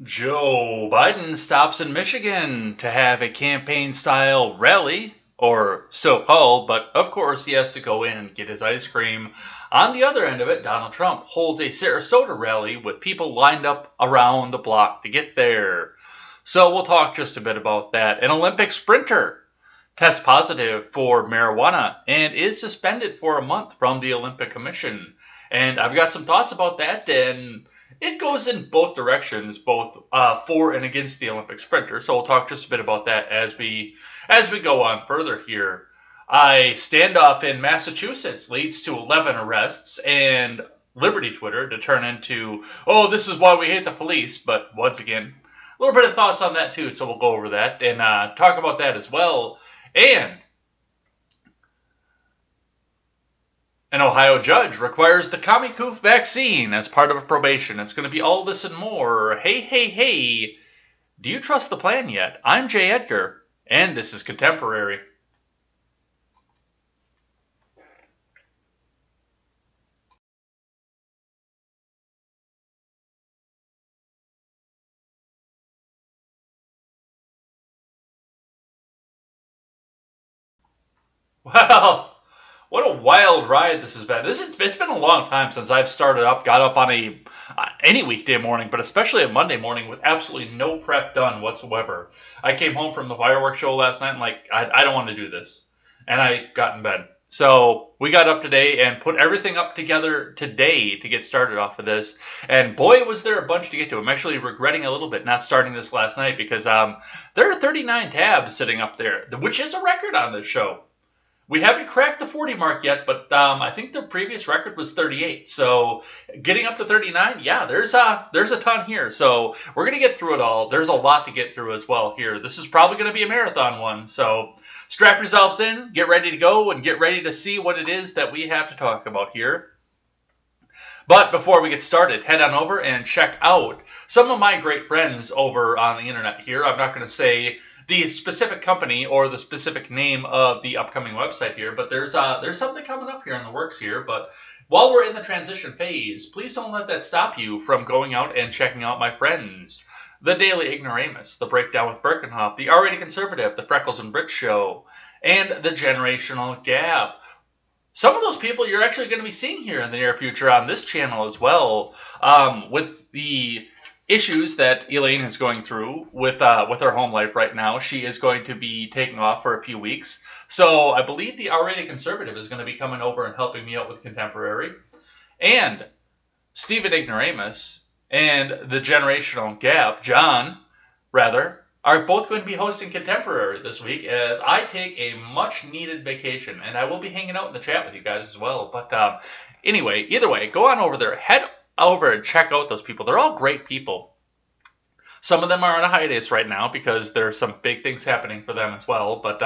Joe Biden stops in Michigan to have a campaign style rally, or so called, but of course he has to go in and get his ice cream. On the other end of it, Donald Trump holds a Sarasota rally with people lined up around the block to get there. So we'll talk just a bit about that. An Olympic sprinter tests positive for marijuana and is suspended for a month from the Olympic Commission. And I've got some thoughts about that, and it goes in both directions, both for and against the Olympic sprinter. So we'll talk just a bit about that as we go on further here. A standoff in Massachusetts leads to 11 arrests, and Liberty Twitter to turn into, oh, this is why we hate the police. But once again, a little bit of thoughts on that too. So we'll go over that and talk about that as well. And an Ohio judge requires the Comicoof vaccine as part of a probation. It's going to be all this and more. Hey, hey, hey. Do you trust the plan yet? I'm Jay Edgar, and this is Contemporary. Well, what a wild ride this has been. It's been a long time since I've got up on any weekday morning, but especially a Monday morning with absolutely no prep done whatsoever. I came home from the fireworks show last night and I don't want to do this, and I got in bed. So we got up today and put everything up together today to get started off of this. And boy, was there a bunch to get to. I'm actually regretting a little bit not starting this last night because there are 39 tabs sitting up there, which is a record on this show. We haven't cracked the 40 mark yet, but I think the previous record was 38. So getting up to 39, yeah, there's a ton here. So we're going to get through it all. There's a lot to get through as well here. This is probably going to be a marathon one. So strap yourselves in, get ready to go, and get ready to see what it is that we have to talk about here. But before we get started, head on over and check out some of my great friends over on the internet here. I'm not going to say the specific company or the specific name of the upcoming website here, but there's something coming up here in the works here. But while we're in the transition phase, please don't let that stop you from going out and checking out my friends. The Daily Ignoramus, The Breakdown with Birkenhoff, The Already Conservative, The Freckles and Brit Show, and The Generational Gap. Some of those people you're actually going to be seeing here in the near future on this channel as well, with the issues that Elaine is going through with her home life right now. She is going to be taking off for a few weeks. So I believe the R-rated conservative is going to be coming over and helping me out with Contemporary. And Stephen Ignoramus and the Generational Gap, John, rather, are both going to be hosting Contemporary this week as I take a much-needed vacation. And I will be hanging out in the chat with you guys as well. But anyway, either way, go on over there. Head over and check out those people. They're all great people. Some of them are on a hiatus right now because there's some big things happening for them as well. But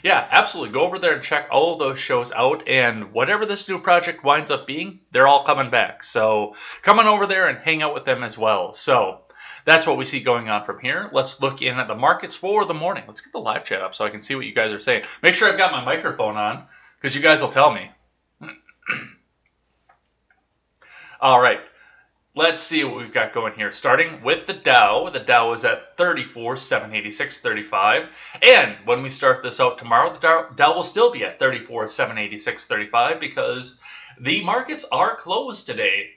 yeah, absolutely. Go over there and check all of those shows out. And whatever this new project winds up being, they're all coming back. So come on over there and hang out with them as well. So that's what we see going on from here. Let's look in at the markets for the morning. Let's get the live chat up so I can see what you guys are saying. Make sure I've got my microphone on because you guys will tell me. All right. Let's see what we've got going here. Starting with the Dow. The Dow is at 34,786.35. And when we start this out tomorrow, the Dow will still be at 34,786.35 because the markets are closed today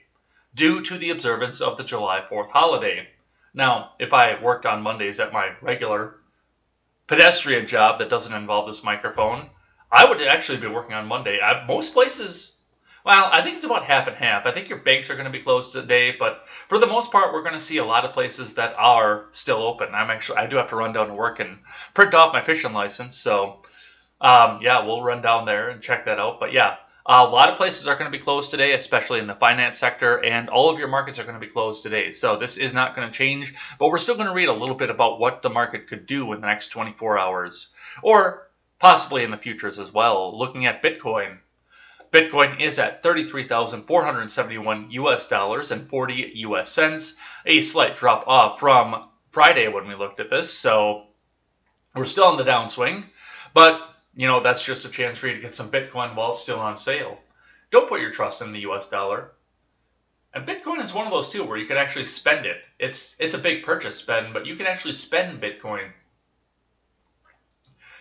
due to the observance of the July 4th holiday. Now, if I worked on Mondays at my regular pedestrian job that doesn't involve this microphone, I would actually be working on Monday. Most places... Well, I think it's about half and half. I think your banks are going to be closed today, but for the most part, we're going to see a lot of places that are still open. I do have to run down to work and print off my fishing license, so yeah, we'll run down there and check that out. But yeah, a lot of places are going to be closed today, especially in the finance sector, and all of your markets are going to be closed today. So this is not going to change, but we're still going to read a little bit about what the market could do in the next 24 hours, or possibly in the futures as well. Looking at Bitcoin. Bitcoin is at 33,471 US dollars and 40 US cents, a slight drop off from Friday when we looked at this. So we're still on the downswing, but you know, that's just a chance for you to get some Bitcoin while it's still on sale. Don't put your trust in the US dollar. And Bitcoin is one of those too where you can actually spend it. It's a big purchase spend, but you can actually spend Bitcoin.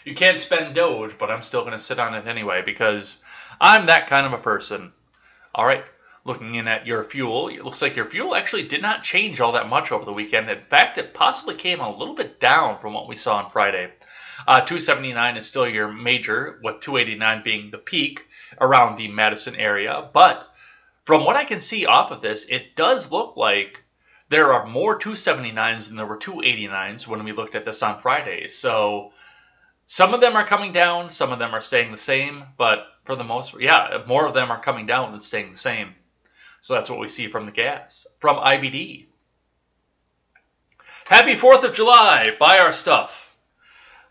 You can't spend Doge, but I'm still going to sit on it anyway because I'm that kind of a person. All right, looking in at your fuel, it looks like your fuel actually did not change all that much over the weekend. In fact, it possibly came a little bit down from what we saw on Friday. 279 is still your major, with 289 being the peak around the Madison area. But from what I can see off of this, it does look like there are more 279s than there were 289s when we looked at this on Friday. So some of them are coming down, some of them are staying the same, but for the most part, yeah, more of them are coming down than staying the same. So that's what we see from the gas. From IBD. Happy 4th of July. Buy our stuff.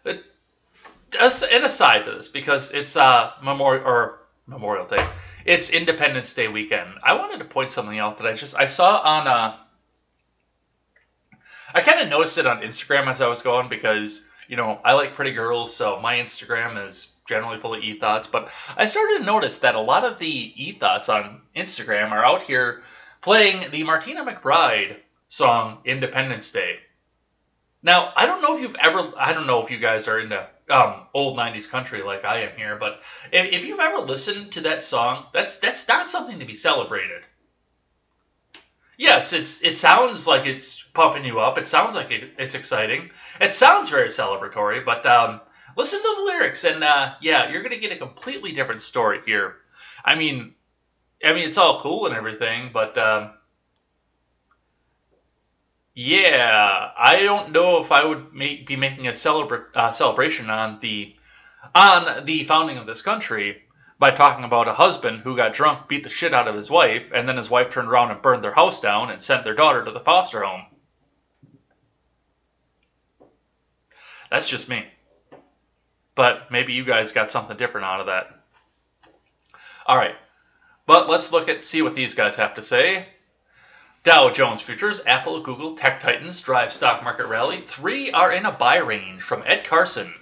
An aside to this, because it's Memorial Day. It's Independence Day weekend. I wanted to point something out that I saw on I kind of noticed it on Instagram as I was going because, I like pretty girls, so my Instagram is generally full of e-thoughts. But I started to notice that a lot of the e-thoughts on Instagram are out here playing the Martina McBride song Independence Day. Now, I don't know if you guys are into old 90s country like I am here, but if you've ever listened to that song, that's not something to be celebrated. Yes, it sounds like it's pumping you up. It sounds like it's exciting. It sounds very celebratory, but listen to the lyrics, and yeah, you're going to get a completely different story here. I mean, it's all cool and everything, but yeah, I don't know if I would be making a celebration on the founding of this country by talking about a husband who got drunk, beat the shit out of his wife, and then his wife turned around and burned their house down and sent their daughter to the foster home. That's just me. But maybe you guys got something different out of that. All right. But let's see what these guys have to say. Dow Jones Futures, Apple, Google, Tech Titans drive stock market rally. 3 are in a buy range from Ed Carson.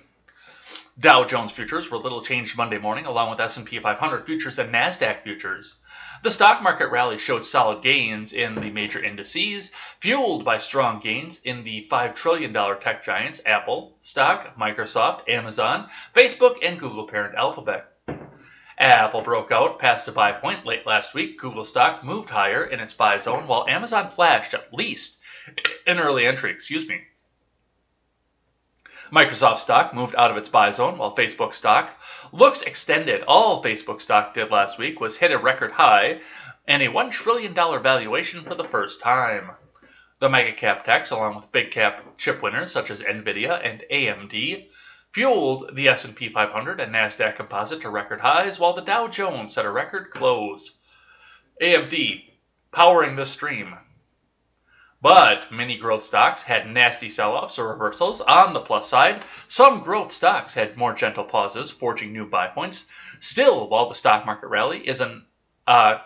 Dow Jones Futures were little changed Monday morning, along with S&P 500 futures and NASDAQ futures. The stock market rally showed solid gains in the major indices, fueled by strong gains in the $5 trillion tech giants Apple stock, Microsoft, Amazon, Facebook, and Google parent Alphabet. Apple broke out past a buy point late last week. Google stock moved higher in its buy zone, while Amazon flashed at least an early entry. Microsoft stock moved out of its buy zone, while Facebook stock looks extended. All Facebook stock did last week was hit a record high and a $1 trillion valuation for the first time. The mega cap techs, along with big cap chip winners such as Nvidia and AMD, fueled the S&P 500 and NASDAQ composite to record highs, while the Dow Jones set a record close. AMD powering the stream. But many growth stocks had nasty sell-offs or reversals. On the plus side, some growth stocks had more gentle pauses, forging new buy points. Still, while the stock market rally is an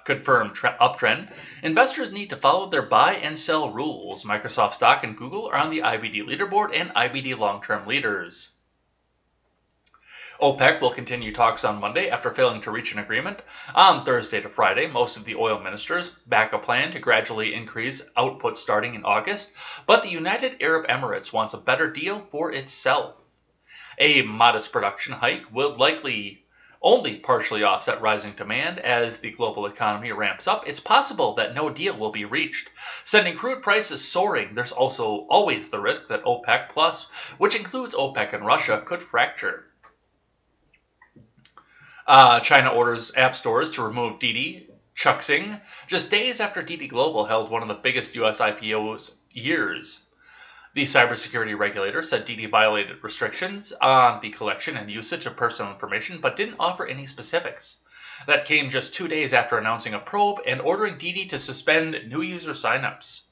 confirmed uptrend, investors need to follow their buy and sell rules. Microsoft stock and Google are on the IBD leaderboard and IBD long-term leaders. OPEC will continue talks on Monday after failing to reach an agreement. On Thursday to Friday, most of the oil ministers back a plan to gradually increase output starting in August, but the United Arab Emirates wants a better deal for itself. A modest production hike will likely only partially offset rising demand as the global economy ramps up. It's possible that no deal will be reached, sending crude prices soaring. There's also always the risk that OPEC Plus, which includes OPEC and Russia, could fracture. China orders app stores to remove Didi Chuxing just days after Didi Global held one of the biggest U.S. IPOs years. The cybersecurity regulator said Didi violated restrictions on the collection and usage of personal information, but didn't offer any specifics. That came just 2 days after announcing a probe and ordering Didi to suspend new user signups.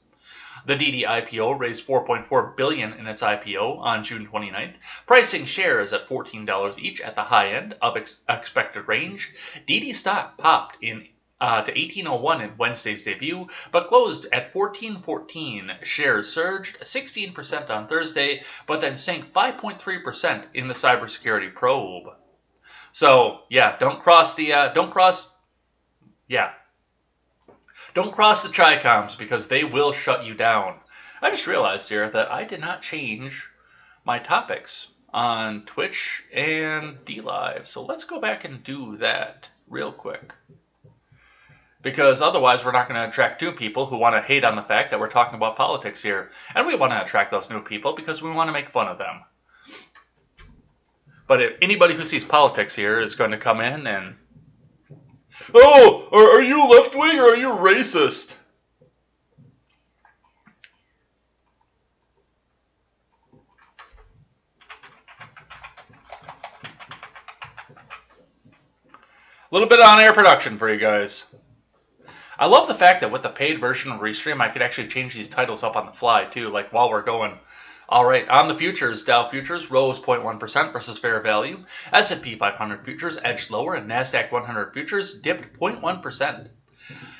The Didi IPO raised $4.4 billion in its IPO on June 29th, pricing shares at $14 each at the high end of expected range. Didi stock popped to 1801 in Wednesday's debut, but closed at 1414. Shares surged 16% on Thursday, but then sank 5.3% in the cybersecurity probe. So, yeah, don't cross Don't cross the Chi-Coms because they will shut you down. I just realized here that I did not change my topics on Twitch and DLive. So let's go back and do that real quick. Because otherwise we're not going to attract new people who want to hate on the fact that we're talking about politics here. And we want to attract those new people because we want to make fun of them. But if anybody who sees politics here is going to come in and... Oh, are you left-wing or are you racist? A little bit on air production for you guys. I love the fact that with the paid version of Restream, I could actually change these titles up on the fly too, like while we're going. All right, on the futures, Dow futures rose 0.1% versus fair value. S&P 500 futures edged lower, and NASDAQ 100 futures dipped 0.1%.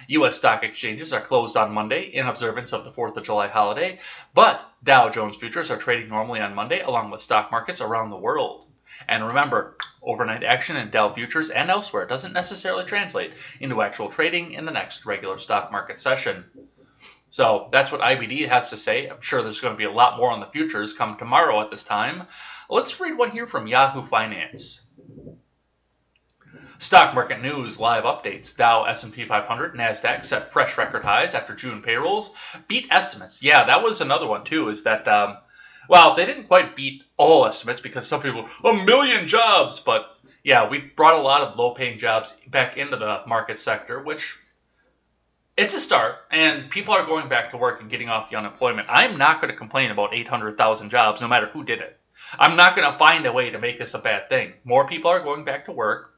U.S. stock exchanges are closed on Monday in observance of the 4th of July holiday, but Dow Jones futures are trading normally on Monday along with stock markets around the world. And remember, overnight action in Dow futures and elsewhere doesn't necessarily translate into actual trading in the next regular stock market session. So that's what IBD has to say. I'm sure there's going to be a lot more on the futures come tomorrow at this time. Let's read one here from Yahoo Finance. Stock market news live updates. Dow, S&P 500, NASDAQ set fresh record highs after June payrolls. Beat estimates. Yeah, that was another one too, is that, well, they didn't quite beat all estimates because some people, 1 million jobs. But yeah, we brought a lot of low-paying jobs back into the market sector, which... it's a start, and people are going back to work and getting off the unemployment. I'm not going to complain about 800,000 jobs, no matter who did it. I'm not going to find a way to make this a bad thing. More people are going back to work.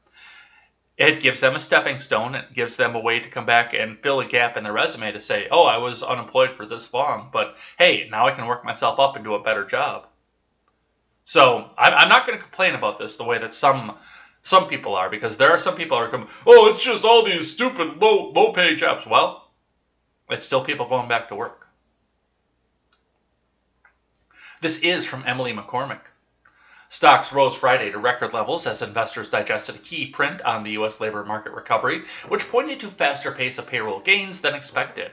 It gives them a stepping stone. It gives them a way to come back and fill a gap in their resume to say, oh, I was unemployed for this long, but hey, now I can work myself up and do a better job. So I'm not going to complain about this the way that some people are, because there are some people who are coming, oh, it's just all these stupid low-paying jobs. Well, it's still people going back to work. This is from Emily McCormick. Stocks rose Friday to record levels as investors digested a key print on the U.S. labor market recovery, which pointed to faster pace of payroll gains than expected.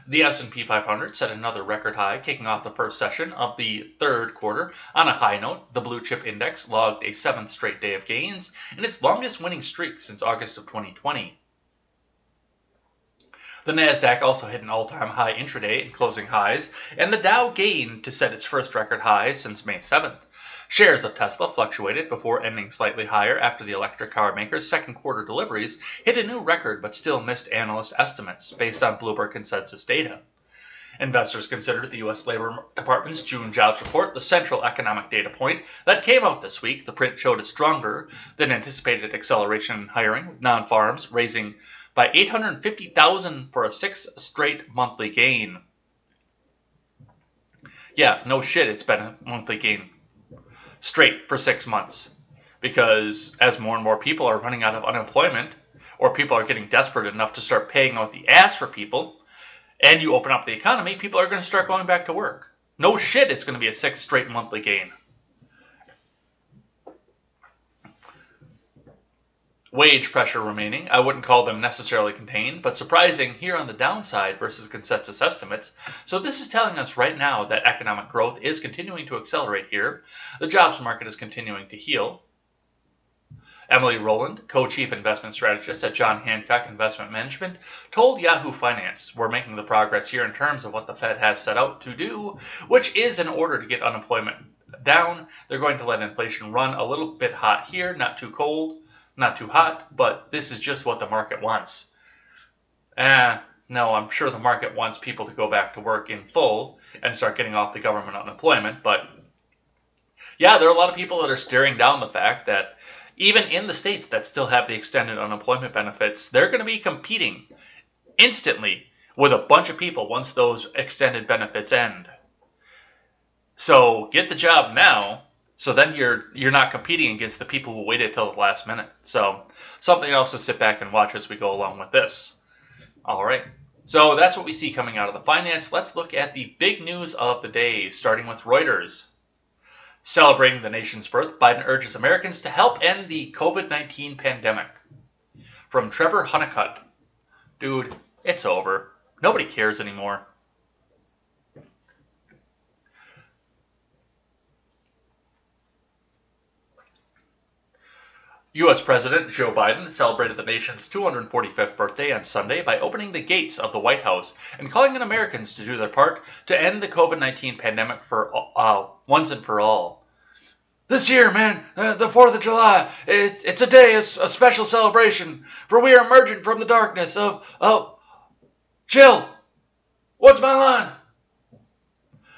The S&P 500 set another record high, kicking off the first session of the third quarter. On a high note, the blue chip index logged a 7th straight day of gains in its longest winning streak since August of 2020. The NASDAQ also hit an all-time high intraday in closing highs, and the Dow gained to set its first record high since May 7th. Shares of Tesla fluctuated before ending slightly higher after the electric car maker's second quarter deliveries hit a new record but still missed analyst estimates based on Bloomberg consensus data. Investors considered the U.S. Labor Department's June jobs report the central economic data point that came out this week. The print showed a stronger than anticipated acceleration in hiring, with non-farms raising by 850,000 for a 6th straight monthly gain. Yeah, no shit, it's been a monthly gain straight for 6 months, because as more and more people are running out of unemployment, or people are getting desperate enough to start paying out the ass for people, and you open up the economy, people are going to start going back to work. No shit, it's going to be a 6th straight monthly gain. Wage pressure remaining. I wouldn't call them necessarily contained, but surprising here on the downside versus consensus estimates. So this is telling us right now that economic growth is continuing to accelerate here. The jobs market is continuing to heal. Emily Rowland, co-chief investment strategist at John Hancock Investment Management, told Yahoo Finance, we're making the progress here in terms of what the Fed has set out to do, which is in order to get unemployment down. They're going to let inflation run a little bit hot here, not too cold, not too hot, but this is just what the market wants. No, I'm sure the market wants people to go back to work in full and start getting off the government unemployment, but yeah, there are a lot of people that are staring down the fact that even in the states that still have the extended unemployment benefits, they're going to be competing instantly with a bunch of people once those extended benefits end. So get the job now, so then you're not competing against the people who waited till the last minute. So something else to sit back and watch as we go along with this. All right. So that's what we see coming out of the finance. Let's look at the big news of the day, starting with Reuters. Celebrating the nation's birth, Biden urges Americans to help end the COVID-19 pandemic. From Trevor Honeycutt. Dude, It's over. Nobody cares anymore. U.S. President Joe Biden celebrated the nation's 245th birthday on Sunday by opening the gates of the White House and calling on Americans to do their part to end the COVID-19 pandemic for once and for all. This year, man, the 4th of July, it's a day, it's a special celebration, for we are emerging from the darkness of Jill, what's my line?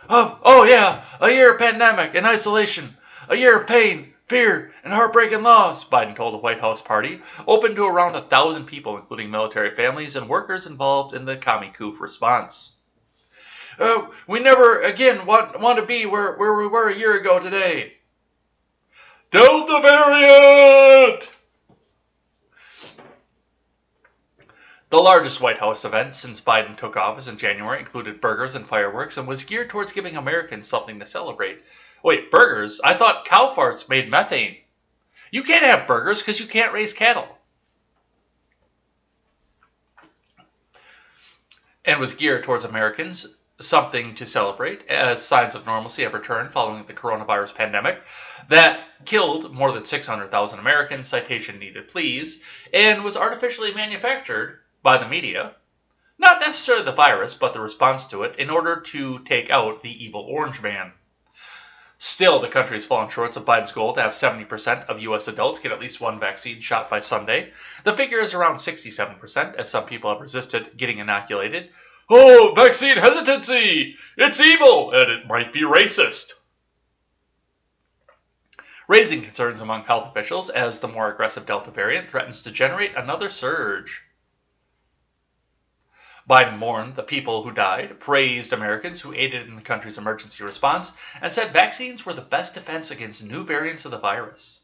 Oh yeah, a year of pandemic and isolation, a year of pain, fear, and heartbreaking loss, Biden told the White House party, open to around 1,000 people, including military families and workers involved in the commie coup response. We never again want to be where we were a year ago today. Delta variant! The largest White House event since Biden took office in January included burgers and fireworks and was geared towards giving Americans something to celebrate. Wait, burgers? I thought cow farts made methane. You can't have burgers because you can't raise cattle. And was geared towards Americans something to celebrate as signs of normalcy have returned following the coronavirus pandemic that killed more than 600,000 Americans, citation needed please, and was artificially manufactured by the media, not necessarily the virus, but the response to it, in order to take out the evil orange man. Still, the country has fallen short of Biden's goal to have 70% of U.S. adults get at least one vaccine shot by Sunday. The figure is around 67%, as some people have resisted getting inoculated. Oh, vaccine hesitancy! It's evil, and it might be racist. Raising concerns among health officials as the more aggressive Delta variant threatens to generate another surge. Biden mourned the people who died, praised Americans who aided in the country's emergency response, and said vaccines were the best defense against new variants of the virus.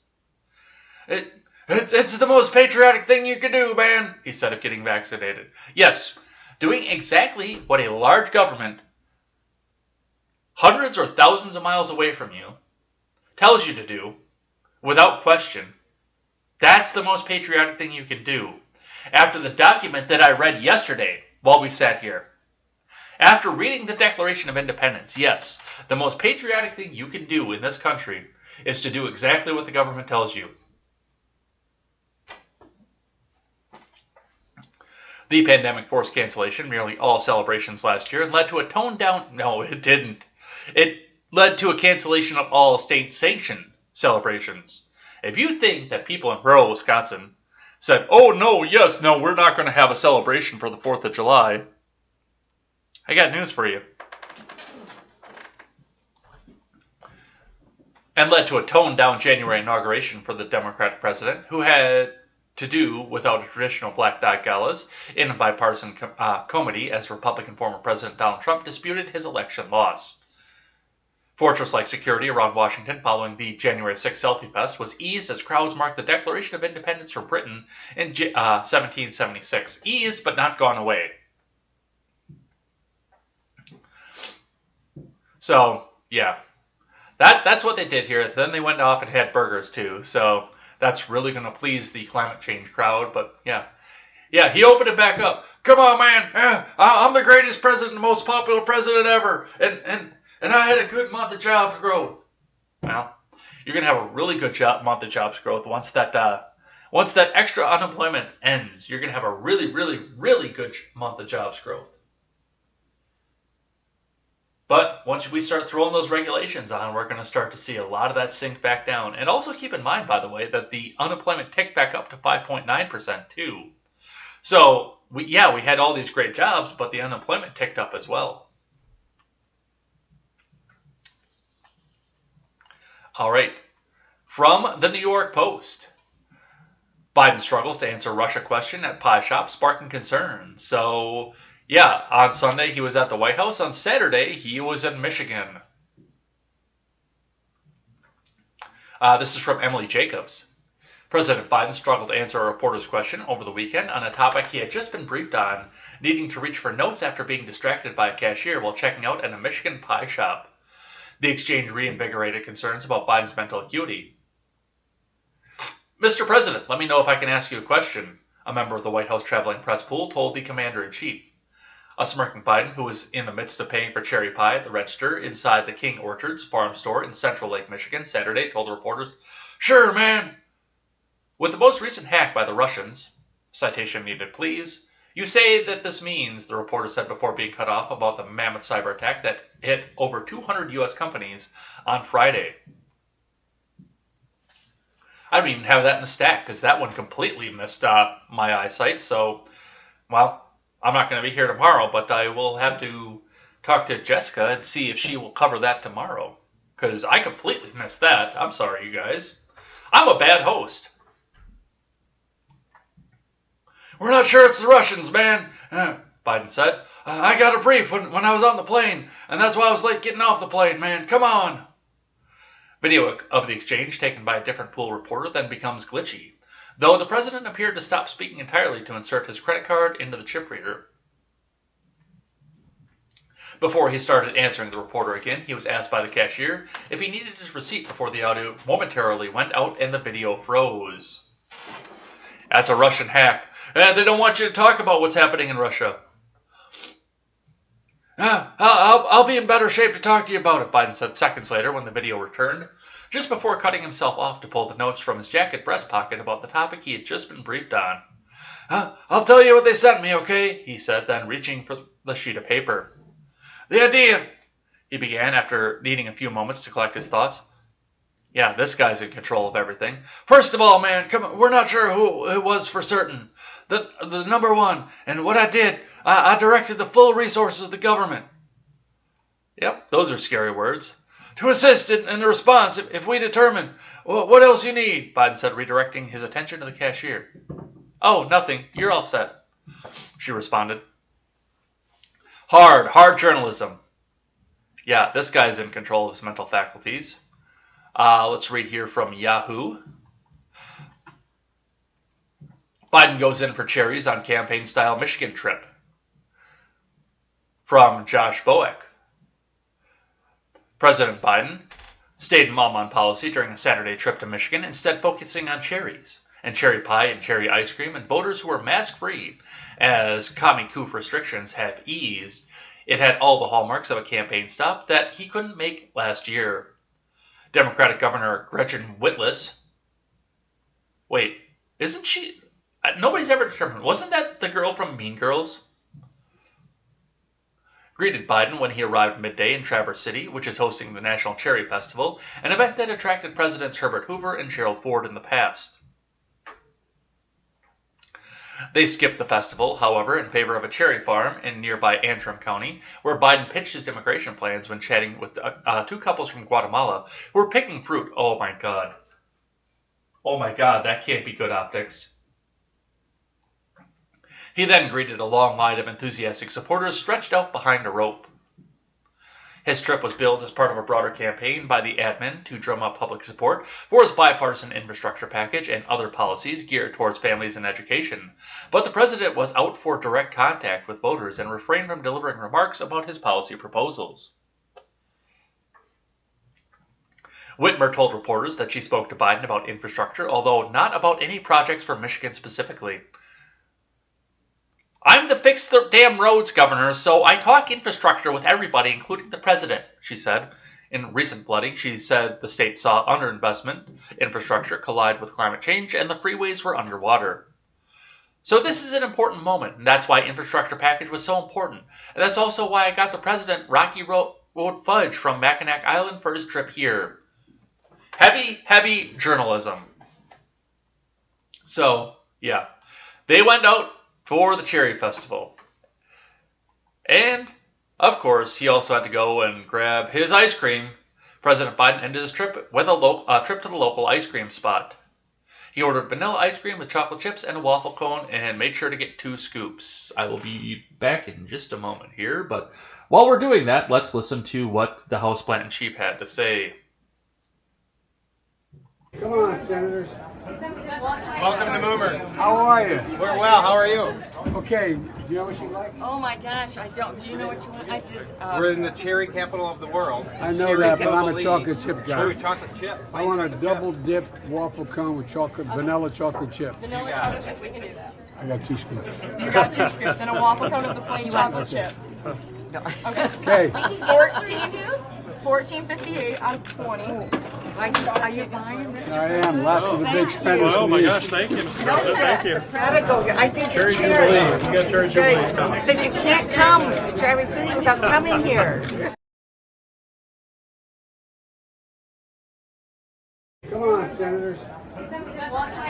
It's the most patriotic thing you can do, man, he said of getting vaccinated. Yes, doing exactly what a large government, hundreds or thousands of miles away from you, tells you to do, without question. That's the most patriotic thing you can do. After the document that I read yesterday, while we sat here. After reading the Declaration of Independence, yes, the most patriotic thing you can do in this country is to do exactly what the government tells you. The pandemic forced cancellation nearly all celebrations last year and led to a toned down... No, it didn't. It led to a cancellation of all state-sanctioned celebrations. If you think that people in rural Wisconsin said, oh, no, we're not going to have a celebration for the 4th of July, I got news for you. And led to a toned-down January inauguration for the Democratic president, who had to do without a traditional black dog galas in a bipartisan comity as Republican former President Donald Trump disputed his election loss. Fortress-like security around Washington following the January 6th Selfie Fest was eased as crowds marked the Declaration of Independence for Britain in 1776. Eased, but not gone away. So, yeah. That's what they did here. Then they went off and had burgers, too. So, that's really going to please the climate change crowd. But, yeah. Yeah, he opened it back up. Come on, man. I'm the greatest president, the most popular president ever. And I had a good month of jobs growth. Well, you're going to have a really good month of jobs growth once that extra unemployment ends. You're going to have a really, really, really good month of jobs growth. But once we start throwing those regulations on, we're going to start to see a lot of that sink back down. And also keep in mind, by the way, that the unemployment ticked back up to 5.9% too. So, we had all these great jobs, but the unemployment ticked up as well. All right. From the New York Post. Biden struggles to answer Russia question at pie shop, sparking concern. So, yeah, on Sunday he was at the White House. On Saturday he was in Michigan. This is from Emily Jacobs. President Biden struggled to answer a reporter's question over the weekend on a topic he had just been briefed on, needing to reach for notes after being distracted by a cashier while checking out at a Michigan pie shop. The exchange reinvigorated concerns about Biden's mental acuity. Mr. President, let me know if I can ask you a question. a member of the White House traveling press pool told the commander-in-chief. A smirking Biden, who was in the midst of paying for cherry pie at the register inside the King Orchards farm store in Central Lake, Michigan, Saturday, told reporters, "Sure, man." With the most recent hack by the Russians, citation needed please, you say that this means, the reporter said before being cut off about the mammoth cyber attack that hit over 200 U.S. companies on Friday. I don't even have that in the stack because that one completely missed my eyesight. So, well, I'm not going to be here tomorrow, but I will have to talk to Jessica and see if she will cover that tomorrow. Because I completely missed that. I'm sorry, you guys. I'm a bad host. "We're not sure it's the Russians, man," Biden said. "I got a brief when I was on the plane, and that's why I was late getting off the plane, man. Come on." Video of the exchange taken by a different pool reporter then becomes glitchy, though the president appeared to stop speaking entirely to insert his credit card into the chip reader. Before he started answering the reporter again, he was asked by the cashier if he needed his receipt before the audio momentarily went out and the video froze. That's a Russian hack. They don't want you to talk about what's happening in Russia. I'll be in better shape to talk to you about it," Biden said seconds later when the video returned, just before cutting himself off to pull the notes from his jacket breast pocket about the topic he had just been briefed on. "I'll tell you what they sent me, okay?" he said, then reaching for the sheet of paper. "The idea," he began after needing a few moments to collect his thoughts. Yeah, this guy's in control of everything. "First of all, man, come on, we're not sure who it was for certain. The number one, and what I did, I directed the full resources of the government." Yep, those are scary words. "To assist in the response if we determine what else you need," Biden said, redirecting his attention to the cashier. "Oh, nothing. You're all set," she responded. Hard journalism. Yeah, this guy's in control of his mental faculties. Let's read here from Yahoo. Biden goes in for cherries on campaign-style Michigan trip. From Josh Boeck. President Biden stayed mum on policy during a Saturday trip to Michigan, instead focusing on cherries and cherry pie and cherry ice cream and voters who were mask-free as commie coup restrictions had eased. It had all the hallmarks of a campaign stop that he couldn't make last year. Democratic Governor Gretchen Whitlis. Wait, isn't she? Nobody's ever determined. Wasn't that the girl from Mean Girls? Greeted Biden when he arrived midday in Traverse City, which is hosting the National Cherry Festival, an event that attracted Presidents Herbert Hoover and Gerald Ford in the past. They skipped the festival, however, in favor of a cherry farm in nearby Antrim County, where Biden pitched his immigration plans when chatting with two couples from Guatemala who were picking fruit. Oh my God. Oh my God, that can't be good optics. He then greeted a long line of enthusiastic supporters stretched out behind a rope. His trip was billed as part of a broader campaign by the admin to drum up public support for his bipartisan infrastructure package and other policies geared towards families and education. But the president was out for direct contact with voters and refrained from delivering remarks about his policy proposals. Whitmer told reporters that she spoke to Biden about infrastructure, although not about any projects for Michigan specifically. "I'm to fix the damn roads, Governor, so I talk infrastructure with everybody, including the president," she said. In recent flooding, she said the state saw underinvestment, infrastructure collide with climate change, and the freeways were underwater. So this is an important moment, and that's why infrastructure package was so important. And that's also why I got the president Rocky Road fudge from Mackinac Island for his trip here. Heavy journalism. So, yeah. They went out for the Cherry Festival. And, of course, he also had to go and grab his ice cream. President Biden ended his trip with a trip to the local ice cream spot. He ordered vanilla ice cream with chocolate chips and a waffle cone and made sure to get 2 scoops. I will be back in just a moment here, but while we're doing that, let's listen to what the House Plant Chief had to say. Come on, Senators. Welcome to Moomers. How are you? We're well. How are you? Okay. Do you know what you like? Oh my gosh, I don't. Do you know what you want? I just. We're in the cherry capital of the world. I know Cherries that, but have I'm the a leaves. chocolate chip guy. Ooh, chocolate chip. I want a Chocolate double chip. dip waffle cone with vanilla chocolate chip. Vanilla got chocolate it. chip. We can do that. I got 2 scoops. You got 2 scoops and a waffle cone with the plain chocolate chip. Okay. 14.58 out of 20. Are you buying this? I am. Last of the big spenders. Oh in my the gosh, East. thank you, Mr. President. Thank you. Gotta go. I did the Cherry cherry. Jubilee. You got Cherry Jubilee coming. Said you can't come to Traverse City without coming here. Come on, senators.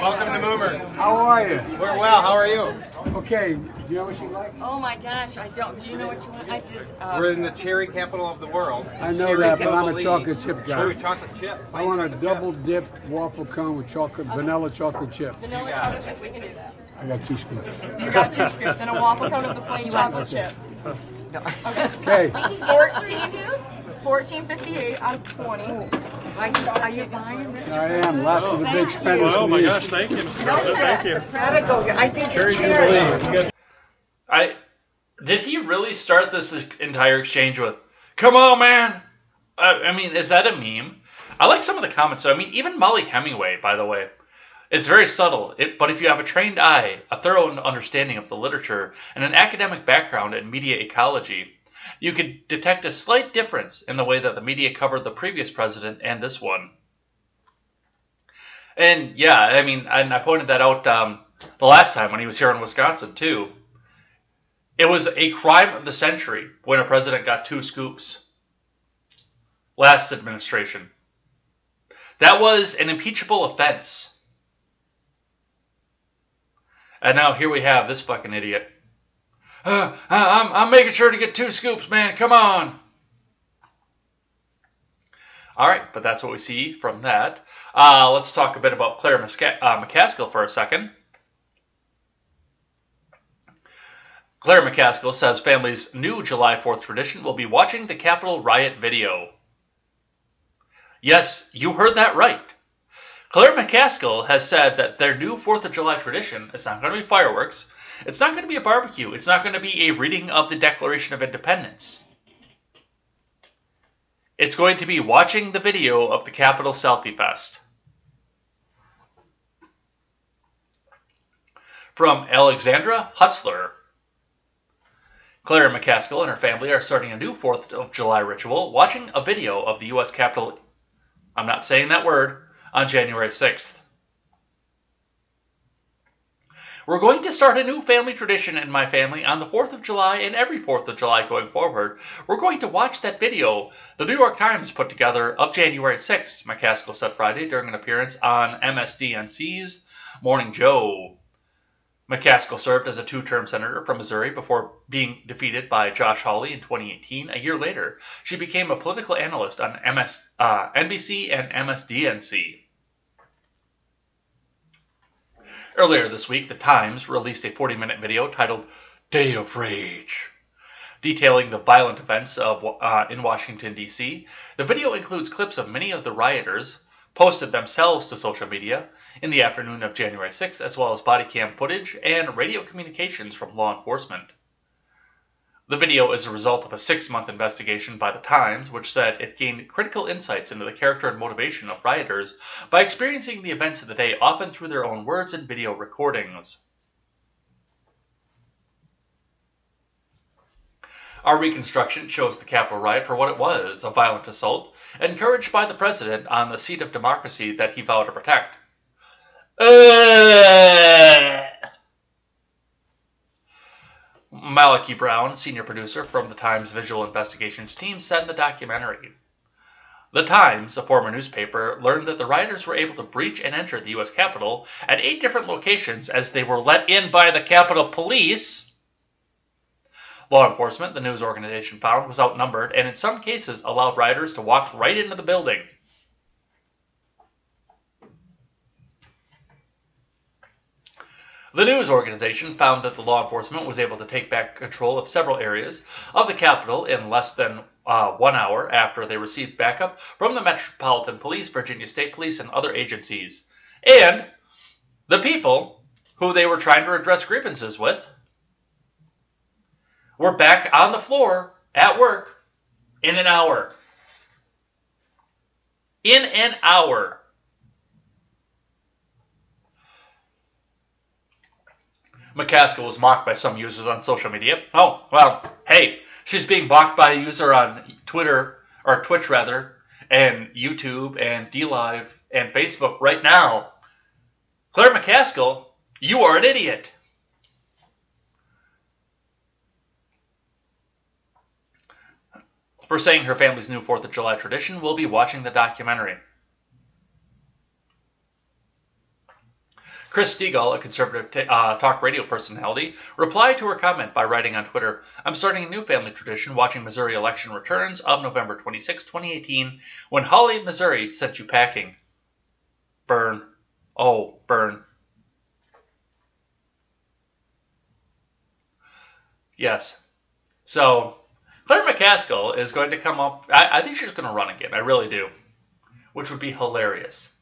Welcome to Moomers. How are you? We're well. How are you? Okay. Do you know what you like? Oh my gosh, I don't. Do you know what you want? I just. We're in the cherry capital of the world. I know Cherry that, but I'm a Jubilee. chocolate chip guy. Ooh, chocolate chip. I want a double dip waffle cone with vanilla chocolate chip. Vanilla chocolate chip, we can do that. I got 2 scoops. You got 2 scoops and a waffle cone with the plain chocolate chip. Okay. 14.58 out of 20. Are you buying this? I am. Last of the big spenders. Oh in my the gosh, East. thank you, Mr. President. Thank you. Gotta go. I did the Cherry cherry. Jubilee. You got Did he really start this entire exchange with, "Come on, man"? I mean, is that a meme? I like some of the comments. I mean, even Molly Hemingway, by the way. It's very subtle, but if you have a trained eye, a thorough understanding of the literature, and an academic background in media ecology, you could detect a slight difference in the way that the media covered the previous president and this one. And yeah, I mean, and I pointed that out the last time when he was here in Wisconsin, too. It was a crime of the century when a president got 2 scoops. Last administration. That was an impeachable offense. And now here we have this fucking idiot. I'm making sure to get 2 scoops, man. Come on. All right, but that's what we see from that. Let's talk a bit about Claire McCaskill for a second. Claire McCaskill says family's new July 4th tradition will be watching the Capitol riot video. Yes, you heard that right. Claire McCaskill has said that their new 4th of July tradition is not going to be fireworks, it's not going to be a barbecue, it's not going to be a reading of the Declaration of Independence. It's going to be watching the video of the Capitol Selfie Fest. From Alexandra Hutzler. Claire McCaskill and her family are starting a new 4th of July ritual, watching a video of the U.S. Capitol, I'm not saying that word, on January 6th. We're going to start a new family tradition in my family on the 4th of July and every 4th of July going forward. We're going to watch that video the New York Times put together of January 6th, McCaskill said Friday during an appearance on MSDNC's Morning Joe. McCaskill served as a 2-term senator from Missouri before being defeated by Josh Hawley in 2018. A year later, she became a political analyst on NBC and MSDNC. Earlier this week, The Times released a 40-minute video titled Day of Rage, detailing the violent events in Washington, D.C. The video includes clips of many of the rioters posted themselves to social media in the afternoon of January 6th, as well as body cam footage and radio communications from law enforcement. The video is a result of a 6-month investigation by The Times, which said it gained critical insights into the character and motivation of rioters by experiencing the events of the day, often through their own words and video recordings. Our reconstruction shows the Capitol riot for what it was, a violent assault, encouraged by the president on the seat of democracy that he vowed to protect. Malachi Brown, senior producer from the Times Visual Investigations team, said in the documentary. The Times, a former newspaper, learned that the rioters were able to breach and enter the U.S. Capitol at 8 different locations as they were let in by the Capitol Police. Law enforcement, the news organization found, was outnumbered and in some cases allowed rioters to walk right into the building. The news organization found that the law enforcement was able to take back control of several areas of the Capitol in less than 1 hour after they received backup from the Metropolitan Police, Virginia State Police, and other agencies. And the people who they were trying to address grievances with were back on the floor at work in an hour. In an hour. McCaskill was mocked by some users on social media. Oh, well, hey, she's being mocked by a user on Twitter, or Twitch rather, and YouTube, and DLive, and Facebook right now. Claire McCaskill, you are an idiot. For saying her family's new 4th of July tradition will be watching the documentary. Chris Stegall, a conservative talk radio personality, replied to her comment by writing on Twitter, "I'm starting a new family tradition watching Missouri election returns of November 26, 2018, when Holly, Missouri sent you packing. Burn. Oh, burn." Yes. So, Claire McCaskill is going to come up. I think she's going to run again. I really do. Which would be hilarious.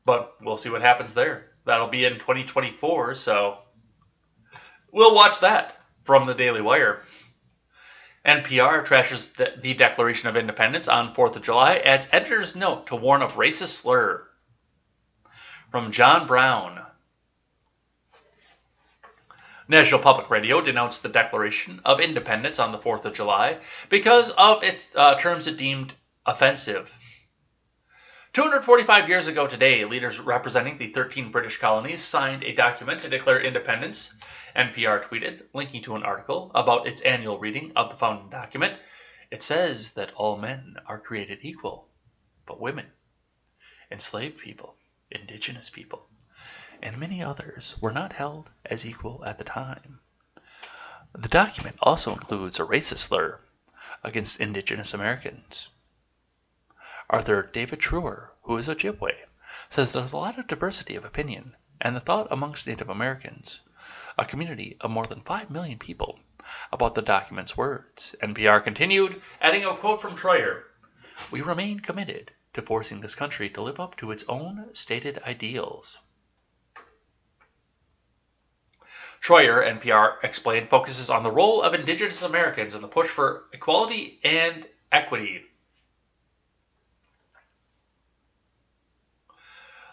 But we'll see what happens there. That'll be in 2024, so we'll watch that from the Daily Wire. NPR trashes the Declaration of Independence on 4th of July, adds editor's note to warn of racist slur. From John Brown. National Public Radio denounced the Declaration of Independence on the 4th of July because of its terms it deemed offensive. 245 years ago today, leaders representing the 13 British colonies signed a document to declare independence, NPR tweeted, linking to an article about its annual reading of the founding document. It says that all men are created equal, but women, enslaved people, indigenous people, and many others were not held as equal at the time. The document also includes a racist slur against indigenous Americans. Arthur David Truer, who is Ojibwe, says there's a lot of diversity of opinion and the thought amongst Native Americans, a community of more than 5 million people, about the document's words. NPR continued, adding a quote from Troyer, "We remain committed to forcing this country to live up to its own stated ideals." Troyer, NPR explained, focuses on the role of indigenous Americans in the push for equality and equity.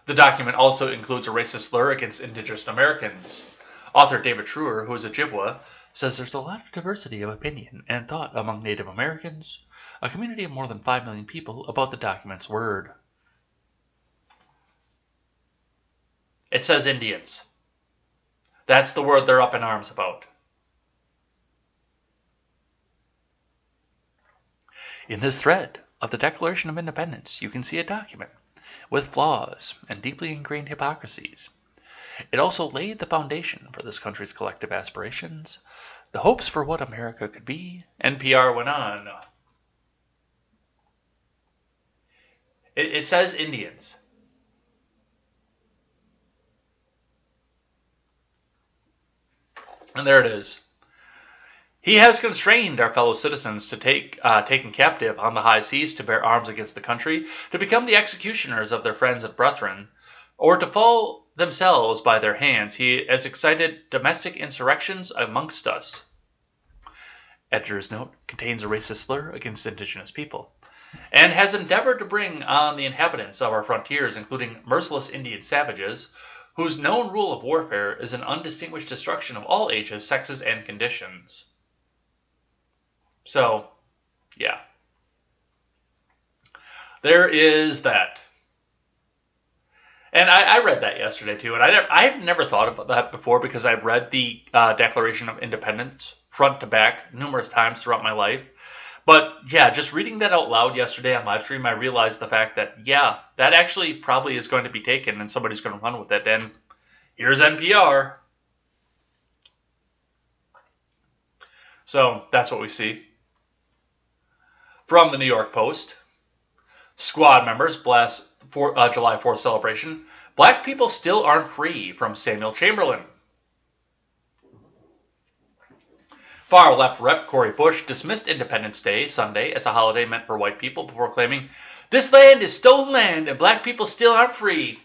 The document also includes a racist slur against indigenous Americans. Author David Truer, who is Ojibwe, says there's a lot of diversity of opinion and thought among Native Americans, a community of more than 5 million people, about the document's word. It says Indians. That's the word they're up in arms about. In this thread of the Declaration of Independence, you can see a document with flaws and deeply ingrained hypocrisies. It also laid the foundation for this country's collective aspirations, the hopes for what America could be. NPR went on. It says Indians. And there it is. He has constrained our fellow citizens to taken captive on the high seas to bear arms against the country, to become the executioners of their friends and brethren, or to fall themselves by their hands. He has excited domestic insurrections amongst us. Editor's note contains a racist slur against indigenous people, and has endeavored to bring on the inhabitants of our frontiers, including merciless Indian savages, whose known rule of warfare is an undistinguished destruction of all ages, sexes, and conditions. So, yeah. There is that. And I read that yesterday too, and I've never thought about that before because I've read the Declaration of Independence front to back numerous times throughout my life. But yeah, just reading that out loud yesterday on live stream, I realized the fact that, yeah, that actually probably is going to be taken and somebody's going to run with it. And here's NPR. So that's what we see. From the New York Post, squad members blast July 4th celebration. Black people still aren't free, from Samuel Chamberlain. Far left Rep. Cori Bush dismissed Independence Day Sunday as a holiday meant for white people before claiming, "This land is stolen land and black people still aren't free.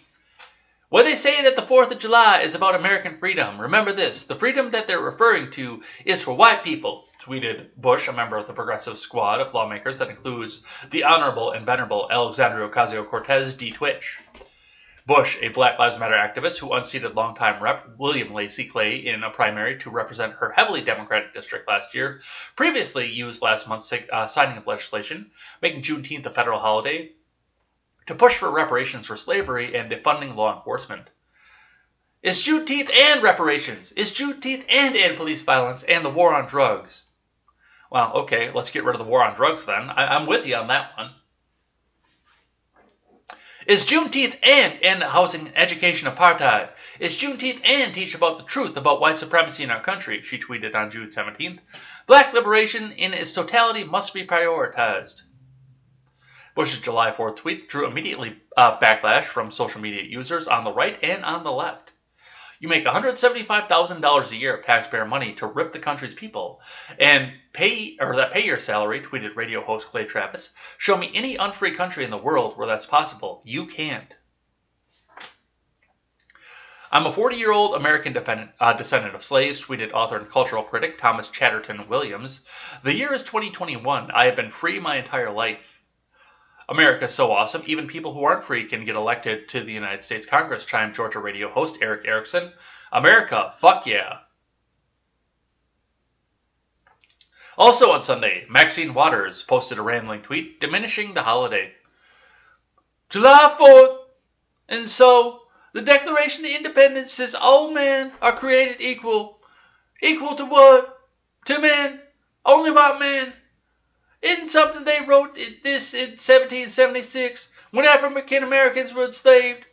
When they say that the 4th of July is about American freedom, remember this, the freedom that they're referring to is for white people," tweeted Bush, a member of the progressive squad of lawmakers that includes the Honorable and Venerable Alexandria Ocasio-Cortez D. Twitch. Bush, a Black Lives Matter activist who unseated longtime Rep. William Lacey Clay in a primary to represent her heavily Democratic district last year, previously used last month's signing of legislation making Juneteenth a federal holiday to push for reparations for slavery and defunding law enforcement. It's Juneteenth and reparations. It's Juneteenth and end police violence and the war on drugs. Well, okay, let's get rid of the war on drugs then. I'm with you on that one. It's Juneteenth and end housing and education apartheid. It's Juneteenth and teach about the truth about white supremacy in our country, she tweeted on June 17th. Black liberation in its totality must be prioritized. Bush's July 4th tweet drew immediately backlash from social media users on the right and on the left. You make $175,000 a year of taxpayer money to rip the country's people and pay your salary, tweeted radio host Clay Travis. Show me any unfree country in the world where that's possible. You can't. I'm a 40-year-old American descendant of slaves, tweeted author and cultural critic Thomas Chatterton Williams. The year is 2021. I have been free my entire life. America's so awesome, even people who aren't free can get elected to the United States Congress, chimed Georgia radio host Eric Erickson. America, fuck yeah. Also on Sunday, Maxine Waters posted a rambling tweet diminishing the holiday. July 4th, and so the Declaration of Independence says all men are created equal. Equal to what? To men. Only white men. Isn't something they wrote this in 1776 when African Americans were enslaved?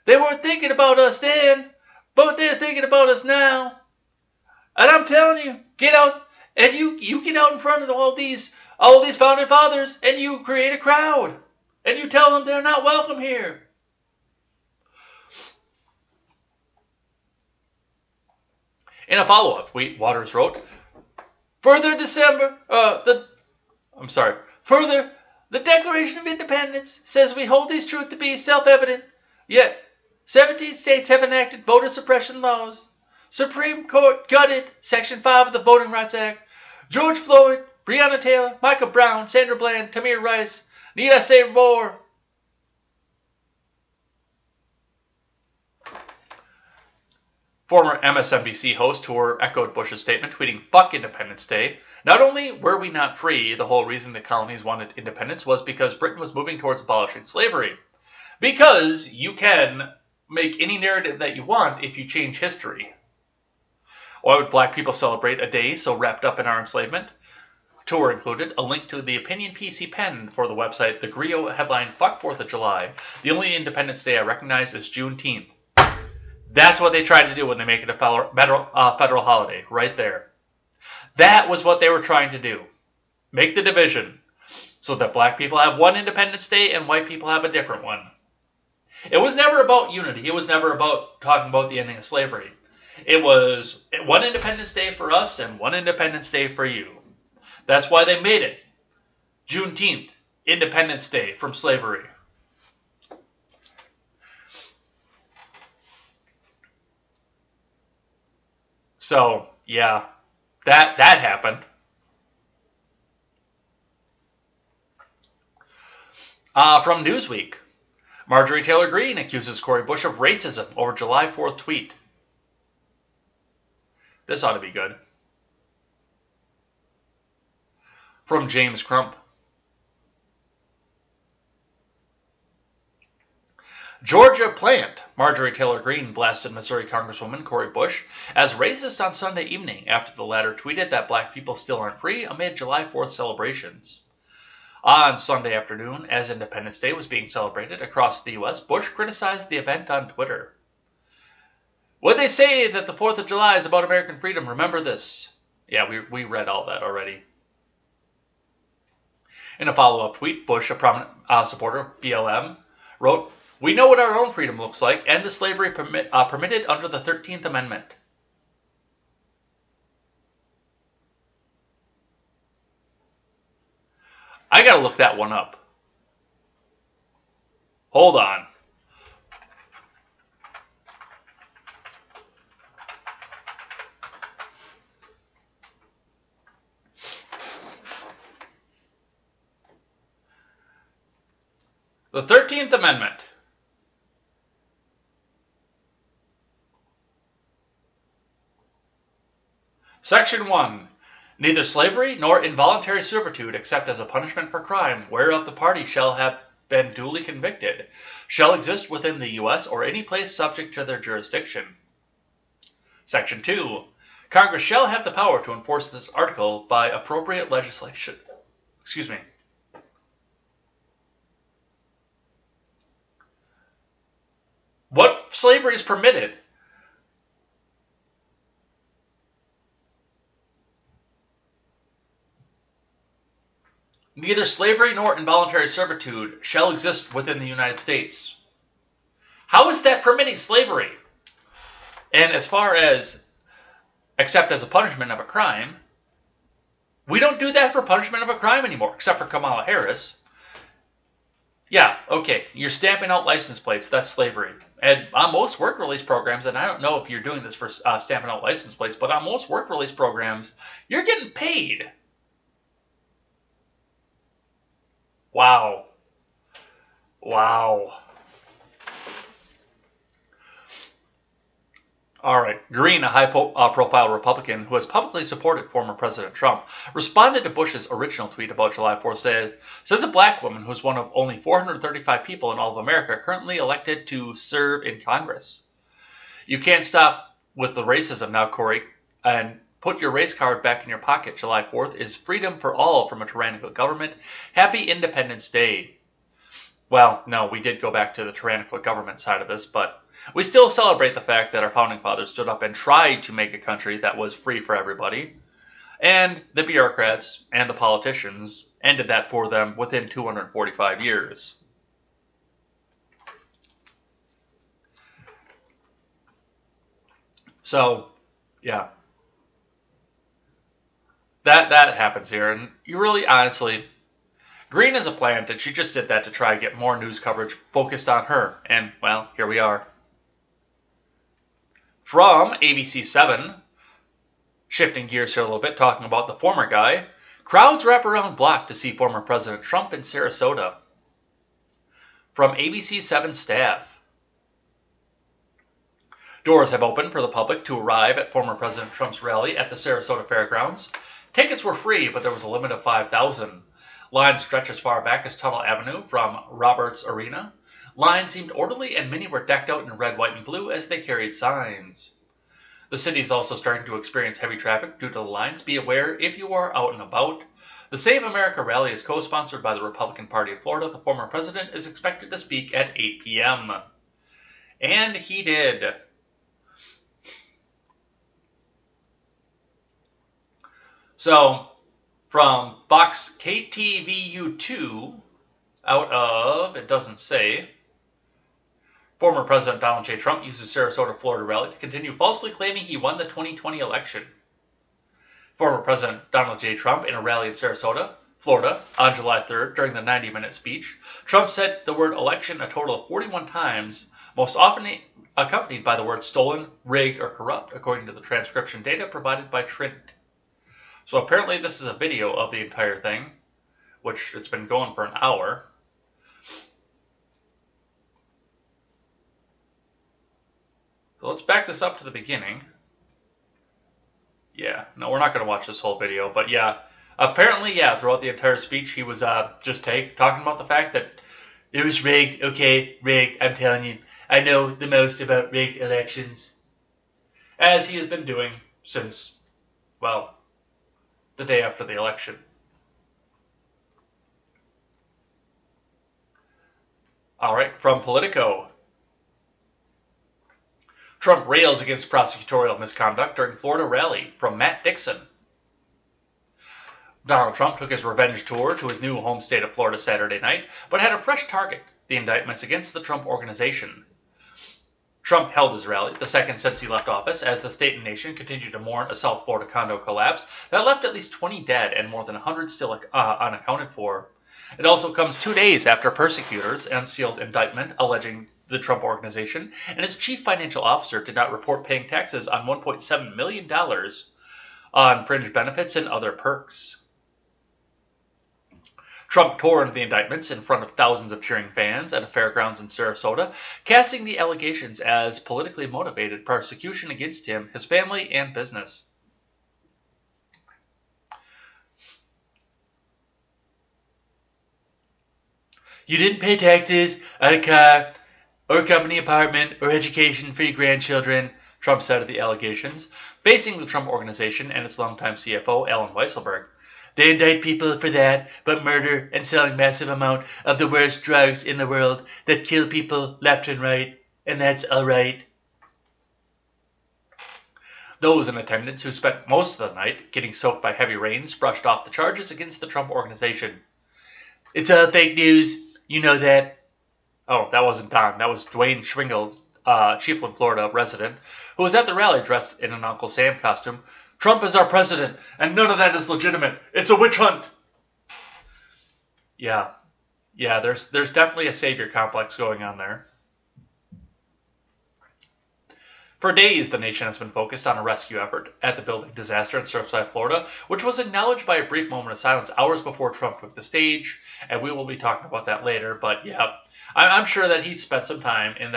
They weren't thinking about us then, but they're thinking about us now. And I'm telling you, get out and you get out in front of all these founding fathers and you create a crowd and you tell them they're not welcome here. In a follow-up tweet, Waters wrote, Further, the Declaration of Independence says we hold these truths to be self-evident, yet 17 states have enacted voter suppression laws. Supreme Court gutted Section 5 of the Voting Rights Act. George Floyd, Breonna Taylor, Michael Brown, Sandra Bland, Tamir Rice. Need I say more? Former MSNBC host Tour echoed Bush's statement, tweeting, Fuck Independence Day. Not only were we not free, the whole reason the colonies wanted independence was because Britain was moving towards abolishing slavery. Because you can make any narrative that you want if you change history. Why would black people celebrate a day so wrapped up in our enslavement? Tour included a link to the opinion piece he penned for the website The Griot headline, Fuck 4th of July. The only Independence Day I recognize is Juneteenth. That's what they tried to do when they make it a federal holiday, right there. That was what they were trying to do. Make the division so that black people have one Independence Day and white people have a different one. It was never about unity. It was never about talking about the ending of slavery. It was one Independence Day for us and one Independence Day for you. That's why they made it Juneteenth, Independence Day from slavery. So, yeah, that happened. From Newsweek, Marjorie Taylor Greene accuses Cori Bush of racism over July 4th tweet. This ought to be good. From James Crump. Georgia plant. Marjorie Taylor Greene blasted Missouri Congresswoman Cori Bush as racist on Sunday evening after the latter tweeted that black people still aren't free amid July 4th celebrations. On Sunday afternoon, as Independence Day was being celebrated across the U.S., Bush criticized the event on Twitter. When they say that the 4th of July is about American freedom, remember this. Yeah, we read all that already. In a follow-up tweet, Bush, a prominent supporter of BLM, wrote, We know what our own freedom looks like, and the slavery permitted under the 13th Amendment. I gotta look that one up. Hold on. The 13th Amendment. Section 1. Neither slavery nor involuntary servitude, except as a punishment for crime whereof the party shall have been duly convicted, shall exist within the U.S. or any place subject to their jurisdiction. Section 2. Congress shall have the power to enforce this article by appropriate legislation. Excuse me. What slavery is permitted? Neither slavery nor involuntary servitude shall exist within the United States. How is that permitting slavery? And as far as except as a punishment of a crime, we don't do that for punishment of a crime anymore, except for Kamala Harris. Yeah, okay, you're stamping out license plates, that's slavery. And on most work release programs, and I don't know if you're doing this for stamping out license plates, but on most work release programs, you're getting paid. Wow. Wow. All right. Green, a high-profile Republican who has publicly supported former President Trump, responded to Bush's original tweet about July 4th, says a black woman who's one of only 435 people in all of America currently elected to serve in Congress. You can't stop with the racism now, Corey, and put your race card back in your pocket. July 4th is freedom for all from a tyrannical government. Happy Independence Day. Well, no, we did go back to the tyrannical government side of this, but we still celebrate the fact that our founding fathers stood up and tried to make a country that was free for everybody. And the bureaucrats and the politicians ended that for them within 245 years. So, yeah. That happens here, and you really, honestly, Green is a plant, and she just did that to try and get more news coverage focused on her, and, well, here we are. From ABC 7, shifting gears here a little bit, talking about the former guy, crowds wrap around block to see former President Trump in Sarasota. From ABC 7 staff. Doors have opened for the public to arrive at former President Trump's rally at the Sarasota Fairgrounds. Tickets were free, but there was a limit of 5,000. Lines stretch as far back as Tuttle Avenue from Roberts Arena. Lines seemed orderly, and many were decked out in red, white, and blue as they carried signs. The city is also starting to experience heavy traffic due to the lines. Be aware if you are out and about. The Save America rally is co-sponsored by the Republican Party of Florida. The former president is expected to speak at 8 p.m. And he did. So, from Fox KTVU2, out of, it doesn't say, former President Donald J. Trump uses Sarasota, Florida rally to continue falsely claiming he won the 2020 election. Former President Donald J. Trump in a rally in Sarasota, Florida, on July 3rd during the 90-minute speech, Trump said the word election a total of 41 times, most often accompanied by the words stolen, rigged, or corrupt, according to the transcription data provided by Trent. So apparently this is a video of the entire thing, which it's been going for an hour. So let's back this up to the beginning. Yeah, no, we're not going to watch this whole video, but yeah. Apparently, yeah, throughout the entire speech, he was just talking about the fact that it was rigged. Okay, rigged, I'm telling you. I know the most about rigged elections. As he has been doing since, well, the day after the election. All right, from Politico. Trump rails against prosecutorial misconduct during Florida rally, from Matt Dixon. Donald Trump took his revenge tour to his new home state of Florida Saturday night, but had a fresh target, the indictments against the Trump Organization. Trump held his rally, the second since he left office, as the state and nation continued to mourn a South Florida condo collapse that left at least 20 dead and more than 100 still unaccounted for. It also comes 2 days after prosecutors unsealed indictment alleging the Trump Organization and its chief financial officer did not report paying taxes on $1.7 million on fringe benefits and other perks. Trump tore into the indictments in front of thousands of cheering fans at a fairgrounds in Sarasota, casting the allegations as politically motivated persecution against him, his family, and business. You didn't pay taxes on a car or company apartment or education for your grandchildren, Trump said of the allegations, facing the Trump Organization and its longtime CFO, Alan Weisselberg. They indict people for that, but murder and selling massive amount of the worst drugs in the world that kill people left and right, and that's all right. Those in attendance who spent most of the night getting soaked by heavy rains brushed off the charges against the Trump Organization. It's all fake news. You know that. Oh, that wasn't Don. That was Dwayne Schwingel, Chiefland, Florida resident, who was at the rally dressed in an Uncle Sam costume. Trump is our president, and none of that is legitimate. It's a witch hunt. Yeah, there's definitely a savior complex going on there. For days, the nation has been focused on a rescue effort at the building disaster in Surfside, Florida, which was acknowledged by a brief moment of silence hours before Trump took the stage, and we will be talking about that later. But yeah, I'm sure that he spent some time in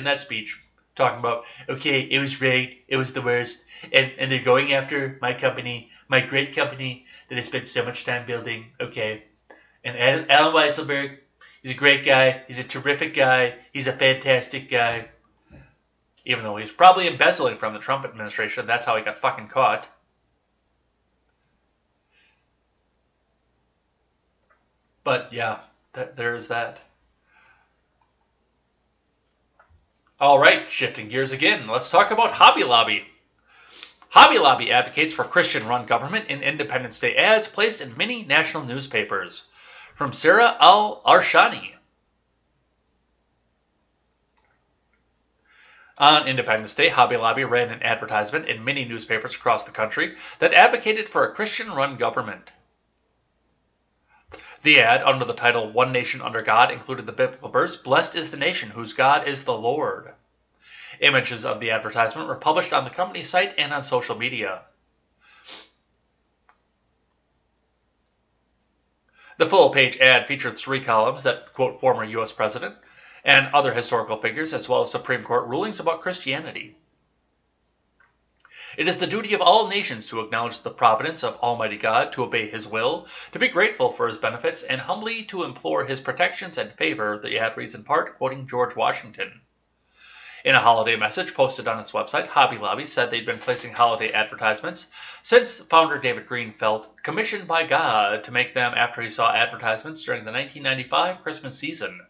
that speech talking about, okay, it was rigged, it was the worst, and they're going after my company, my great company that I spent so much time building, okay. And Alan Weisselberg, he's a great guy, he's a terrific guy, he's a fantastic guy. Even though he's probably embezzling from the Trump administration, that's how he got fucking caught. But yeah, there's that. All right, shifting gears again. Let's talk about Hobby Lobby. Hobby Lobby advocates for Christian-run government in Independence Day ads placed in many national newspapers. From Sarah Al-Arshani. On Independence Day, Hobby Lobby ran an advertisement in many newspapers across the country that advocated for a Christian-run government. The ad, under the title One Nation Under God, included the biblical verse, Blessed is the nation whose God is the Lord. Images of the advertisement were published on the company's site and on social media. The full-page ad featured 3 columns that quote former U.S. President and other historical figures, as well as Supreme Court rulings about Christianity. It is the duty of all nations to acknowledge the providence of Almighty God, to obey His will, to be grateful for His benefits, and humbly to implore His protections and favor, the ad reads in part, quoting George Washington. In a holiday message posted on its website, Hobby Lobby said they'd been placing holiday advertisements since founder David Green felt commissioned by God to make them after he saw advertisements during the 1995 Christmas season.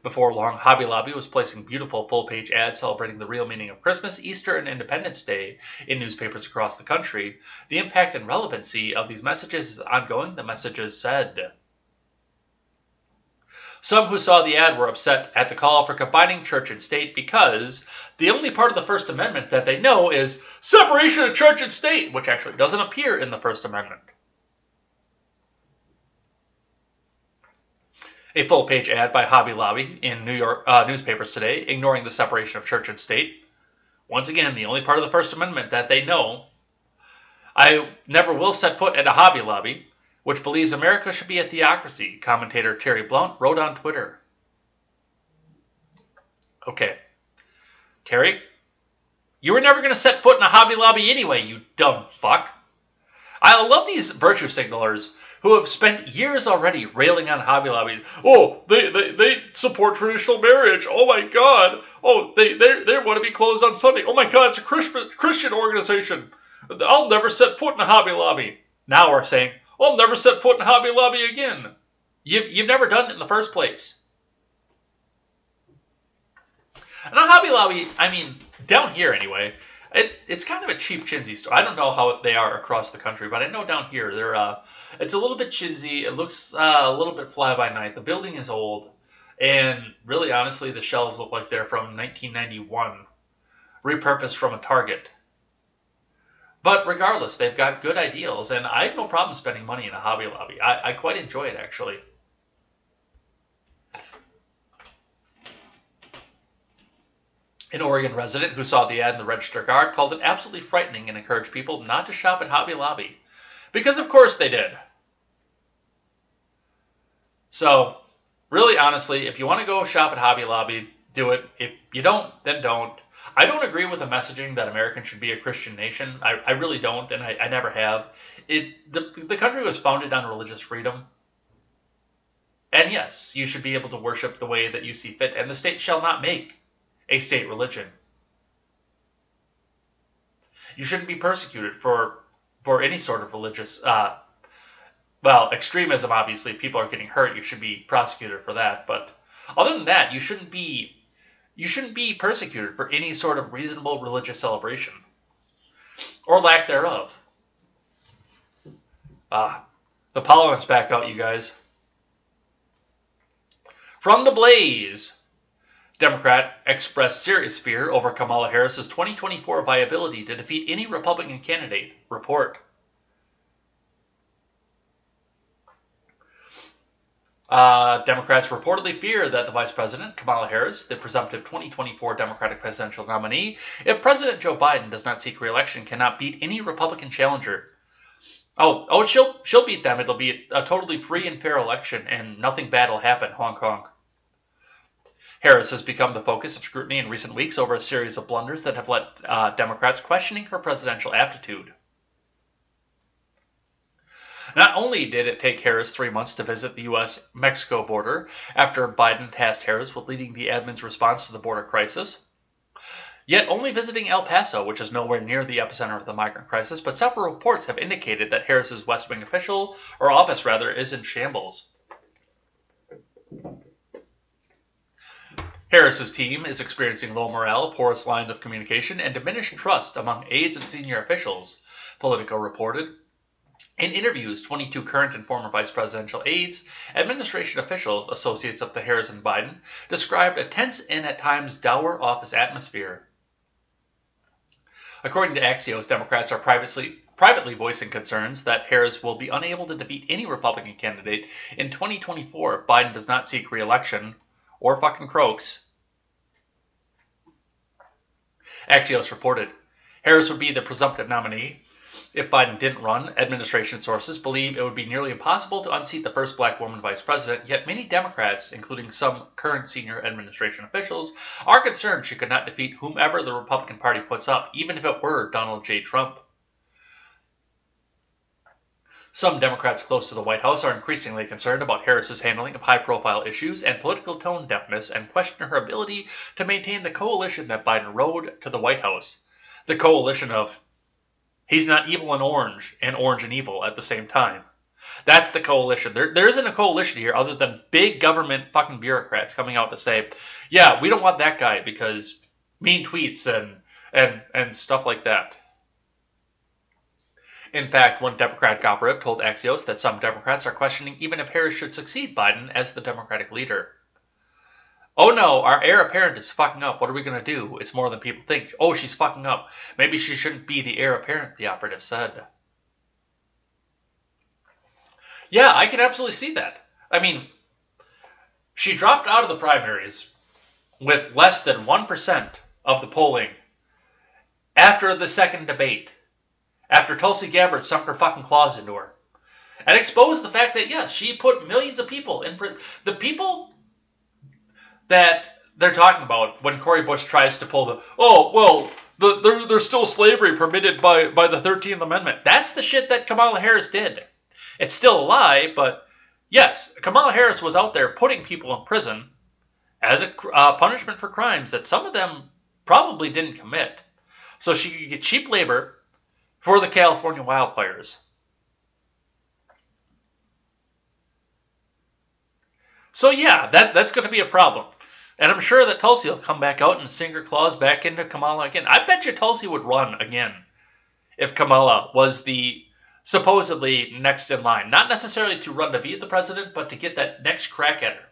Before long, Hobby Lobby was placing beautiful full-page ads celebrating the real meaning of Christmas, Easter, and Independence Day in newspapers across the country. The impact and relevancy of these messages is ongoing, the messages said. Some who saw the ad were upset at the call for combining church and state because the only part of the First Amendment that they know is separation of church and state, which actually doesn't appear in the First Amendment. A full-page ad by Hobby Lobby in New York newspapers today, ignoring the separation of church and state. Once again, the only part of the First Amendment that they know. I never will set foot at a Hobby Lobby, which believes America should be a theocracy, commentator Terry Blount wrote on Twitter. Okay. Terry, you were never going to set foot in a Hobby Lobby anyway, you dumb fuck. I love these virtue signalers who have spent years already railing on Hobby Lobby. Oh, they support traditional marriage. Oh my God. Oh, they want to be closed on Sunday. Oh my God, it's a Christian organization. I'll never set foot in a Hobby Lobby. Now we're saying, I'll never set foot in a Hobby Lobby again. You've never done it in the first place. And a Hobby Lobby, I mean, down here anyway, it's kind of a cheap chintzy store. I don't know how they are across the country, but I know down here it's a little bit chintzy. It looks a little bit fly by night. The building is old, and really, honestly, the shelves look like they're from 1991, repurposed from a Target. But regardless, they've got good ideals, and I have no problem spending money in a Hobby Lobby. I quite enjoy it, actually. An Oregon resident who saw the ad in the Register Guard called it absolutely frightening and encouraged people not to shop at Hobby Lobby. Because of course they did. So, really honestly, if you want to go shop at Hobby Lobby, do it. If you don't, then don't. I don't agree with the messaging that Americans should be a Christian nation. I really don't, and I never have. The country was founded on religious freedom. And yes, you should be able to worship the way that you see fit, and the state shall not make a state religion. You shouldn't be persecuted for any sort of religious, extremism, obviously. People are getting hurt. You should be prosecuted for that. But other than that, you shouldn't be persecuted for any sort of reasonable religious celebration. Or lack thereof. The pollen is back out, you guys. From the Blaze, Democrat expressed serious fear over Kamala Harris's 2024 viability to defeat any Republican candidate. Report. Democrats reportedly fear that the Vice President, Kamala Harris, the presumptive 2024 Democratic presidential nominee, if Joe Biden does not seek re-election, cannot beat any Republican challenger. She'll beat them. It'll be a totally free and fair election, and nothing bad will happen. Honk honk. Harris has become the focus of scrutiny in recent weeks over a series of blunders that have led Democrats questioning her presidential aptitude. Not only did it take Harris 3 months to visit the U.S.-Mexico border after Biden tasked Harris with leading the admin's response to the border crisis, yet only visiting El Paso, which is nowhere near the epicenter of the migrant crisis, but several reports have indicated that Harris's West Wing office is in shambles. Harris's team is experiencing low morale, porous lines of communication, and diminished trust among aides and senior officials, Politico reported. In interviews, 22 current and former vice presidential aides, administration officials, associates of the Harris and Biden, described a tense and at times dour office atmosphere. According to Axios, Democrats are privately voicing concerns that Harris will be unable to defeat any Republican candidate in 2024 if Biden does not seek re-election or fucking croaks. Axios reported Harris would be the presumptive nominee. If Biden didn't run, administration sources believe it would be nearly impossible to unseat the first black woman vice president, yet many Democrats, including some current senior administration officials, are concerned she could not defeat whomever the Republican Party puts up, even if it were Donald J. Trump. Some Democrats close to the White House are increasingly concerned about Harris's handling of high-profile issues and political tone deafness and question her ability to maintain the coalition that Biden rode to the White House. The coalition of he's not evil and orange and evil at the same time. That's the coalition. There isn't a coalition here other than big government fucking bureaucrats coming out to say, yeah, we don't want that guy because mean tweets and stuff like that. In fact, one Democratic operative told Axios that some Democrats are questioning even if Harris should succeed Biden as the Democratic leader. Oh no, our heir apparent is fucking up. What are we going to do? It's more than people think. Oh, she's fucking up. Maybe she shouldn't be the heir apparent, the operative said. Yeah, I can absolutely see that. I mean, she dropped out of the primaries with less than 1% of the polling after the second debate. After Tulsi Gabbard sunk her fucking claws into her. And exposed the fact that, yes, she put millions of people in prison. The people that they're talking about when Cori Bush tries to pull there's still slavery permitted by the 13th Amendment. That's the shit that Kamala Harris did. It's still a lie, but yes, Kamala Harris was out there putting people in prison as a punishment for crimes that some of them probably didn't commit. So she could get cheap labor for the California wildfires. So yeah, that's going to be a problem. And I'm sure that Tulsi will come back out and sink her claws back into Kamala again. I bet you Tulsi would run again if Kamala was the supposedly next in line. Not necessarily to run to be the president, but to get that next crack at her.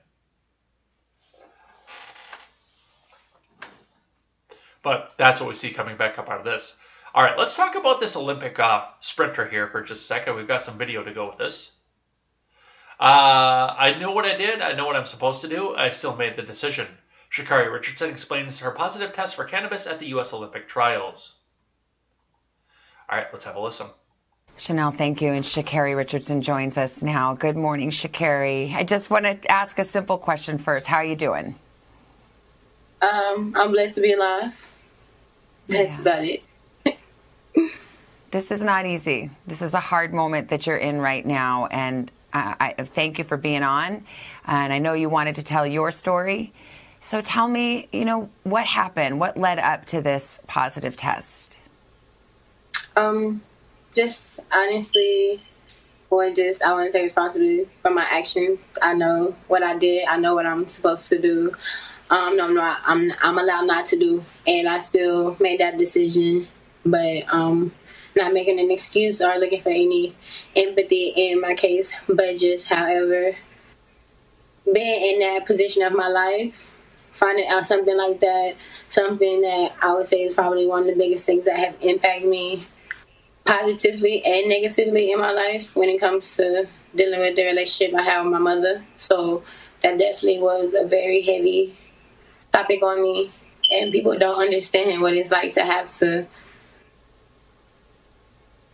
But that's what we see coming back up out of this. All right, let's talk about this Olympic sprinter here for just a second. We've got some video to go with this. I know what I did. I know what I'm supposed to do. I still made the decision. Sha'Carri Richardson explains her positive test for cannabis at the U.S. Olympic trials. All right, let's have a listen. Chanel, thank you. And Sha'Carri Richardson joins us now. Good morning, Sha'Carri. I just want to ask a simple question first. How are you doing? I'm blessed to be alive. That's about it. This is not easy. This is a hard moment that you're in right now. And I thank you for being on. And I know you wanted to tell your story. So tell me, what happened? What led up to this positive test? Just honestly, I want to take responsibility for my actions. I know what I did. I know what I'm supposed to do. No, I'm allowed not to do, and I still made that decision. But not making an excuse or looking for any empathy in my case, but just, however, being in that position of my life, finding out something like that, something that I would say is probably one of the biggest things that have impacted me positively and negatively in my life when it comes to dealing with the relationship I have with my mother. So that definitely was a very heavy topic on me, and people don't understand what it's like to have to,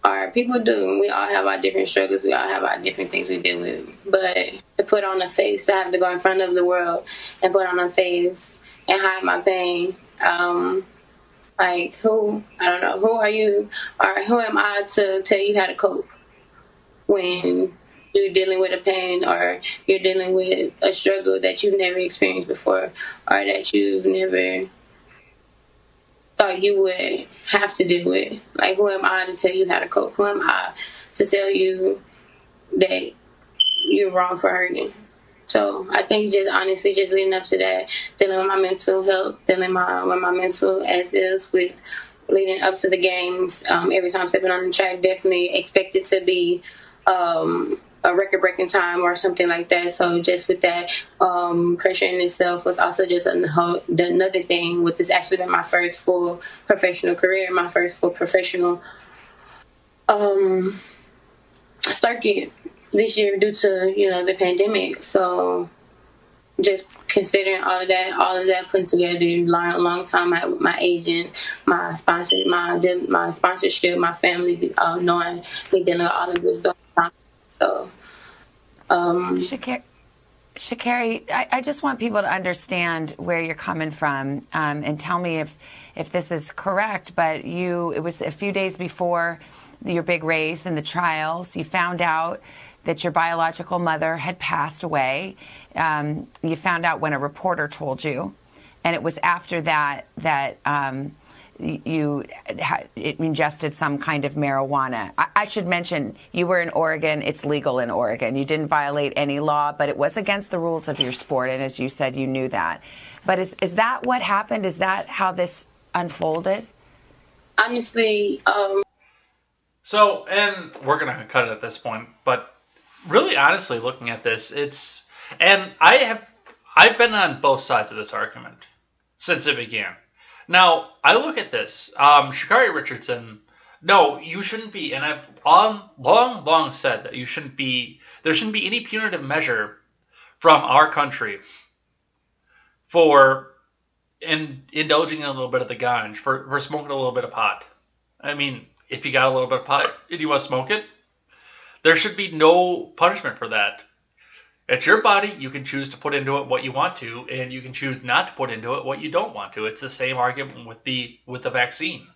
or people do. We all have our different struggles. We all have our different things we deal with. But to put on a face, to have to go in front of the world and put on a face and hide my pain, like, who are you, or who am I to tell you how to cope when you're dealing with a pain or you're dealing with a struggle that you've never experienced before, or that you've never thought you would have to deal with. Like, who am I to tell you how to cope? Who am I to tell you that you're wrong for hurting? So I think just honestly, just leading up to that, dealing with my mental health, dealing with my mental as is, with leading up to the games, every time stepping on the track, definitely expected to be a record-breaking time or something like that. So just with that, pressure in itself was also just another thing. With this actually been my first full professional career, my first full professional circuit this year due to the pandemic. So just considering all of that put together, long time, my agent, my sponsor, my sponsorship, my family, knowing me dealing with all of this during time. So, Sha'Carri, I just want people to understand where you're coming from, and tell me if this is correct. But it was a few days before your big race and the trials, you found out that your biological mother had passed away. You found out when a reporter told you, and it was after that you ingested some kind of marijuana. I should mention, you were in Oregon. It's legal in Oregon. You didn't violate any law, but it was against the rules of your sport, and as you said, you knew that. But is that what happened? Is that how this unfolded? Honestly, So, and we're going to cut it at this point, but really honestly looking at this, I've been on both sides of this argument since it began. Now, I look at this, Sha'Carri Richardson, no, you shouldn't be, and I've long said that there shouldn't be any punitive measure from our country for indulging in a little bit of the ganj, for smoking a little bit of pot. I mean, if you got a little bit of pot and you want to smoke it, there should be no punishment for that. It's your body. You can choose to put into it what you want to, and you can choose not to put into it what you don't want to. It's the same argument with the vaccine.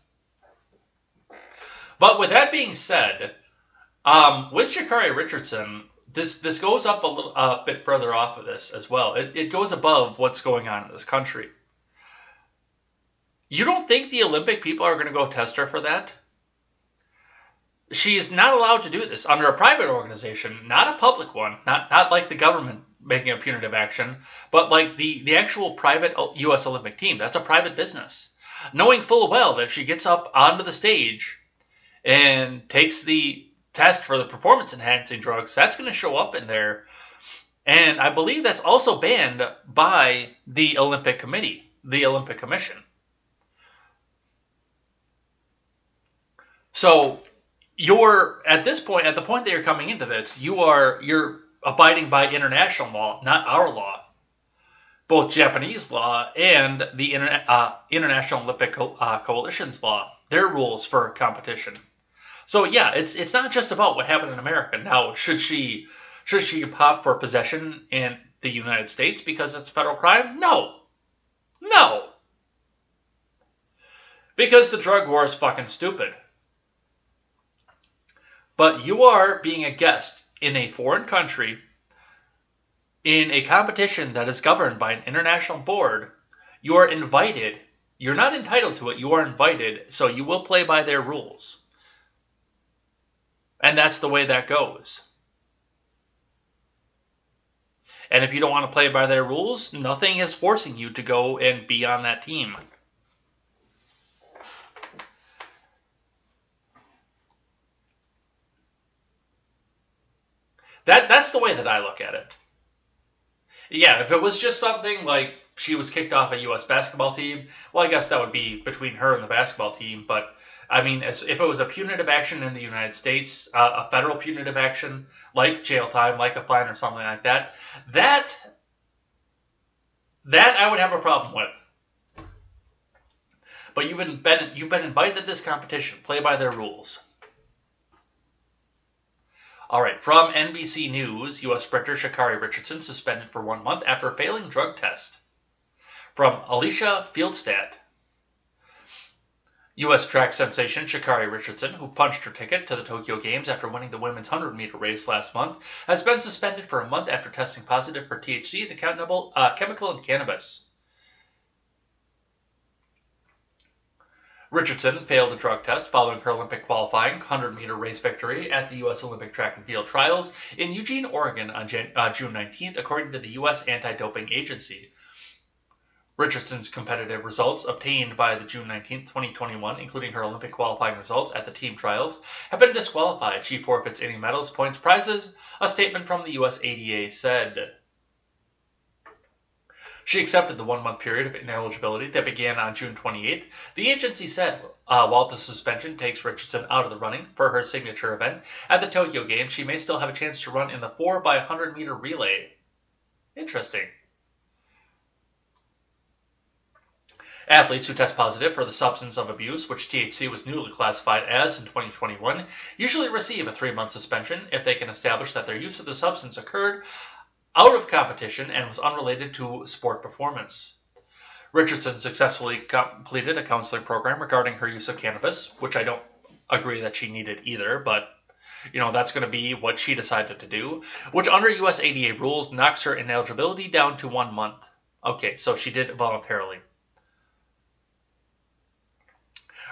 But with that being said, with Sha'Carri Richardson, this goes up a bit further off of this as well. It goes above what's going on in this country. You don't think the Olympic people are going to go test her for that? She's not allowed to do this under a private organization, not a public one, not like the government making a punitive action, but like the actual private U.S. Olympic team. That's a private business. Knowing full well that if she gets up onto the stage and takes the test for the performance-enhancing drugs, that's going to show up in there. And I believe that's also banned by the Olympic Committee, the Olympic Commission. So you're at this point, at the point that you're coming into this, you're abiding by international law, not our law, both Japanese law and the International Olympic Coalition's law, their rules for competition. So yeah, it's not just about what happened in America. Now, should she pop for possession in the United States because it's a federal crime? No, because the drug war is fucking stupid. But you are being a guest in a foreign country, in a competition that is governed by an international board, you are invited. You're not entitled to it. You are invited, so you will play by their rules. And that's the way that goes. And if you don't want to play by their rules, nothing is forcing you to go and be on that team. That's the way that I look at it. Yeah, if it was just something like she was kicked off a U.S. basketball team, well, I guess that would be between her and the basketball team. But, I mean, if it was a punitive action in the United States, a federal punitive action, like jail time, like a fine or something like that, that I would have a problem with. But you've been invited to this competition. Play by their rules. All right, from NBC News, U.S. sprinter Sha'Carri Richardson suspended for 1 month after failing drug test. From Alicia Fieldstad, U.S. track sensation Sha'Carri Richardson, who punched her ticket to the Tokyo Games after winning the women's 100-meter race last month, has been suspended for a month after testing positive for THC, the chemical in cannabis. Richardson failed a drug test following her Olympic qualifying 100-meter race victory at the U.S. Olympic Track and Field Trials in Eugene, Oregon on June 19th, according to the U.S. Anti-Doping Agency. Richardson's competitive results obtained by the June 19th, 2021, including her Olympic qualifying results at the team trials, have been disqualified. She forfeits any medals, points, prizes, a statement from the U.S. ADA said. She accepted the 1-month period of ineligibility that began on June 28th. The agency said, while the suspension takes Richardson out of the running for her signature event at the Tokyo Games, she may still have a chance to run in the 4x100-meter relay. Interesting. Athletes who test positive for the substance of abuse, which THC was newly classified as in 2021, usually receive a 3-month suspension if they can establish that their use of the substance occurred out of competition and was unrelated to sport performance. Richardson successfully completed a counseling program regarding her use of cannabis, which I don't agree that she needed either, but that's going to be what she decided to do, which under US ADA rules knocks her ineligibility down to 1 month. Okay, so she did it voluntarily.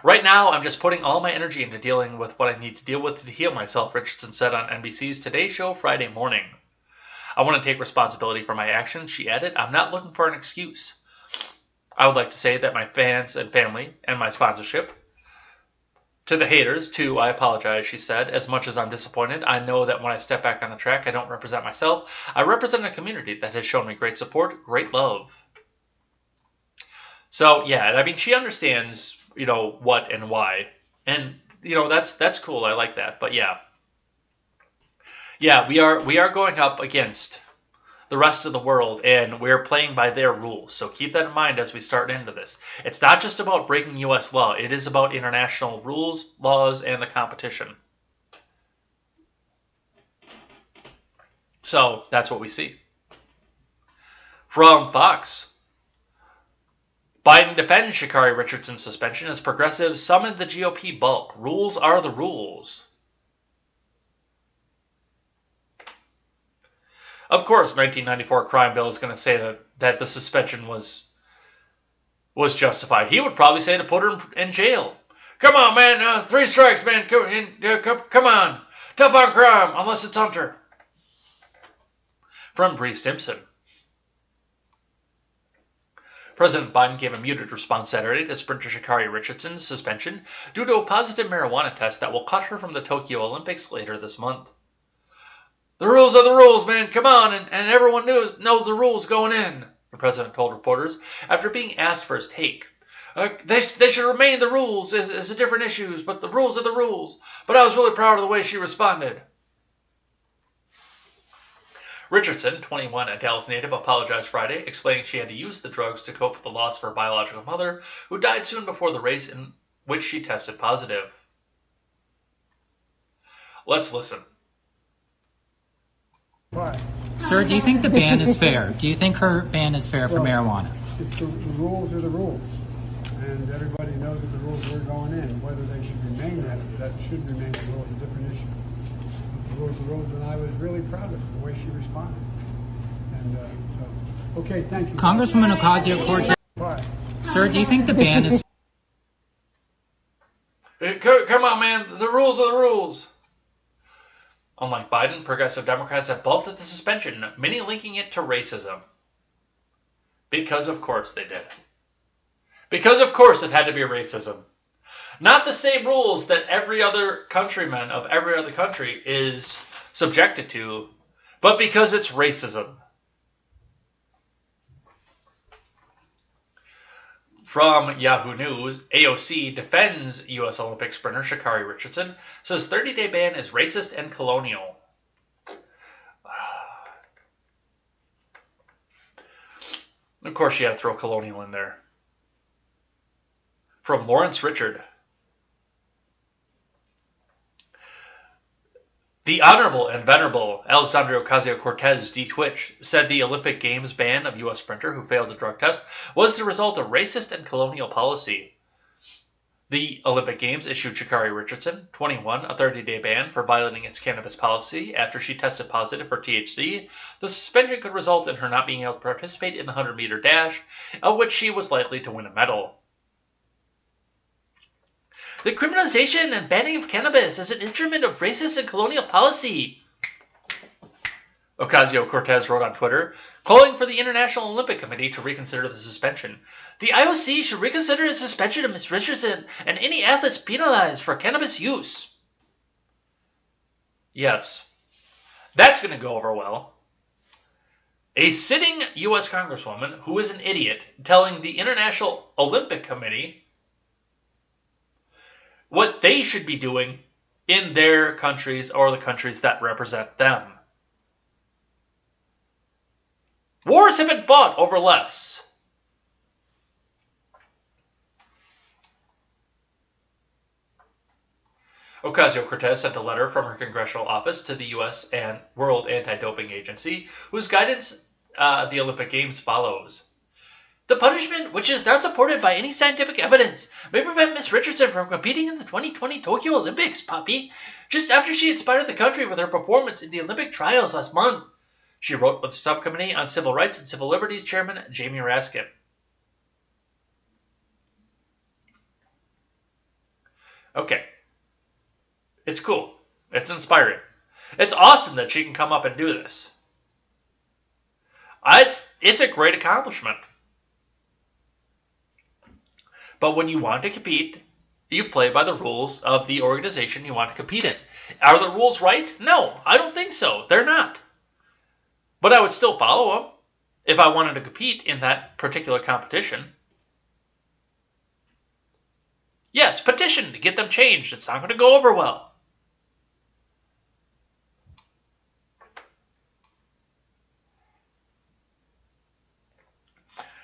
Right now, I'm just putting all my energy into dealing with what I need to deal with to heal myself, Richardson said on NBC's Today Show Friday morning. I want to take responsibility for my actions, she added. I'm not looking for an excuse. I would like to say that my fans and family and my sponsorship. To the haters, too, I apologize, she said. As much as I'm disappointed, I know that when I step back on the track, I don't represent myself. I represent a community that has shown me great support, great love. So, yeah, I mean, she understands, what and why. And, that's cool. I like that. But, yeah. Yeah, we are going up against the rest of the world, and we're playing by their rules. So keep that in mind as we start into this. It's not just about breaking U.S. law. It is about international rules, laws, and the competition. So that's what we see. From Fox, Biden defends Sha'Carri Richardson's suspension as progressives summon the GOP bulk. Rules are the rules. Of course, 1994 crime bill is going to say that the suspension was justified. He would probably say to put her in jail. Come on, man. 3 strikes, man. Come on. Tough on crime, unless it's Hunter. From Bree Stimson. President Biden gave a muted response Saturday to sprinter Sha'Carri Richardson's suspension due to a positive marijuana test that will cut her from the Tokyo Olympics later this month. The rules are the rules, man. Come on, and everyone knows the rules going in, the president told reporters after being asked for his take. They should remain the rules as the different issues, but the rules are the rules. But I was really proud of the way she responded. Richardson, 21, a Dallas native, apologized Friday, explaining she had to use the drugs to cope with the loss of her biological mother, who died soon before the race in which she tested positive. Let's listen. But Sir, do you think the ban is fair? For marijuana? the rules are the rules, and everybody knows. knows that the rules were going in. Whether they should remain that should remain the rule is a different issue. The rules are rules, and I was really proud of the way she responded. And so, okay, thank you. Congresswoman Ocasio-Cortez. Bye. Sir, do you think the ban is Come on, man. The rules are the rules. Unlike Biden, progressive Democrats have balked at the suspension, many linking it to racism. Because of course they did. Because of course it had to be racism. Not the same rules that every other countryman of every other country is subjected to, but because it's racism. From Yahoo News, AOC defends U.S. Olympic sprinter Sha'Carri Richardson, says 30-day ban is racist and colonial. Of course, you had to throw colonial in there. From Lawrence Richard. The Honorable and Venerable Alexandria Ocasio-Cortez, D-Twitch, said the Olympic Games ban of U.S. sprinter who failed a drug test was the result of racist and colonial policy. The Olympic Games issued Sha'Carri Richardson, 21, a 30-day ban for violating its cannabis policy after she tested positive for THC. The suspension could result in her not being able to participate in the 100-meter dash, of which she was likely to win a medal. The criminalization and banning of cannabis is an instrument of racist and colonial policy, Ocasio-Cortez wrote on Twitter, calling for the International Olympic Committee to reconsider the suspension. The IOC should reconsider its suspension of Ms. Richardson and any athletes penalized for cannabis use. Yes, that's going to go over well. A sitting U.S. Congresswoman who is an idiot telling the International Olympic Committee what they should be doing in their countries or the countries that represent them. Wars have been fought over less. Ocasio-Cortez sent a letter from her congressional office to the U.S. and World Anti-Doping Agency, whose guidance the Olympic Games follows. The punishment, which is not supported by any scientific evidence, may prevent Ms. Richardson from competing in the 2020 Tokyo Olympics, Poppy, just after she inspired the country with her performance in the Olympic trials last month, she wrote with the Subcommittee on Civil Rights and Civil Liberties Chairman Jamie Raskin. Okay. It's cool. It's inspiring. It's awesome that she can come up and do this. It's a great accomplishment. But when you want to compete, you play by the rules of the organization you want to compete in. Are the rules right? No, I don't think so. They're not. But I would still follow them if I wanted to compete in that particular competition. Yes, petition to get them changed. It's not going to go over well.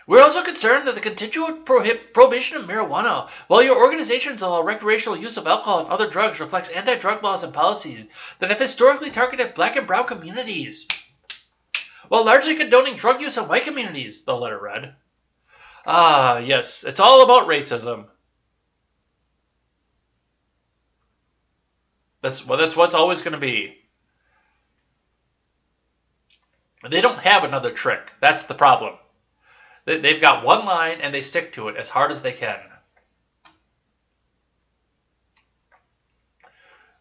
We're also concerned that the continued prohibition of marijuana, while your organizations allow recreational use of alcohol and other drugs, reflects anti-drug laws and policies that have historically targeted black and brown communities, while largely condoning drug use in white communities, the letter read. Ah, yes, it's all about racism. That's what's always going to be. They don't have another trick. That's the problem. They've got one line and they stick to it as hard as they can.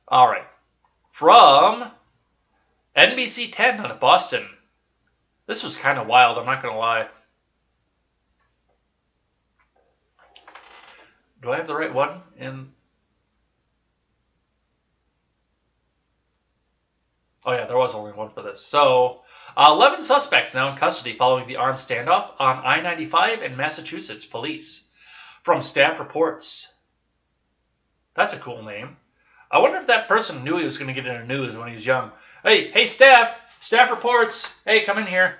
All right. From NBC 10 out of Boston. This was kind of wild, I'm not going to lie. Do I have the right one in? Oh yeah, there was only one for this. So, 11 suspects now in custody following the armed standoff on I-95 in Massachusetts police. From staff reports. That's a cool name. I wonder if that person knew he was going to get into news when he was young. Hey, staff! Staff reports! Hey, come in here.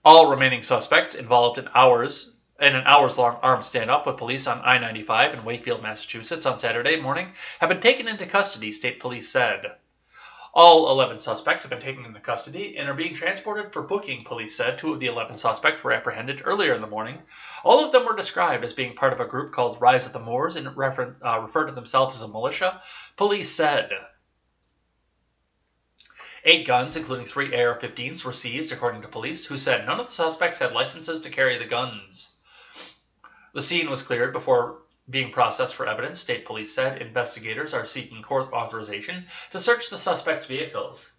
All remaining suspects involved in an hours-long armed standoff with police on I-95 in Wakefield, Massachusetts on Saturday morning have been taken into custody, state police said. All 11 suspects have been taken into custody and are being transported for booking, police said. 2 of the 11 suspects were apprehended earlier in the morning. All of them were described as being part of a group called Rise of the Moors and referred to themselves as a militia, police said. 8 guns, including 3 AR-15s, were seized, according to police, who said none of the suspects had licenses to carry the guns. The scene was cleared before being processed for evidence, state police said. Investigators are seeking court authorization to search the suspects' vehicles.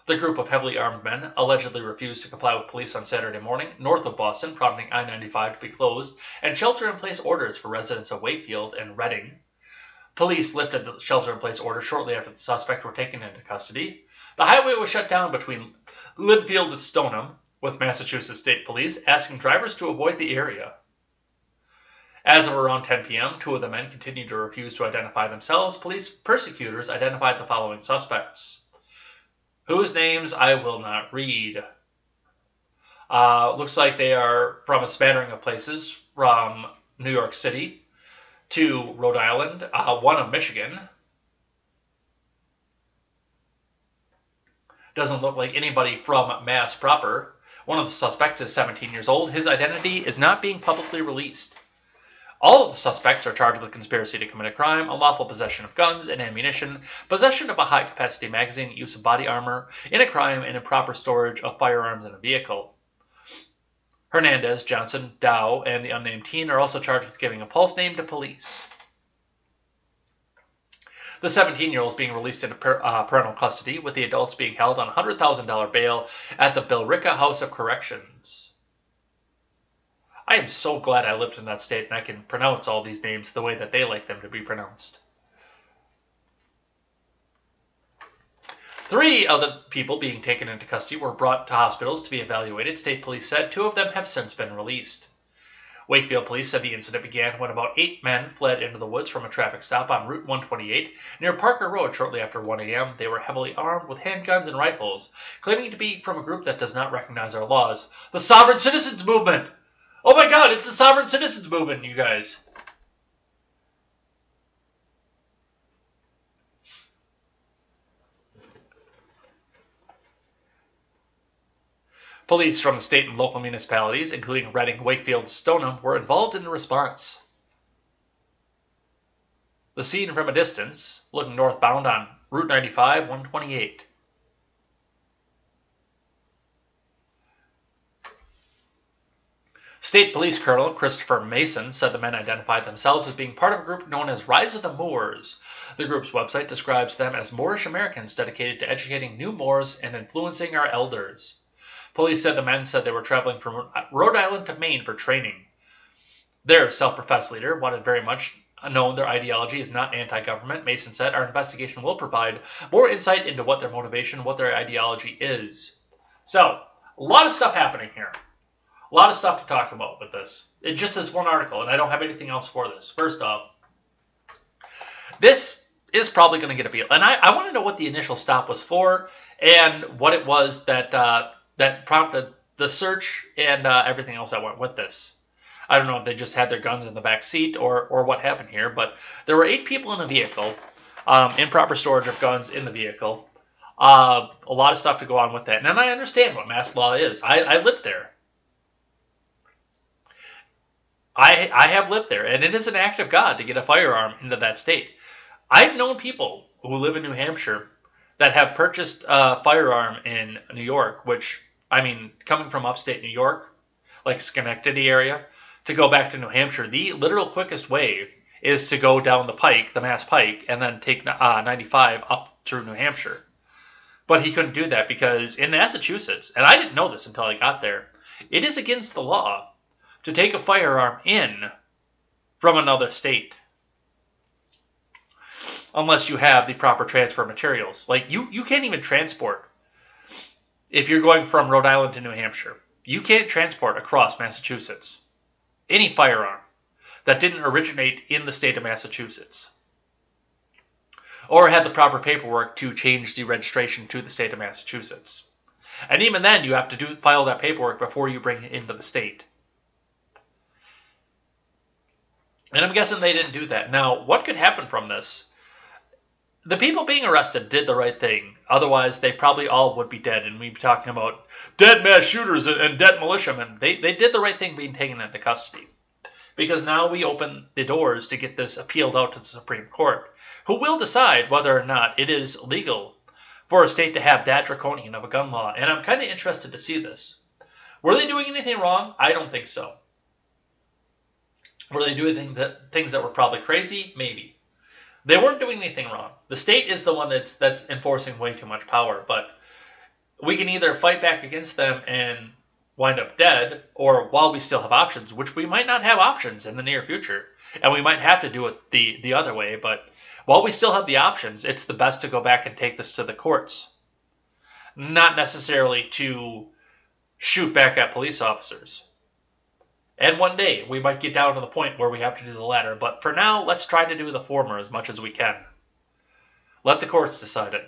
The group of heavily armed men allegedly refused to comply with police on Saturday morning north of Boston, prompting I-95 to be closed and shelter-in-place orders for residents of Wakefield and Reading. Police lifted the shelter-in-place order shortly after the suspects were taken into custody. The highway was shut down between Lynnfield and Stoneham, with Massachusetts State Police asking drivers to avoid the area. As of around 10 p.m., 2 of the men continued to refuse to identify themselves. Police prosecutors identified the following suspects, whose names I will not read. Looks like they are from a smattering of places, from New York City to Rhode Island, one of Michigan. Doesn't look like anybody from Mass proper. One of the suspects is 17 years old. His identity is not being publicly released. All of the suspects are charged with conspiracy to commit a crime, unlawful possession of guns and ammunition, possession of a high-capacity magazine, use of body armor in a crime, and improper storage of firearms in a vehicle. Hernandez, Johnson, Dow, and the unnamed teen are also charged with giving a false name to police. The 17-year-old is being released into parental custody, with the adults being held on $100,000 bail at the Billerica House of Corrections. I am so glad I lived in that state and I can pronounce all these names the way that they like them to be pronounced. 3 of the people being taken into custody were brought to hospitals to be evaluated, state police said. 2 of them have since been released. Wakefield police said the incident began when about 8 men fled into the woods from a traffic stop on Route 128 near Parker Road shortly after 1 a.m. They were heavily armed with handguns and rifles, claiming to be from a group that does not recognize our laws. The Sovereign Citizens Movement! Oh my god, it's the Sovereign Citizens Movement, you guys. Police from the state and local municipalities, including Reading, Wakefield, and Stoneham, were involved in the response. The scene from a distance, looking northbound on Route 95, 128. State Police Colonel Christopher Mason said the men identified themselves as being part of a group known as Rise of the Moors. The group's website describes them as Moorish Americans dedicated to educating new Moors and influencing our elders. Police said the men said they were traveling from Rhode Island to Maine for training. Their self-professed leader wanted very much known their ideology is not anti-government. Mason said, our investigation will provide more insight into what their motivation, what their ideology is. So, a lot of stuff happening here. A lot of stuff to talk about with this. It just is one article, and I don't have anything else for this. First off, this is probably going to get appeal. And I want to know what the initial stop was for and what it was that that prompted the search and everything else that went with this. I don't know if they just had their guns in the back seat or what happened here, but there were 8 people in a vehicle, improper storage of guns in the vehicle. A lot of stuff to go on with that. And I understand what mass law is. I lived there. I have lived there, and it is an act of God to get a firearm into that state. I've known people who live in New Hampshire that have purchased a firearm in New York, which, I mean, coming from upstate New York, like Schenectady area, to go back to New Hampshire, the literal quickest way is to go down the pike, the Mass Pike, and then take 95 up through New Hampshire. But he couldn't do that because in Massachusetts, and I didn't know this until I got there, it is against the law to take a firearm in from another state. Unless you have the proper transfer materials. Like, you can't even transport. If you're going from Rhode Island to New Hampshire, you can't transport across Massachusetts any firearm that didn't originate in the state of Massachusetts. Or had the proper paperwork to change the registration to the state of Massachusetts. And even then, you have to file that paperwork before you bring it into the state. And I'm guessing they didn't do that. Now, what could happen from this? the people being arrested did the right thing. Otherwise, they probably all would be dead, and we'd be talking about dead mass shooters and dead militiamen. They did the right thing being taken into custody. Because now we open the doors to get this appealed out to the Supreme Court, who will decide whether or not it is legal for a state to have that draconian of a gun law. And I'm kind of interested to see this. Were they doing anything wrong? I don't think so. Were they doing things that were probably crazy? Maybe. They weren't doing anything wrong. The state is the one that's enforcing way too much power, but we can either fight back against them and wind up dead, or while we still have options, which we might not have options in the near future, and we might have to do it the other way, but while we still have the options, it's the best to go back and take this to the courts. Not necessarily to shoot back at police officers. And one day, we might get down to the point where we have to do the latter, but for now, let's try to do the former as much as we can. Let the courts decide it.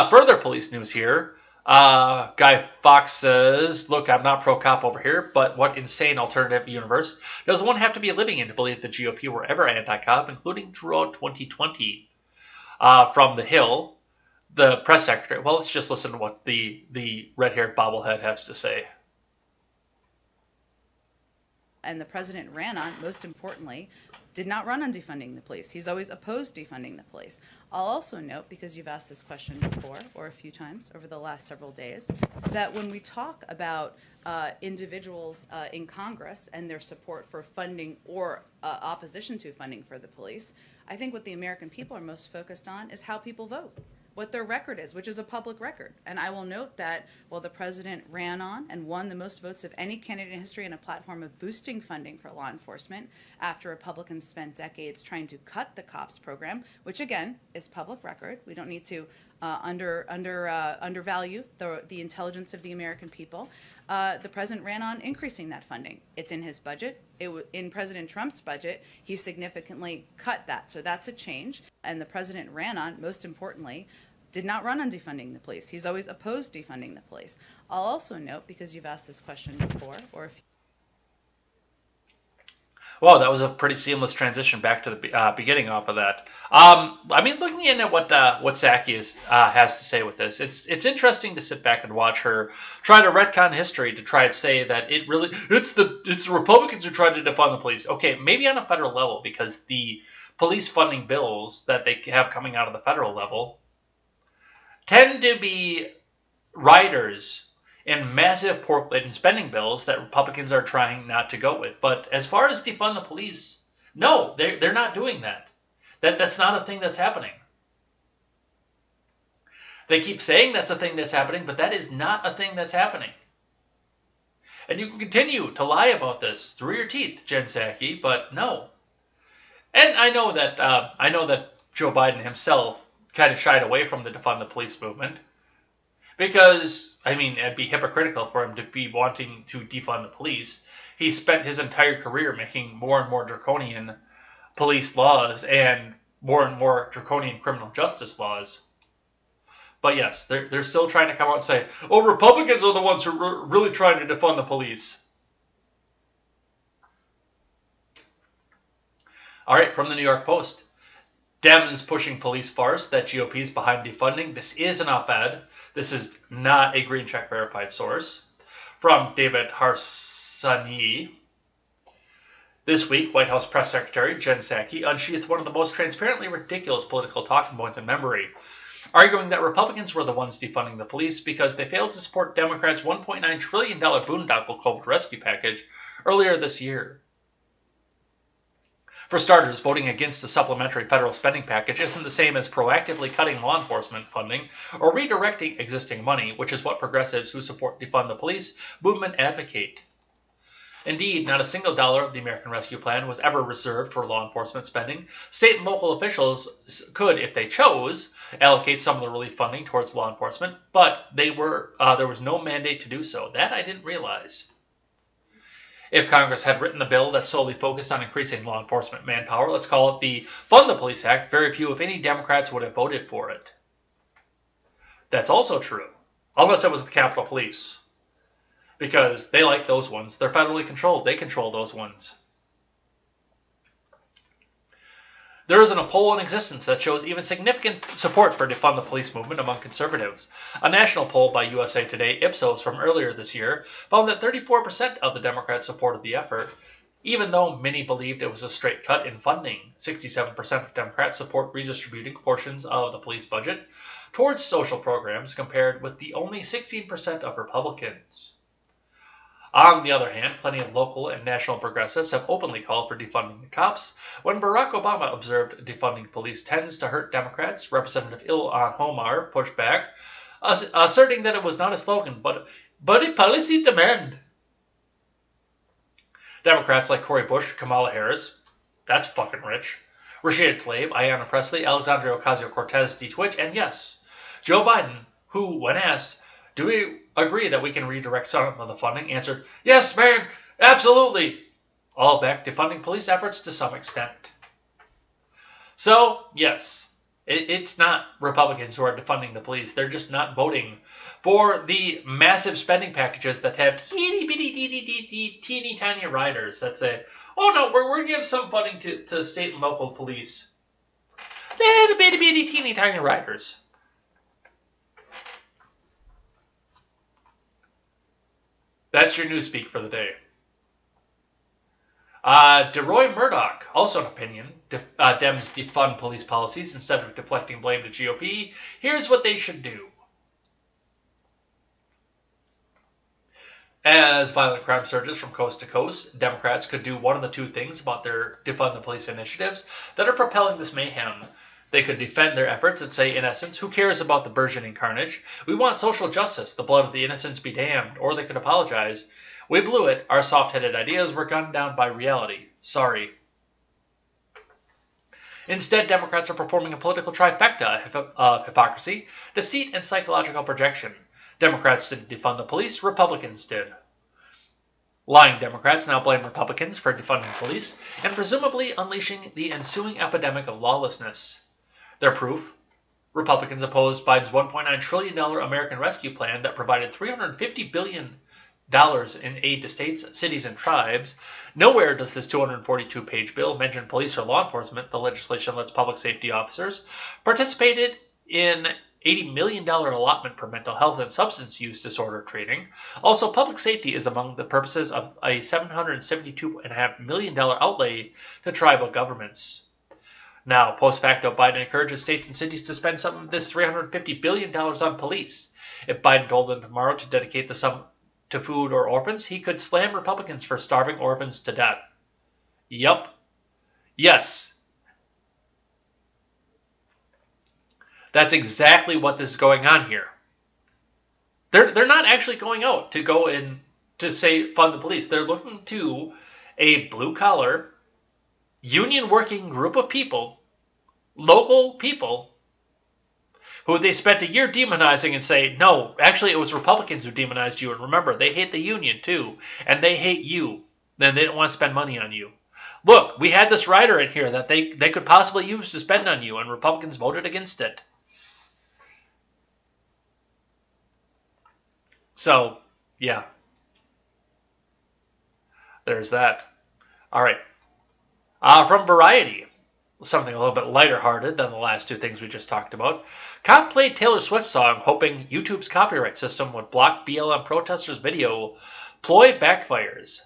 Further police news here. Guy Fox says, look, I'm not pro-cop over here, but what insane alternative universe does one have to be living in to believe the GOP were ever anti-cop, including throughout 2020? From The Hill, the press secretary. Well, let's just listen to what the red-haired bobblehead has to say. And the president ran on, most importantly, did not run on defunding the police. He's always opposed defunding the police. I'll also note, because you've asked this question before, or a few times over the last several days, that when we talk about individuals in Congress and their support for funding or opposition to funding for the police, I think what the American people are most focused on is how people vote, what their record is, which is a public record. And I will note that while the president ran on and won the most votes of any candidate in history in a platform of boosting funding for law enforcement, after Republicans spent decades trying to cut the COPS program, which again is public record. We don't need to undervalue the intelligence of the American people. The president ran on increasing that funding. It's in his budget. In President Trump's budget, he significantly cut that. So that's a change. And the president ran on, most importantly, did not run on defunding the police. He's always opposed defunding the police. I'll also note, because you've asked this question before, or if Well, that was a pretty seamless transition back to the beginning off of that. I mean, looking into what Psaki has to say with this, it's interesting to sit back and watch her try to retcon history to try and say that it's the Republicans who tried to defund the police. Okay, maybe on a federal level, because the police funding bills that they have coming out of the federal level tend to be riders in massive pork-laden spending bills that Republicans are trying not to go with. But as far as defund the police, no, they're not doing that. That's not a thing that's happening. They keep saying that's a thing that's happening, but that is not a thing that's happening. And you can continue to lie about this through your teeth, Jen Psaki, but no. And I know that Joe Biden himself kind of shied away from the defund the police movement. Because, I mean, it'd be hypocritical for him to be wanting to defund the police. He spent his entire career making more and more draconian police laws and more draconian criminal justice laws. But yes, they're still trying to come out and say, oh, Republicans are the ones who are really trying to defund the police. All right, from the New York Post. Dems pushing police farce that GOP's behind defunding. This is an op-ed. This is not a green check verified source. From David Harsanyi. This week, White House Press Secretary Jen Psaki unsheathed one of the most transparently ridiculous political talking points in memory, arguing that Republicans were the ones defunding the police because they failed to support Democrats' $1.9 trillion boondoggle COVID rescue package earlier this year. For starters, voting against the supplementary federal spending package isn't the same as proactively cutting law enforcement funding or redirecting existing money, which is what progressives who support defund the police movement advocate. Indeed, not a single dollar of the American Rescue Plan was ever reserved for law enforcement spending. State and local officials could, if they chose, allocate some of the relief funding towards law enforcement, but there was no mandate to do so. That I didn't realize. If Congress had written the bill that solely focused on increasing law enforcement manpower, let's call it the Fund the Police Act, very few, if any, Democrats would have voted for it. That's also true, unless it was the Capitol Police, because they like those ones. They're federally controlled. They control those ones. There isn't a poll in existence that shows even significant support for defund the police movement among conservatives. A national poll by USA Today Ipsos from earlier this year found that 34% of the Democrats supported the effort, even though many believed it was a straight cut in funding. 67% of Democrats support redistributing portions of the police budget towards social programs, compared with the only 16% of Republicans. On the other hand, plenty of local and national progressives have openly called for defunding the cops. When Barack Obama observed defunding police tends to hurt Democrats, Representative Ilhan Omar pushed back, asserting that it was not a slogan, but a policy demand. Democrats like Cory Bush, Kamala Harris, that's fucking rich, Rashida Tlaib, Ayanna Pressley, Alexandria Ocasio-Cortez, DeTwitch, and yes, Joe Biden, who, when asked, "Do we agree that we can redirect some of the funding?" answered, "Yes, man, absolutely." All back defunding police efforts to some extent. So, yes, it's not Republicans who are defunding the police. They're just not voting for the massive spending packages that have teeny tiny riders that say, "Oh no, we're going to give some funding to state and local police." Little bitty teeny tiny riders. That's your newspeak for the day. DeRoy Murdoch, also an opinion. Dems defund police policies instead of deflecting blame to GOP. Here's what they should do. As violent crime surges from coast to coast, Democrats could do one of the two things about their defund the police initiatives that are propelling this mayhem. They could defend their efforts and say, in essence, who cares about the burgeoning carnage? We want social justice, the blood of the innocents be damned. Or they could apologize. We blew it. Our soft-headed ideas were gunned down by reality. Sorry. Instead, Democrats are performing a political trifecta of hypocrisy, deceit, and psychological projection. Democrats didn't defund the police, Republicans did. Lying Democrats now blame Republicans for defunding police and presumably unleashing the ensuing epidemic of lawlessness. Their proof? Republicans opposed Biden's $1.9 trillion American Rescue Plan that provided $350 billion in aid to states, cities, and tribes. Nowhere does this 242-page bill mention police or law enforcement. The legislation lets public safety officers participated in $80 million allotment for mental health and substance use disorder training. Also, public safety is among the purposes of a $772.5 million outlay to tribal governments. Now, post facto, Biden encourages states and cities to spend some of this $350 billion on police. If Biden told them tomorrow to dedicate the sum to food or orphans, he could slam Republicans for starving orphans to death. Yup. Yes. That's exactly what this is going on here. They're not actually going out to go in to say fund the police. They're looking to a blue-collar, union-working group of people, local people, who they spent a year demonizing and say, no, actually it was Republicans who demonized you. And remember, they hate the union too. And they hate you. Then they don't want to spend money on you. Look, we had this rider in here that they could possibly use to spend on you, and Republicans voted against it. So, yeah. There's that. All right. From Variety, something a little bit lighter hearted than the last two things we just talked about. Cop played Taylor Swift song hoping YouTube's copyright system would block BLM protesters' video. Ploy backfires.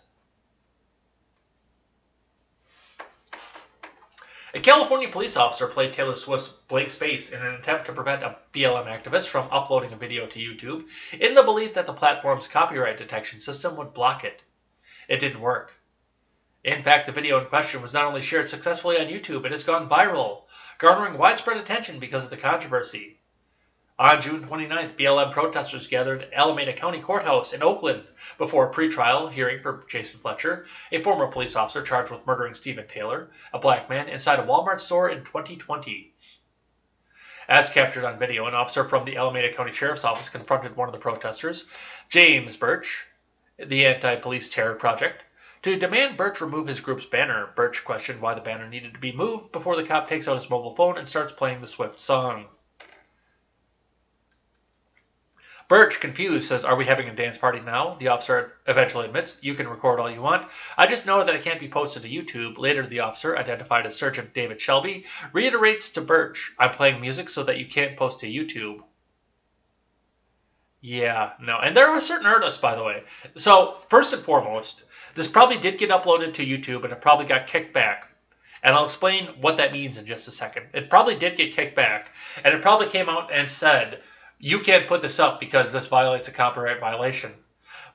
A California police officer played Taylor Swift's Blank Space in an attempt to prevent a BLM activist from uploading a video to YouTube in the belief that the platform's copyright detection system would block it. It didn't work. In fact, the video in question was not only shared successfully on YouTube, it has gone viral, garnering widespread attention because of the controversy. On June 29th, BLM protesters gathered at Alameda County Courthouse in Oakland before a pretrial hearing for Jason Fletcher, a former police officer charged with murdering Stephen Taylor, a black man, inside a Walmart store in 2020. As captured on video, an officer from the Alameda County Sheriff's Office confronted one of the protesters, James Birch, the Anti-Police Terror Project, to demand Birch remove his group's banner. Birch questioned why the banner needed to be moved before the cop takes out his mobile phone and starts playing the Swift song. Birch, confused, says, "Are we having a dance party now?" The officer eventually admits, "You can record all you want. I just know that it can't be posted to YouTube." Later, the officer, identified as Sergeant David Shelby, reiterates to Birch, "I'm playing music so that you can't post to YouTube." Yeah, no. And there are certain artists, by the way. So, first and foremost, this probably did get uploaded to YouTube and it probably got kicked back. And I'll explain what that means in just a second. It probably did get kicked back, and it probably came out and said, "You can't put this up because this violates a copyright violation."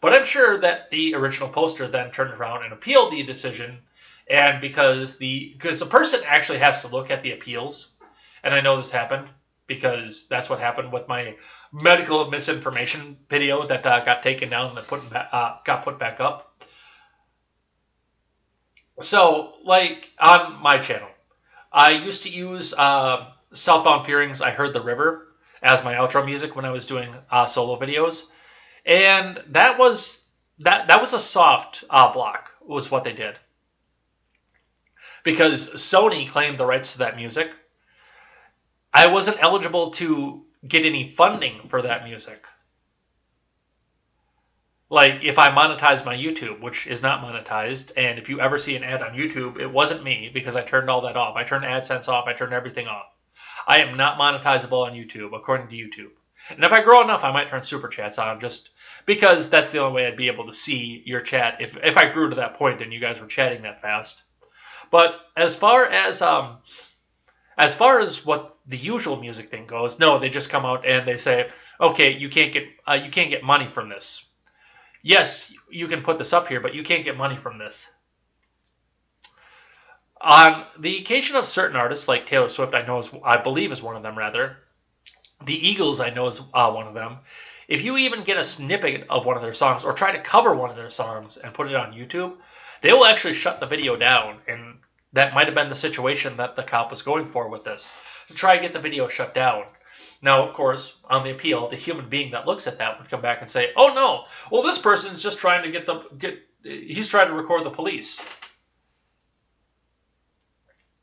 But I'm sure that the original poster then turned around and appealed the decision, and because the person actually has to look at the appeals, and I know this happened because that's what happened with my medical misinformation video that got taken down and got put back up. So, like, on my channel, I used to use Southbound Fearing's "I Heard the River" as my outro music when I was doing solo videos. And that was a soft block, was what they did. Because Sony claimed the rights to that music. I wasn't eligible to get any funding for that music. Like, if I monetize my YouTube, which is not monetized, and if you ever see an ad on YouTube, it wasn't me because I turned all that off. I turned AdSense off. I turned everything off. I am not monetizable on YouTube, according to YouTube. And if I grow enough, I might turn super chats on, just because that's the only way I'd be able to see your chat if I grew to that point and you guys were chatting that fast. But as far as what the usual music thing goes, no, they just come out and they say, "Okay, you can't get money from this. Yes, you can put this up here, but you can't get money from this." On the occasion of certain artists, like Taylor Swift, I believe is one of them, rather. The Eagles, I know, is one of them. If you even get a snippet of one of their songs, or try to cover one of their songs and put it on YouTube, they will actually shut the video down. And that might have been the situation that the cop was going for with this, to try and get the video shut down. Now, of course, on the appeal, the human being that looks at that would come back and say, "Oh no, well, this person's just trying to he's trying to record the police."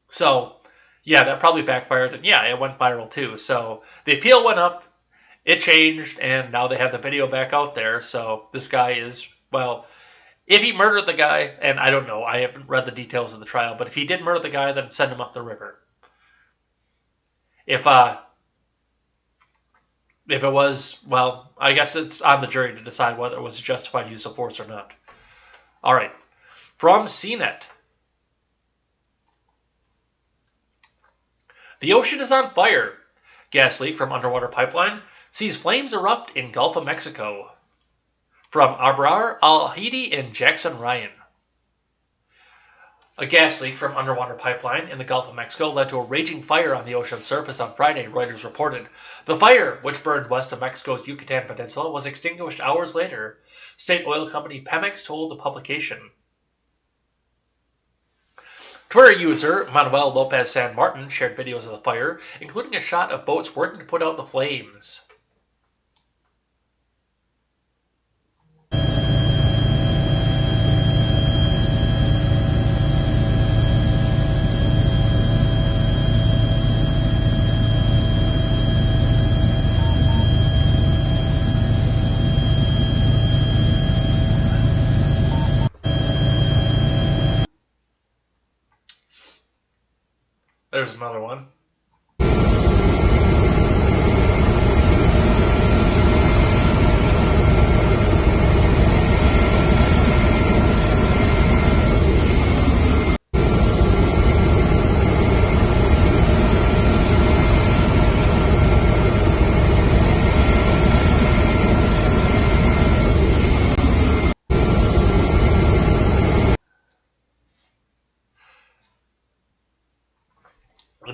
So, yeah, that probably backfired, and yeah, it went viral too. So, the appeal went up, it changed, and now they have the video back out there. So, this guy is, well, if he murdered the guy, and I don't know, I haven't read the details of the trial, but if he did murder the guy, then send him up the river. If it was, well, I guess it's on the jury to decide whether it was a justified use of force or not. All right. From CNET. The ocean is on fire. Gas leak from underwater pipeline sees flames erupt in Gulf of Mexico. From Abrar Al-Hidi and Jackson Ryan. A gas leak from underwater pipeline in the Gulf of Mexico led to a raging fire on the ocean surface on Friday, Reuters reported. The fire, which burned west of Mexico's Yucatan Peninsula, was extinguished hours later, state oil company Pemex told the publication. Twitter user Manuel Lopez San Martin shared videos of the fire, including a shot of boats working to put out the flames. There's another one.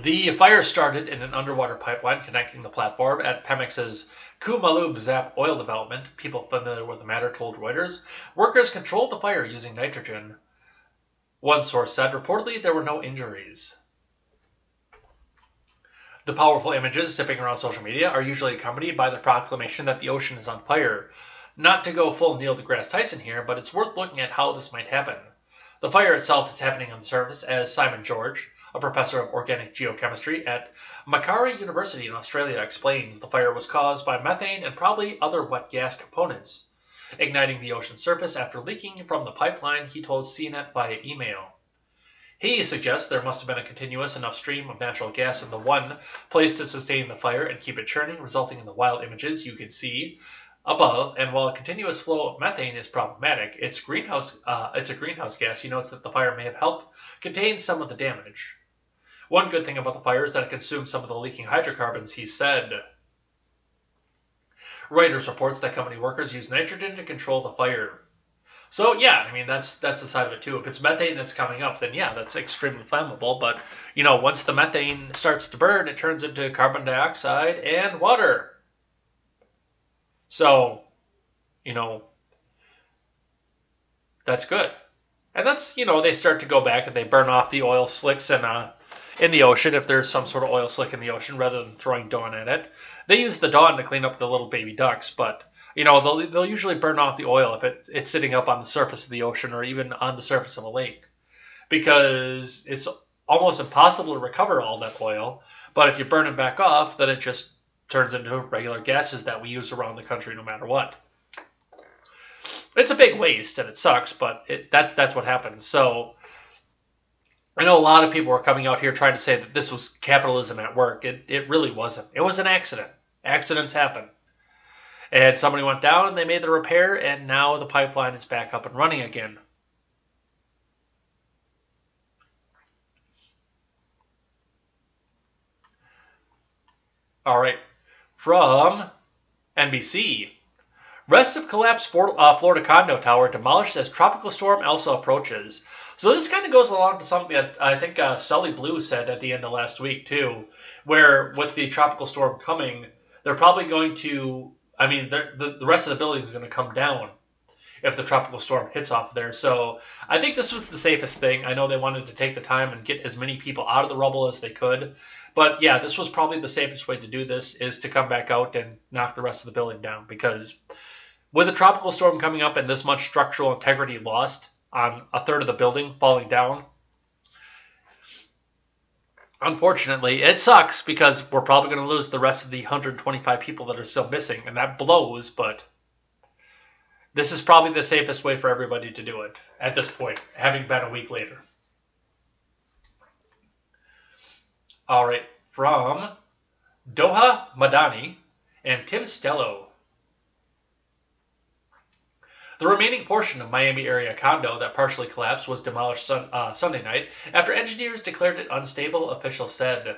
The fire started in an underwater pipeline connecting the platform at Pemex's Kumalub Zap oil development. People familiar with the matter told Reuters. Workers controlled the fire using nitrogen. One source said reportedly there were no injuries. The powerful images zipping around social media are usually accompanied by the proclamation that the ocean is on fire. Not to go full Neil deGrasse Tyson here, but it's worth looking at how this might happen. The fire itself is happening on the surface as Simon George, a professor of organic geochemistry at Macquarie University in Australia, explains the fire was caused by methane and probably other wet gas components igniting the ocean surface after leaking from the pipeline, he told CNET via email. He suggests there must have been a continuous enough stream of natural gas in the one place to sustain the fire and keep it churning, resulting in the wild images you can see above. And while a continuous flow of methane is problematic, it's a greenhouse gas. He notes that the fire may have helped contain some of the damage. One good thing about the fire is that it consumed some of the leaking hydrocarbons, he said. Reuters reports that company workers used nitrogen to control the fire. So yeah, I mean that's the side of it too. If it's methane that's coming up, then yeah, that's extremely flammable. But once the methane starts to burn, it turns into carbon dioxide and water. So, that's good. And that's they start to go back and they burn off the oil slicks in the ocean if there's some sort of oil slick in the ocean, rather than throwing Dawn at it. They use the Dawn to clean up the little baby ducks, but they'll usually burn off the oil if it's sitting up on the surface of the ocean or even on the surface of a lake, because it's almost impossible to recover all that oil. But if you burn it back off, then it just turns into regular gases that we use around the country no matter what. It's a big waste and it sucks, but that's what happens. So I know a lot of people are coming out here trying to say that this was capitalism at work. It really wasn't. It was an accident. Accidents happen. And somebody went down and they made the repair, and now the pipeline is back up and running again. All right. From NBC. Rest of collapsed Florida condo tower demolished as tropical storm Elsa approaches. So this kind of goes along to something that I think Sully Blue said at the end of last week too, where with the tropical storm coming, they're probably going to, the rest of the building is going to come down if the tropical storm hits off there. So I think this was the safest thing. I know they wanted to take the time and get as many people out of the rubble as they could. But yeah, this was probably the safest way to do this, is to come back out and knock the rest of the building down. Because with a tropical storm coming up and this much structural integrity lost on a third of the building falling down, unfortunately, it sucks because we're probably going to lose the rest of the 125 people that are still missing. And that blows, but this is probably the safest way for everybody to do it at this point, having been a week later. All right, from Doha Madani and Tim Stello. The remaining portion of Miami area condo that partially collapsed was demolished Sunday night after engineers declared it unstable, officials said.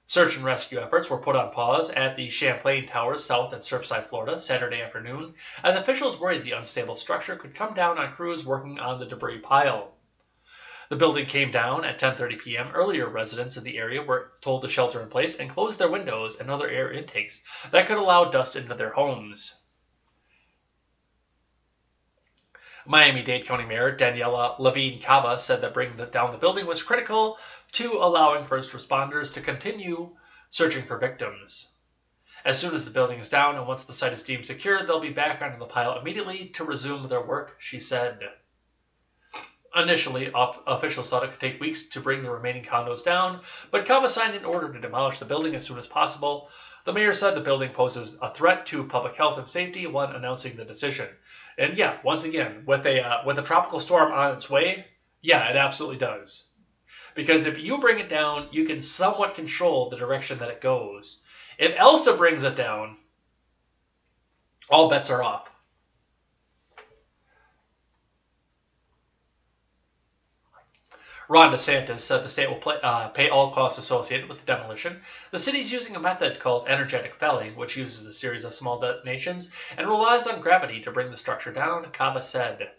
Search and rescue efforts were put on pause at the Champlain Towers south in Surfside, Florida, Saturday afternoon, as officials worried the unstable structure could come down on crews working on the debris pile. The building came down at 10:30 p.m. Earlier, residents in the area were told to shelter in place and close their windows and other air intakes that could allow dust into their homes. Miami-Dade County Mayor Daniela Levine Cava said that bringing down the building was critical to allowing first responders to continue searching for victims. As soon as the building is down and once the site is deemed secure, they'll be back onto the pile immediately to resume their work, she said. Initially, officials thought it could take weeks to bring the remaining condos down, but Cava signed an order to demolish the building as soon as possible. The mayor said the building poses a threat to public health and safety when announcing the decision. And yeah, once again, with a tropical storm on its way, yeah, it absolutely does. Because if you bring it down, you can somewhat control the direction that it goes. If Elsa brings it down, all bets are off. Ron DeSantis said the state will pay all costs associated with the demolition. The city is using a method called energetic felling, which uses a series of small detonations and relies on gravity to bring the structure down, Cava said.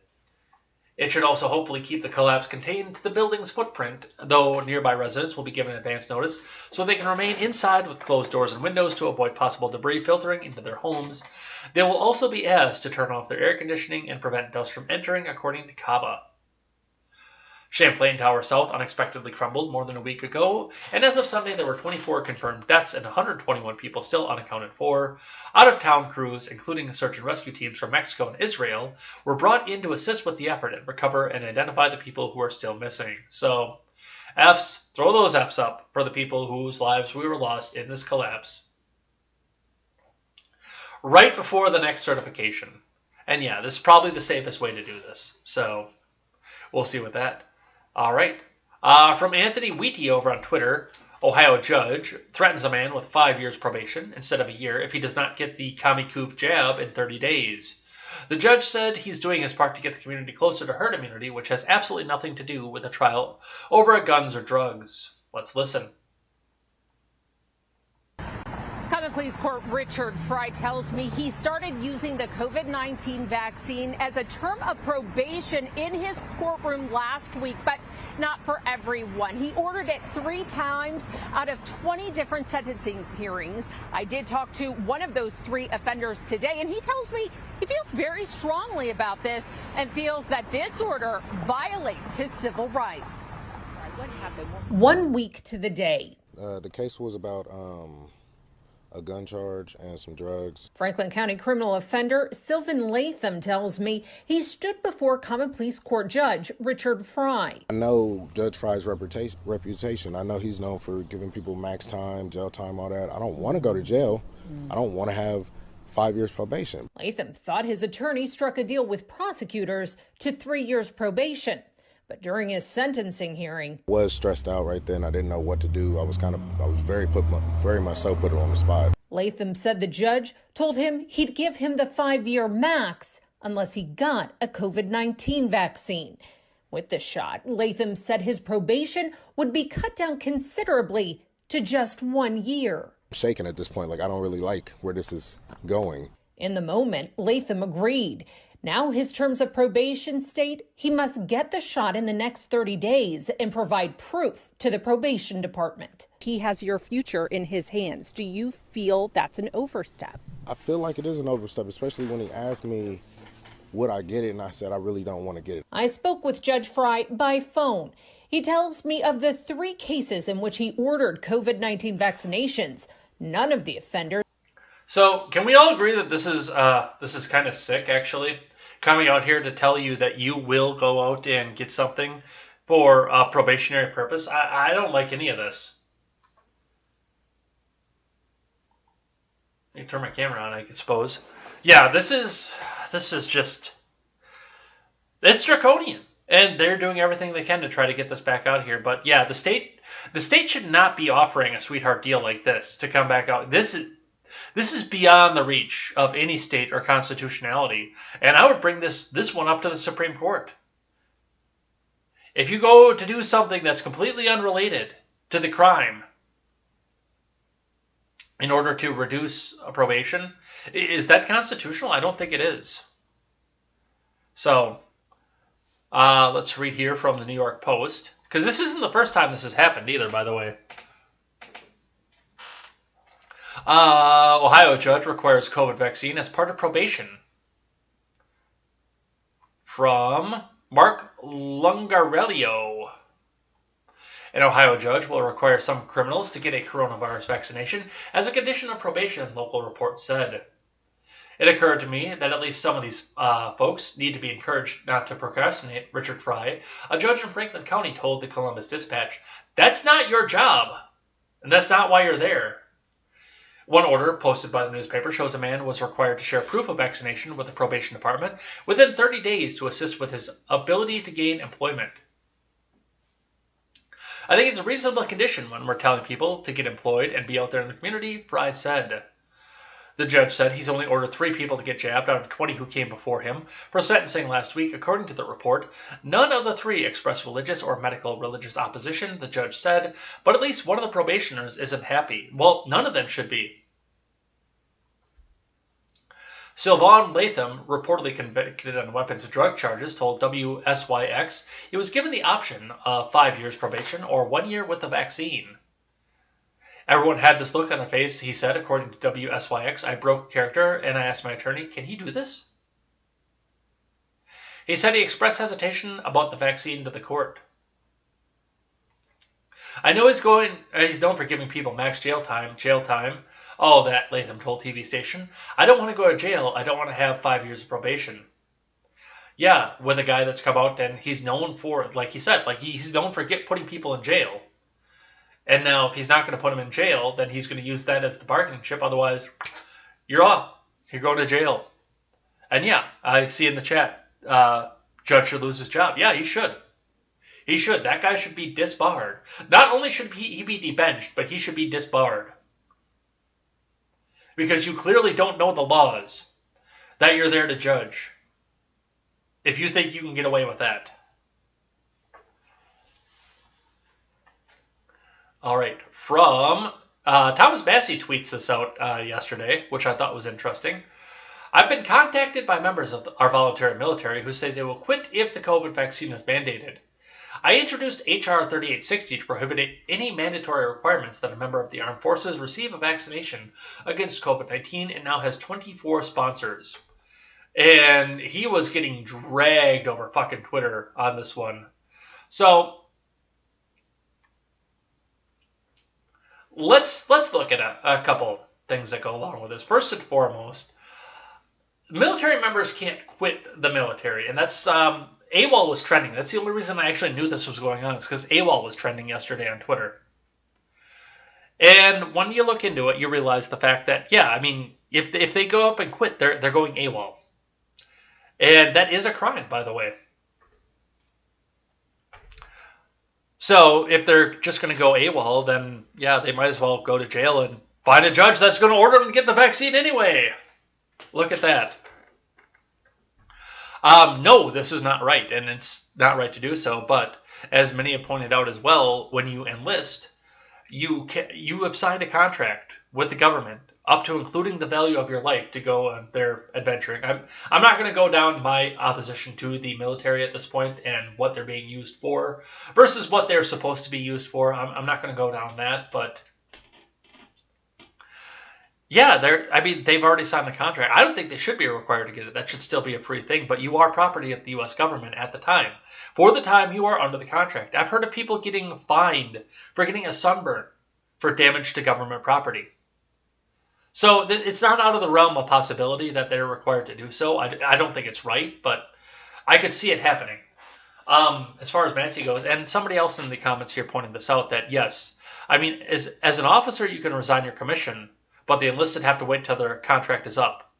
It should also hopefully keep the collapse contained to the building's footprint, though nearby residents will be given advance notice so they can remain inside with closed doors and windows to avoid possible debris filtering into their homes. They will also be asked to turn off their air conditioning and prevent dust from entering, according to Cava. Champlain Tower South unexpectedly crumbled more than a week ago, and as of Sunday there were 24 confirmed deaths and 121 people still unaccounted for. Out-of-town crews, including search and rescue teams from Mexico and Israel, were brought in to assist with the effort and recover and identify the people who are still missing. So, Fs, throw those Fs up for the people whose lives we were lost in this collapse. Right before the next certification. And yeah, this is probably the safest way to do this. So we'll see with that. All right. From Anthony Wheaty over on Twitter, Ohio judge threatens a man with 5 years probation instead of a year if he does not get the Comicoof jab in 30 days. The judge said he's doing his part to get the community closer to herd immunity, which has absolutely nothing to do with a trial over guns or drugs. Let's listen. Common Pleas Court Richard Fry tells me he started using the COVID-19 vaccine as a term of probation in his courtroom last week, but not for everyone. He ordered it 3 times out of 20 different sentencing hearings. I did talk to one of those 3 offenders today, and he tells me he feels very strongly about this and feels that this order violates his civil rights. What happened? 1 week to the day. The case was about a gun charge and some drugs. Franklin County criminal offender Sylvan Leibt tells me he stood before Common Pleas Court Judge Richard Fry. I know Judge Fry's reputation. I know he's known for giving people max time, jail time, all that. I don't want to go to jail. I don't want to have 5 years probation. Leibt thought his attorney struck a deal with prosecutors to 3 years probation. But during his sentencing hearing, I was stressed out right then. I didn't know what to do. I was very much so put on the spot. Leibt said the judge told him he'd give him the 5-year max unless he got a COVID-19 vaccine. With the shot, Leibt said his probation would be cut down considerably to just 1 year. I'm shaking at this point. I don't really like where this is going. In the moment, Leibt agreed. Now his terms of probation state he must get the shot in the next 30 days and provide proof to the probation department. He has your future in his hands. Do you feel that's an overstep? I feel like it is an overstep, especially when he asked me would I get it, and I said I really don't want to get it. I spoke with Judge Fry by phone. He tells me of the 3 cases in which he ordered COVID-19 vaccinations, none of the offenders. So, can we all agree that this is kind of sick, actually? Coming out here to tell you that you will go out and get something for a probationary purpose. I don't like any of this. Let me turn my camera on, I suppose. Yeah, this is just... It's draconian. And they're doing everything they can to try to get this back out here. But yeah, the state should not be offering a sweetheart deal like this to come back out. This is beyond the reach of any state or constitutionality. And I would bring this one up to the Supreme Court. If you go to do something that's completely unrelated to the crime in order to reduce a probation, is that constitutional? I don't think it is. So, let's read here from the New York Post. Because this isn't the first time this has happened either, by the way. Ohio judge requires COVID vaccine as part of probation. From Mark Lungarello. An Ohio judge will require some criminals to get a coronavirus vaccination as a condition of probation, local report said. It occurred to me that at least some of these folks need to be encouraged not to procrastinate, Richard Fry, a judge in Franklin County, told the Columbus Dispatch. That's not your job, and that's not why you're there. One order posted by the newspaper shows a man was required to share proof of vaccination with the probation department within 30 days to assist with his ability to gain employment. I think it's a reasonable condition when we're telling people to get employed and be out there in the community, Fry said. The judge said he's only ordered 3 people to get jabbed out of 20 who came before him for sentencing last week. According to the report, none of the 3 expressed religious or religious opposition, the judge said, but at least one of the probationers isn't happy. Well, none of them should be. Sylvan Leibt, reportedly convicted on weapons and drug charges, told WSYX he was given the option of 5 years probation or 1 year with the vaccine. Everyone had this look on their face, he said, according to WSYX. I broke character and I asked my attorney, can he do this? He said he expressed hesitation about the vaccine to the court. I know he's known for giving people max jail time. All that, Leibt told TV station. I don't want to go to jail. I don't want to have 5 years of probation. Yeah, with a guy that's come out and he's known for, like he said, like he's known for putting people in jail. And now if he's not going to put him in jail, then he's going to use that as the bargaining chip. Otherwise, you're off. You're going to jail. And yeah, I see in the chat, Judge should lose his job. Yeah, he should. He should. That guy should be disbarred. Not only should he be debenched, but he should be disbarred. Because you clearly don't know the laws that you're there to judge. If you think you can get away with that. All right. From Thomas Massey tweets this out yesterday, which I thought was interesting. I've been contacted by members of our voluntary military who say they will quit if the COVID vaccine is mandated. I introduced H.R. 3860 to prohibit any mandatory requirements that a member of the armed forces receive a vaccination against COVID-19 and now has 24 sponsors. And he was getting dragged over fucking Twitter on this one. So let's look at a couple things that go along with this. First and foremost, military members can't quit the military, and that's AWOL was trending. That's the only reason I actually knew this was going on, is because AWOL was trending yesterday on Twitter. And when you look into it, you realize the fact that, yeah, I mean, if they go up and quit, they're going AWOL. And that is a crime, by the way. So if they're just going to go AWOL, then, yeah, they might as well go to jail and find a judge that's going to order them to get the vaccine anyway. Look at that. No, this is not right, and it's not right to do so. But as many have pointed out as well, when you enlist, you have signed a contract with the government up to including the value of your life to go on their adventuring. I'm not going to go down my opposition to the military at this point and what they're being used for versus what they're supposed to be used for. I'm not going to go down that, but yeah, they've already signed the contract. I don't think they should be required to get it. That should still be a free thing, but you are property of the U.S. government at the time. For the time you are under the contract. I've heard of people getting fined for getting a sunburn for damage to government property. So it's not out of the realm of possibility that they're required to do so. I don't think it's right, but I could see it happening. As far as Massey goes, and somebody else in the comments here pointed this out, that yes, I mean, as an officer, you can resign your commission, but the enlisted have to wait till their contract is up,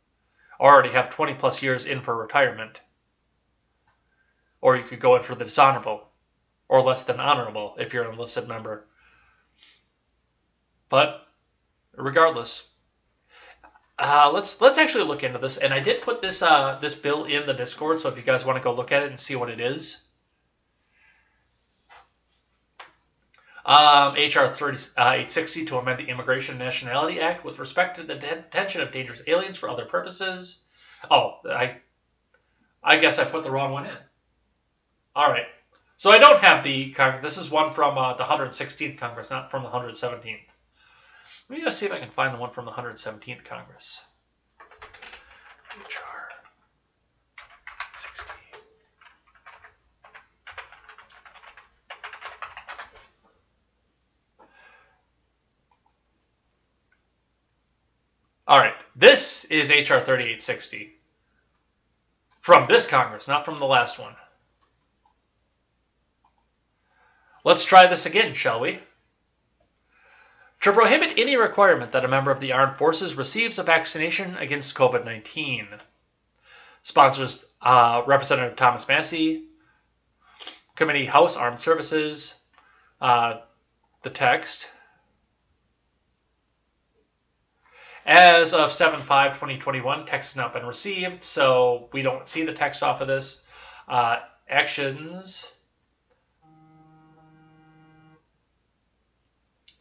or already have 20 plus years in for retirement. Or you could go in for the dishonorable, or less than honorable if you're an enlisted member. But regardless, let's actually look into this. And I did put this this bill in the Discord, so if you guys want to go look at it and see what it is. H.R. 3860 to amend the Immigration and Nationality Act with respect to the detention of dangerous aliens for other purposes. Oh, I guess I put the wrong one in. All right. So I don't have the Congress. This is one from the 116th Congress, not from the 117th. Let me just see if I can find the one from the 117th Congress. H.R. 60. All right, this is H.R. 3860. From this Congress, not from the last one. Let's try this again, shall we? To prohibit any requirement that a member of the armed forces receives a vaccination against COVID-19. Sponsors Representative Thomas Massey, Committee House Armed Services, the text. As of 7/5/2021, text has not been received, so we don't see the text off of this. Actions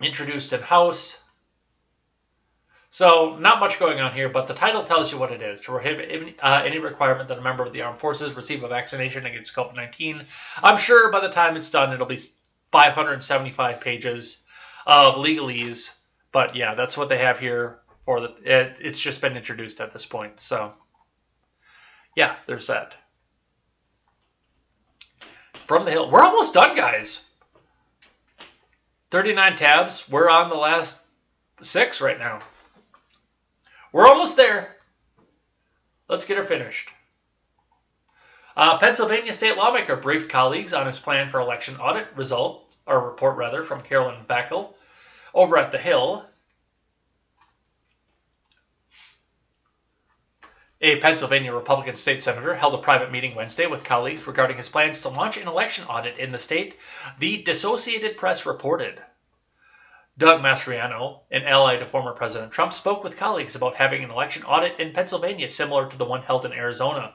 introduced in House. So not much going on here, but the title tells you what it is. To prohibit any requirement that a member of the armed forces receive a vaccination against COVID-19. I'm sure by the time it's done, it'll be 575 pages of legalese. But yeah, that's what they have here. It's just been introduced at this point. So yeah, there's that. From the Hill. We're almost done, guys. 39 tabs. We're on the last 6 right now. We're almost there. Let's get her finished. Pennsylvania state lawmaker briefed colleagues on his plan for election audit report from Carolyn Backel over at The Hill. A Pennsylvania Republican state senator held a private meeting Wednesday with colleagues regarding his plans to launch an election audit in the state, the Associated Press reported. Doug Mastriano, an ally to former President Trump, spoke with colleagues about having an election audit in Pennsylvania similar to the one held in Arizona.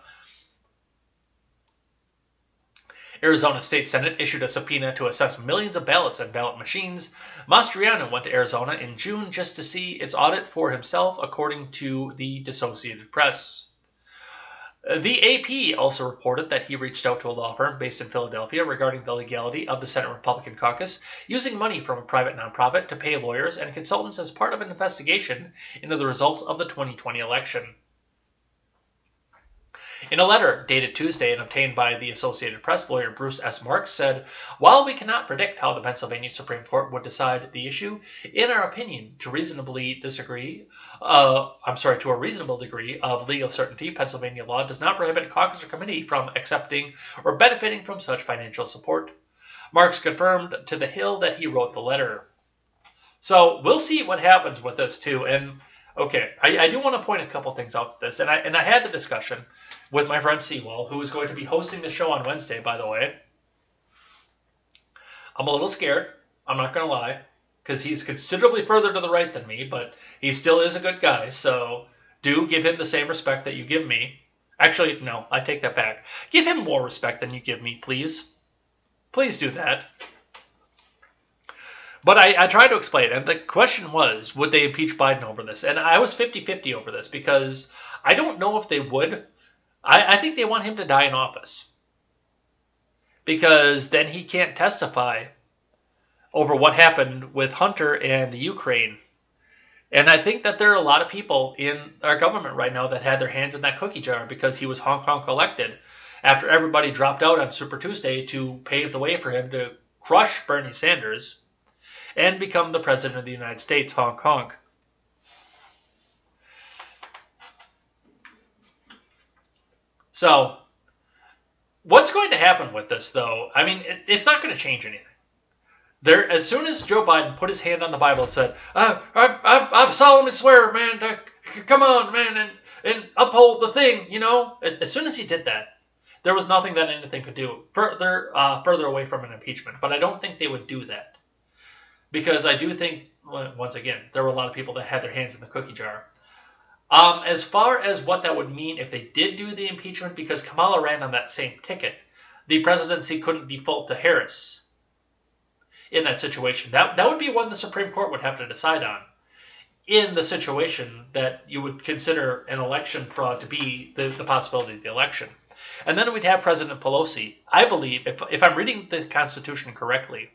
Arizona State Senate issued a subpoena to assess millions of ballots and ballot machines. Mastriano went to Arizona in June just to see its audit for himself, according to the Associated Press. The AP also reported that he reached out to a law firm based in Philadelphia regarding the legality of the Senate Republican caucus using money from a private nonprofit to pay lawyers and consultants as part of an investigation into the results of the 2020 election. In a letter dated Tuesday and obtained by the Associated Press, lawyer Bruce S. Marks said, "While we cannot predict how the Pennsylvania Supreme Court would decide the issue, in our opinion, to a reasonable degree of legal certainty, Pennsylvania law does not prohibit a caucus or committee from accepting or benefiting from such financial support." Marks confirmed to The Hill that he wrote the letter. So we'll see what happens with this too. And okay, I do want to point a couple things out with this, and I had the discussion with my friend Seawall, who is going to be hosting the show on Wednesday, by the way. I'm a little scared, I'm not going to lie, because he's considerably further to the right than me, but he still is a good guy, so do give him the same respect that you give me. Actually, no, I take that back. Give him more respect than you give me, please. Please do that. But I tried to explain, and the question was, would they impeach Biden over this? And I was 50-50 over this, because I don't know if they would. I think they want him to die in office, because then he can't testify over what happened with Hunter and the Ukraine. And I think that there are a lot of people in our government right now that had their hands in that cookie jar because he was honk elected after everybody dropped out on Super Tuesday to pave the way for him to crush Bernie Sanders and become the president of the United States, honk. So, what's going to happen with this, though? I mean, it's not going to change anything. As soon as Joe Biden put his hand on the Bible and said, I solemnly swear, man, come on, man, and uphold the thing, as soon as he did that, there was nothing that anything could do further away from an impeachment. But I don't think they would do that, because I do think, once again, there were a lot of people that had their hands in the cookie jar. As far as what that would mean if they did do the impeachment, because Kamala ran on that same ticket, the presidency couldn't default to Harris in that situation. That would be one the Supreme Court would have to decide on in the situation that you would consider an election fraud to be the possibility of the election. And then we'd have President Pelosi. I believe, if I'm reading the Constitution correctly,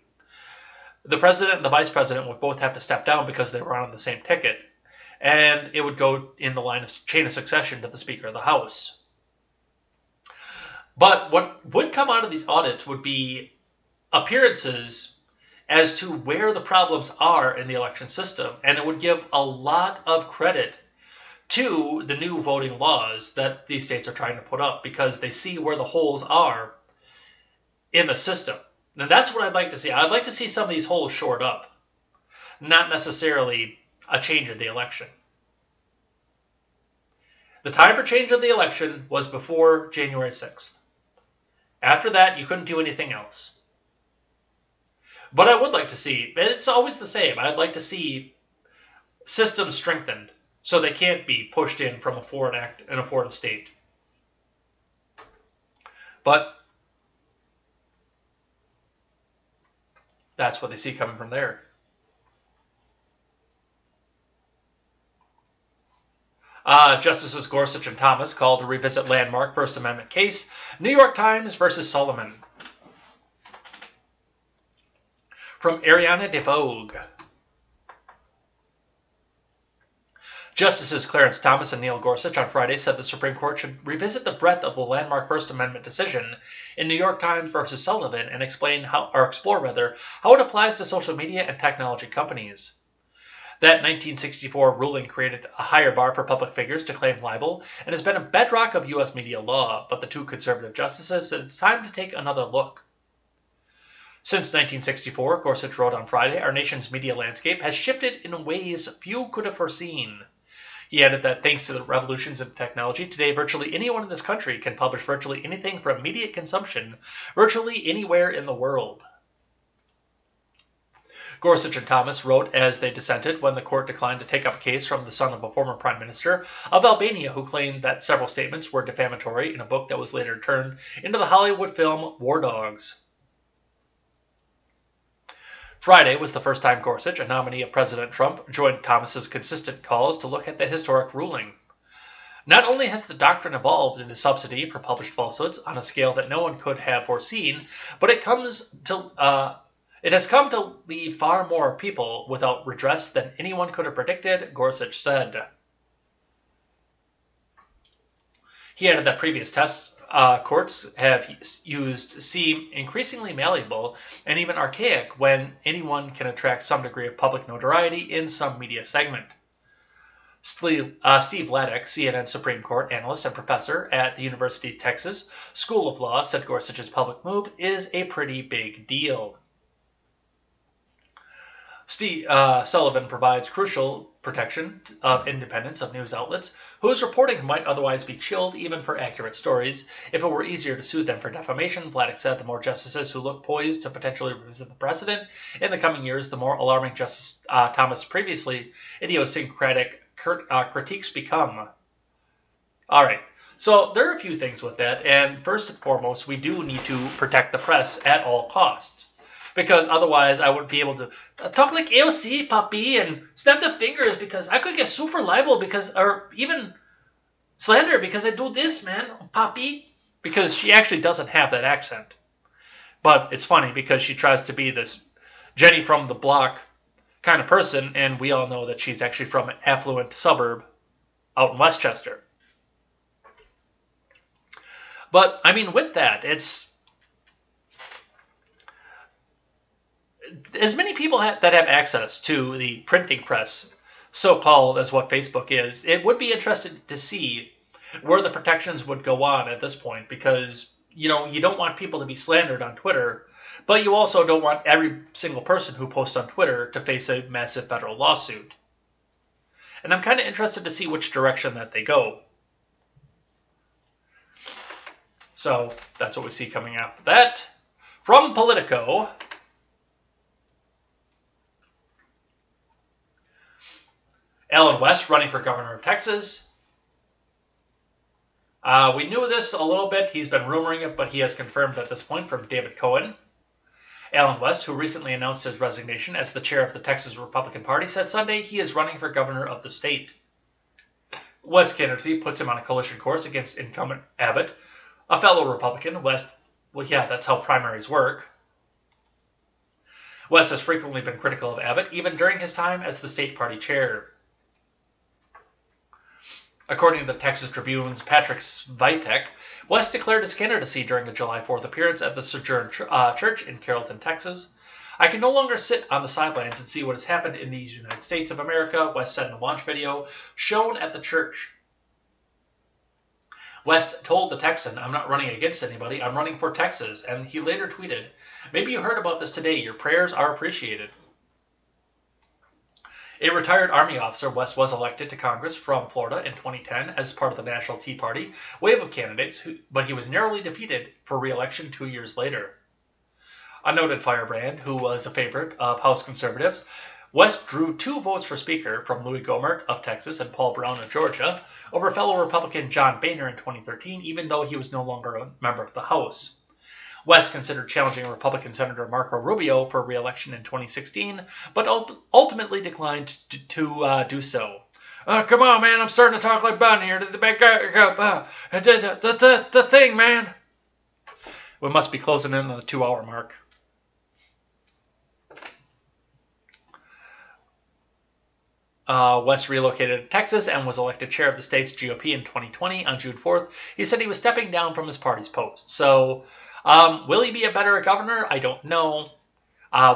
the president and the vice president would both have to step down because they were on the same ticket. And it would go in the chain of succession to the Speaker of the House. But what would come out of these audits would be appearances as to where the problems are in the election system. And it would give a lot of credit to the new voting laws that these states are trying to put up, because they see where the holes are in the system. And that's what I'd like to see. I'd like to see some of these holes shored up, not necessarily a change of the election. The time for change of the election was before January 6th. After that, you couldn't do anything else. But I would like to see, and it's always the same, I'd like to see systems strengthened so they can't be pushed in from a foreign state. But that's what they see coming from there. Justices Gorsuch and Thomas called to revisit landmark First Amendment case, New York Times versus Sullivan. From Ariana DeVogue. Justices Clarence Thomas and Neil Gorsuch on Friday said the Supreme Court should revisit the breadth of the landmark First Amendment decision in New York Times versus Sullivan and explore how it applies to social media and technology companies. That 1964 ruling created a higher bar for public figures to claim libel and has been a bedrock of U.S. media law, but the two conservative justices said it's time to take another look. Since 1964, Gorsuch wrote on Friday, our nation's media landscape has shifted in ways few could have foreseen. He added that thanks to the revolutions in technology, today virtually anyone in this country can publish virtually anything for immediate consumption virtually anywhere in the world. Gorsuch and Thomas wrote as they dissented when the court declined to take up a case from the son of a former prime minister of Albania who claimed that several statements were defamatory in a book that was later turned into the Hollywood film War Dogs. Friday was the first time Gorsuch, a nominee of President Trump, joined Thomas's consistent calls to look at the historic ruling. Not only has the doctrine evolved into subsidy for published falsehoods on a scale that no one could have foreseen, but it has come to leave far more people without redress than anyone could have predicted, Gorsuch said. He added that previous tests courts have used seem increasingly malleable and even archaic when anyone can attract some degree of public notoriety in some media segment. Steve Laddick, CNN Supreme Court analyst and professor at the University of Texas School of Law, said Gorsuch's public move is a pretty big deal. Steve Sullivan provides crucial protection of independence of news outlets, whose reporting might otherwise be chilled even for accurate stories. If it were easier to sue them for defamation, Vladek said, the more justices who look poised to potentially revisit the precedent in the coming years, the more alarming Justice Thomas' previously idiosyncratic critiques become. All right, so there are a few things with that, and first and foremost, we do need to protect the press at all costs. Because otherwise I wouldn't be able to talk like AOC, Papi, and snap the fingers because I could get sued for libel or even slander because I do this, man, Papi. Because she actually doesn't have that accent. But it's funny because she tries to be this Jenny from the block kind of person, and we all know that she's actually from an affluent suburb out in Westchester. But, I mean, with that, it's as many people that have access to the printing press, so-called as what Facebook is, it would be interesting to see where the protections would go on at this point because, you don't want people to be slandered on Twitter, but you also don't want every single person who posts on Twitter to face a massive federal lawsuit. And I'm kind of interested to see which direction that they go. So that's what we see coming after that. From Politico, Allen West running for governor of Texas. We knew this a little bit. He's been rumoring it, but he has confirmed at this point from David Cohen. Allen West, who recently announced his resignation as the chair of the Texas Republican Party, said Sunday he is running for governor of the state. West's candidacy puts him on a collision course against incumbent Abbott, a fellow Republican. West, well, yeah, that's how primaries work. West has frequently been critical of Abbott, even during his time as the state party chair. According to the Texas Tribune's Patrick Svitek, West declared his candidacy during a July 4th appearance at the Sojourn Church in Carrollton, Texas. I can no longer sit on the sidelines and see what has happened in these United States of America, West said in a launch video shown at the church. West told the Texan, I'm not running against anybody, I'm running for Texas, and he later tweeted, maybe you heard about this today, your prayers are appreciated. A retired Army officer, West was elected to Congress from Florida in 2010 as part of the National Tea Party wave of candidates, but he was narrowly defeated for re-election 2 years later. A noted firebrand who was a favorite of House conservatives, West drew 2 votes for Speaker from Louis Gohmert of Texas and Paul Brown of Georgia over fellow Republican John Boehner in 2013, even though he was no longer a member of the House. West considered challenging Republican Senator Marco Rubio for re-election in 2016, but ultimately declined to do so. Come on, man, I'm starting to talk like Bunny here. The thing, man. We must be closing in on the 2-hour mark. West relocated to Texas and was elected chair of the state's GOP in 2020 on June 4th. He said he was stepping down from his party's post. So, will he be a better governor? I don't know.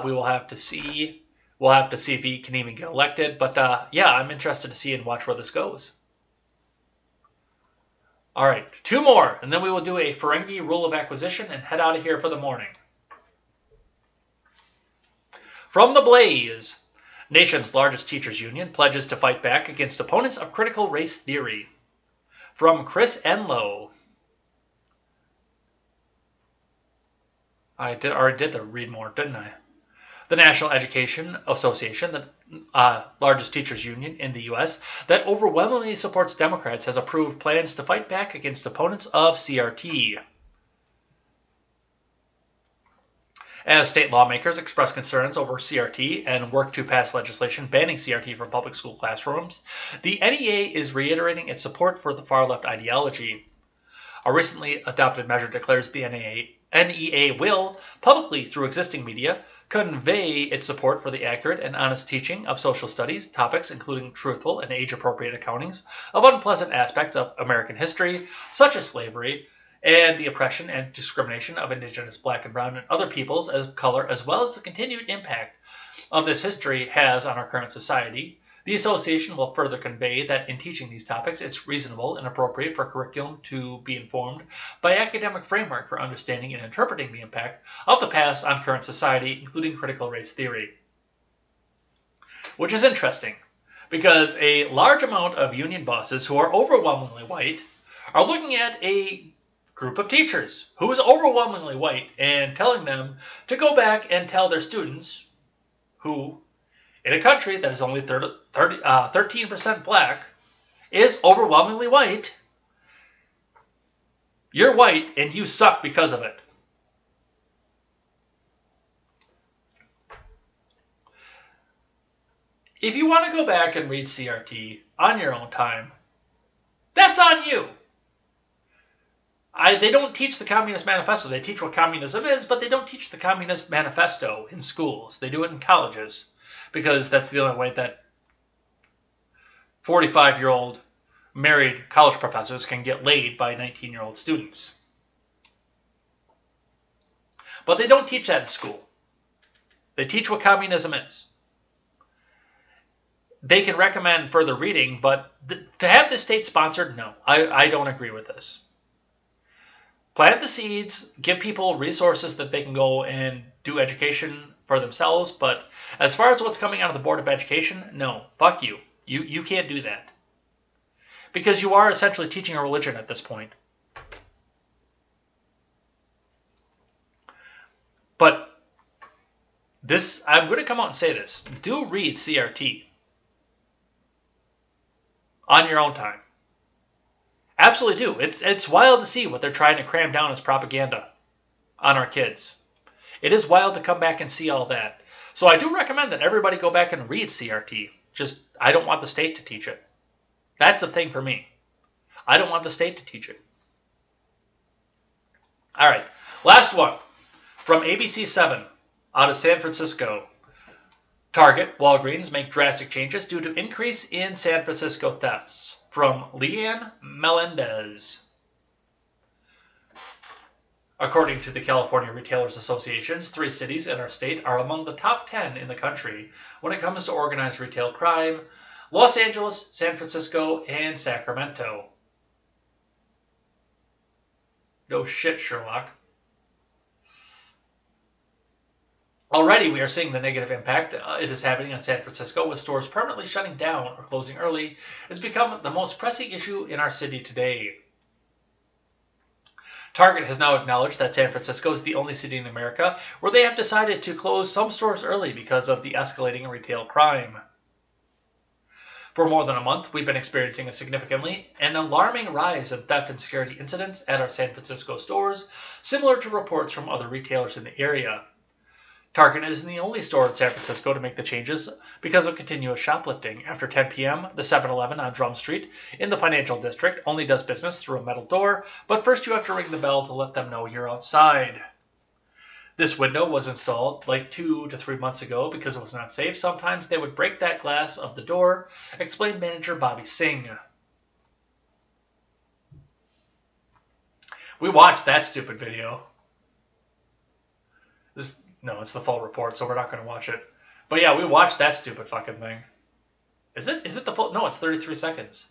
We will have to see We'll have to see if he can even get elected. But yeah, I'm interested to see and watch where this goes. All right, 2 more, and then we will do a Ferengi rule of acquisition and head out of here for the morning. From the Blaze, nation's largest teachers union pledges to fight back against opponents of critical race theory. From Chris Enlow. I already did the read more, didn't I? The National Education Association, the largest teachers union in the U.S., that overwhelmingly supports Democrats, has approved plans to fight back against opponents of CRT. As state lawmakers express concerns over CRT and work to pass legislation banning CRT from public school classrooms, the NEA is reiterating its support for the far-left ideology. A recently adopted measure declares the NEA will, publicly through existing media, convey its support for the accurate and honest teaching of social studies topics, including truthful and age-appropriate accountings of unpleasant aspects of American history, such as slavery, and the oppression and discrimination of Indigenous, Black, and Brown, and other peoples of color, as well as the continued impact of this history has on our current society. The association will further convey that in teaching these topics, it's reasonable and appropriate for curriculum to be informed by academic framework for understanding and interpreting the impact of the past on current society, including critical race theory. Which is interesting, because a large amount of union bosses who are overwhelmingly white are looking at a group of teachers who is overwhelmingly white and telling them to go back and tell their students who, in a country that is only 13% black, is overwhelmingly white, you're white and you suck because of it. If you want to go back and read CRT on your own time, that's on you. They don't teach the Communist Manifesto. They teach what communism is, but they don't teach the Communist Manifesto in schools. They do it in colleges, because that's the only way that 45-year-old married college professors can get laid by 19-year-old students. But they don't teach that in school. They teach what communism is. They can recommend further reading, but to have this state-sponsored, no. I don't agree with this. Plant the seeds, give people resources that they can go and do education for themselves, but as far as what's coming out of the Board of Education, no, fuck you. You can't do that. Because you are essentially teaching a religion at this point. But this, I'm going to come out and say this. Do read CRT on your own time. Absolutely do. It's wild to see what they're trying to cram down as propaganda on our kids. It is wild to come back and see all that. So I do recommend that everybody go back and read CRT. Just, I don't want the state to teach it. That's the thing for me. I don't want the state to teach it. All right, last one. From ABC7 out of San Francisco. Target, Walgreens make drastic changes due to increase in San Francisco thefts. From Leanne Melendez. According to the California Retailers Associations, 3 cities in our state are among the top 10 in the country when it comes to organized retail crime: Los Angeles, San Francisco, and Sacramento. No shit, Sherlock. Already we are seeing the negative impact it is having on San Francisco, with stores permanently shutting down or closing early. It's become the most pressing issue in our city today. Target has now acknowledged that San Francisco is the only city in America where they have decided to close some stores early because of the escalating retail crime. For more than a month, we've been experiencing a significantly and alarming rise in theft and security incidents at our San Francisco stores, similar to reports from other retailers in the area. Target isn't the only store in San Francisco to make the changes because of continuous shoplifting. After 10 p.m., the 7-Eleven on Drum Street in the financial district only does business through a metal door, but first you have to ring the bell to let them know you're outside. This window was installed like 2 to 3 months ago because it was not safe. Sometimes they would break that glass of the door, explained manager Bobby Singh. We watched that stupid video. No, it's the full report, so we're not going to watch it. But yeah, we watched that stupid fucking thing. Is it the full? No, it's 33 seconds.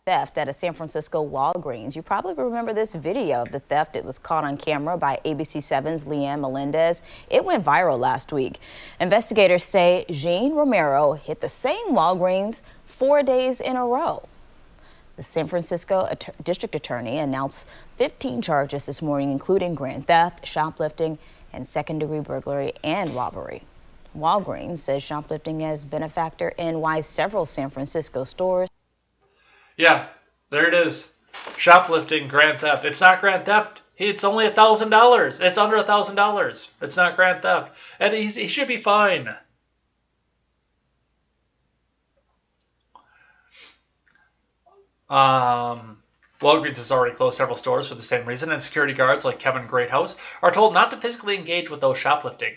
Theft at a San Francisco Walgreens. You probably remember this video of the theft. It was caught on camera by ABC7's Leanne Melendez. It went viral last week. Investigators say Jean Romero hit the same Walgreens 4 days in a row. The San Francisco District Attorney announced 15 charges this morning, including grand theft, shoplifting, and second-degree burglary and robbery. Walgreens says shoplifting has been a factor in why several San Francisco stores. Yeah, there it is. Shoplifting, grand theft. It's not grand theft. It's only $1,000. It's under $1,000. It's not grand theft. And he should be fine. Walgreens has already closed several stores for the same reason, and security guards like Kevin Greathouse are told not to physically engage with those shoplifting.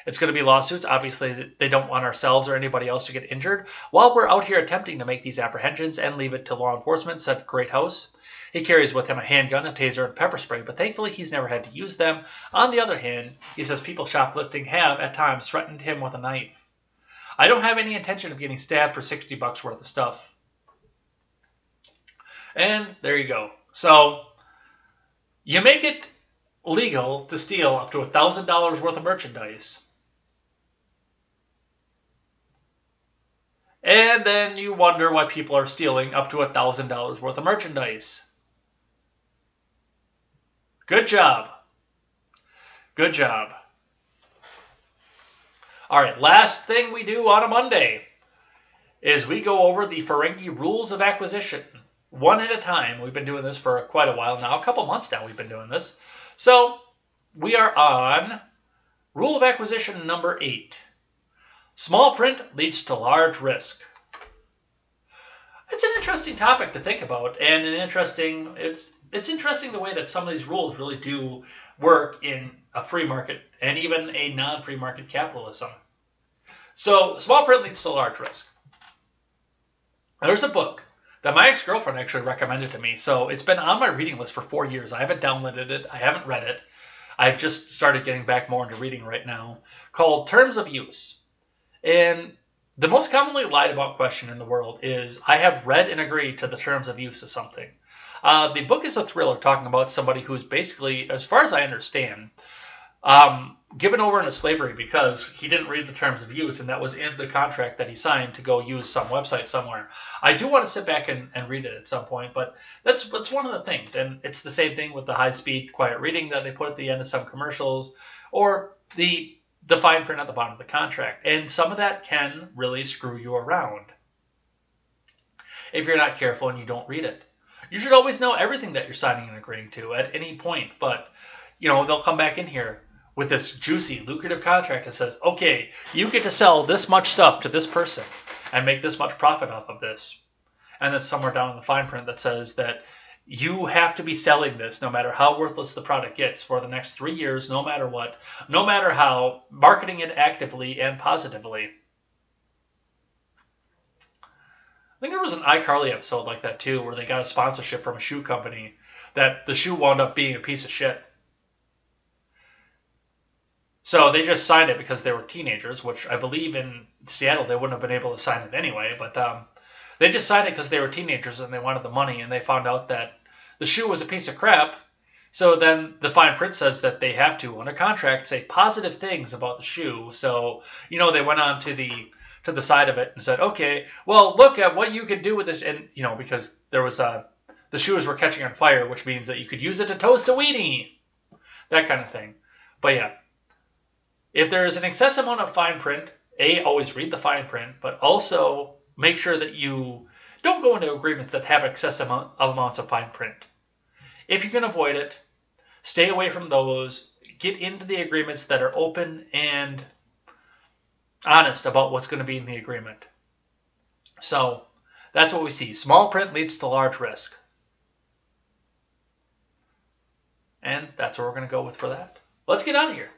It's going to be lawsuits. Obviously, they don't want ourselves or anybody else to get injured while we're out here attempting to make these apprehensions and leave it to law enforcement, said Greathouse. He carries with him a handgun, a taser, and pepper spray, but thankfully he's never had to use them. On the other hand, he says people shoplifting have, at times, threatened him with a knife. I don't have any intention of getting stabbed for $60 worth of stuff. And there you go. So, you make it legal to steal up to $1,000 worth of merchandise. And then you wonder why people are stealing up to $1,000 worth of merchandise. Good job. Good job. All right, last thing we do on a Monday is we go over the Ferengi rules of acquisition. One at a time. We've been doing this for quite a while now. A couple months now we've been doing this. So, we are on rule of acquisition number 8. Small print leads to large risk. It's an interesting topic to think about, and it's interesting the way that some of these rules really do work in a free market and even a non-free market capitalism. So, small print leads to large risk. There's a book that my ex-girlfriend actually recommended to me. So it's been on my reading list for 4 years. I haven't downloaded it. I haven't read it. I've just started getting back more into reading right now, called Terms of Use. And the most commonly lied about question in the world is, I have read and agreed to the terms of use of something. The book is a thriller talking about somebody who's basically, as far as I understand, given over into slavery because he didn't read the terms of use, and that was in the contract that he signed to go use some website somewhere. I do want to sit back and read it at some point, but that's one of the things. And it's the same thing with the high-speed quiet reading that they put at the end of some commercials, or the fine print at the bottom of the contract. And some of that can really screw you around if you're not careful and you don't read it. You should always know everything that you're signing and agreeing to at any point, but they'll come back in here with this juicy, lucrative contract that says, okay, you get to sell this much stuff to this person and make this much profit off of this. And then somewhere down in the fine print that says that you have to be selling this no matter how worthless the product gets for the next 3 years, no matter what, no matter how, marketing it actively and positively. I think there was an iCarly episode like that too, where they got a sponsorship from a shoe company that the shoe wound up being a piece of shit. So they just signed it because they were teenagers, which I believe in Seattle they wouldn't have been able to sign it anyway. But they just signed it because they were teenagers and they wanted the money, and they found out that the shoe was a piece of crap. So then the fine print says that they have to, under contract, say positive things about the shoe. So, they went on to the side of it and said, okay, well, look at what you could do with this. And, because there was the shoes were catching on fire, which means that you could use it to toast a weenie. That kind of thing. But yeah. If there is an excessive amount of fine print, always read the fine print, but also make sure that you don't go into agreements that have excessive amounts of fine print. If you can avoid it, stay away from those. Get into the agreements that are open and honest about what's going to be in the agreement. So, that's what we see. Small print leads to large risk. And that's what we're going to go with for that. Let's get out of here.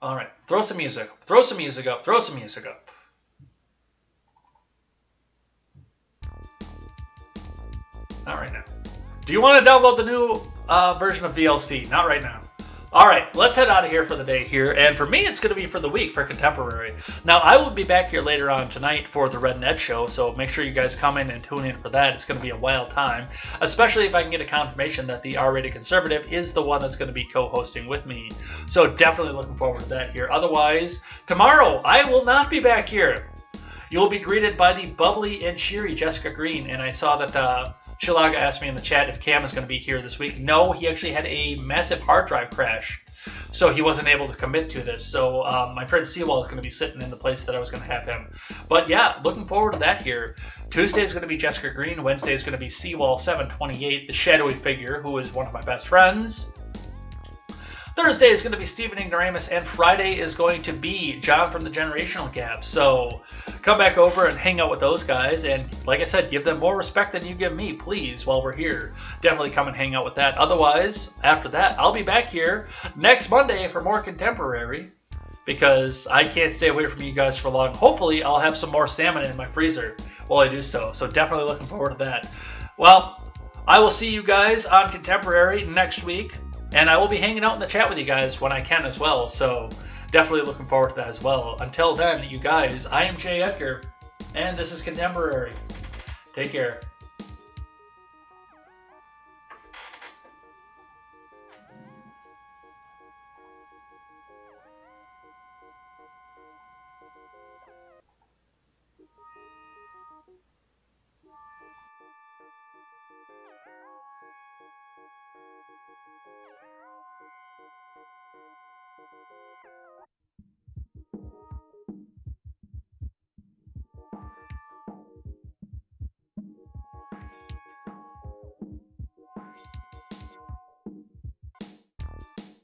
All right, throw some music up, throw some music up, throw some music up. All right now. Do you want to download the new version of VLC. Not right now. All right, let's head out of here for the day here. And for me, it's going to be for the week for Contemporary. Now, I will be back here later on tonight for the Red Net Show, so make sure you guys come in and tune in for that. It's going to be a wild time, especially if I can get a confirmation that the R-Rated Conservative is the one that's going to be co-hosting with me. So definitely looking forward to that here. Otherwise, tomorrow, I will not be back here. You'll be greeted by the bubbly and cheery Jessica Green, and I saw that Shilaga asked me in the chat if Cam is going to be here this week. No, he actually had a massive hard drive crash, so he wasn't able to commit to this. So my friend Seawall is going to be sitting in the place that I was going to have him. But yeah, looking forward to that here. Tuesday is going to be Jessica Green. Wednesday is going to be Seawall 728, the shadowy figure who is one of my best friends. Thursday is going to be Stephen Ignoramus, and Friday is going to be John from the Generational Gap. So come back over and hang out with those guys, and like I said, give them more respect than you give me, please, while we're here. Definitely come and hang out with that. Otherwise, after that, I'll be back here next Monday for more Contemporary, because I can't stay away from you guys for long. Hopefully, I'll have some more salmon in my freezer while I do so. So definitely looking forward to that. Well, I will see you guys on Contemporary next week. And I will be hanging out in the chat with you guys when I can as well, so definitely looking forward to that as well. Until then, you guys, I am Jay Edgar, and this is Contemporary. Take care.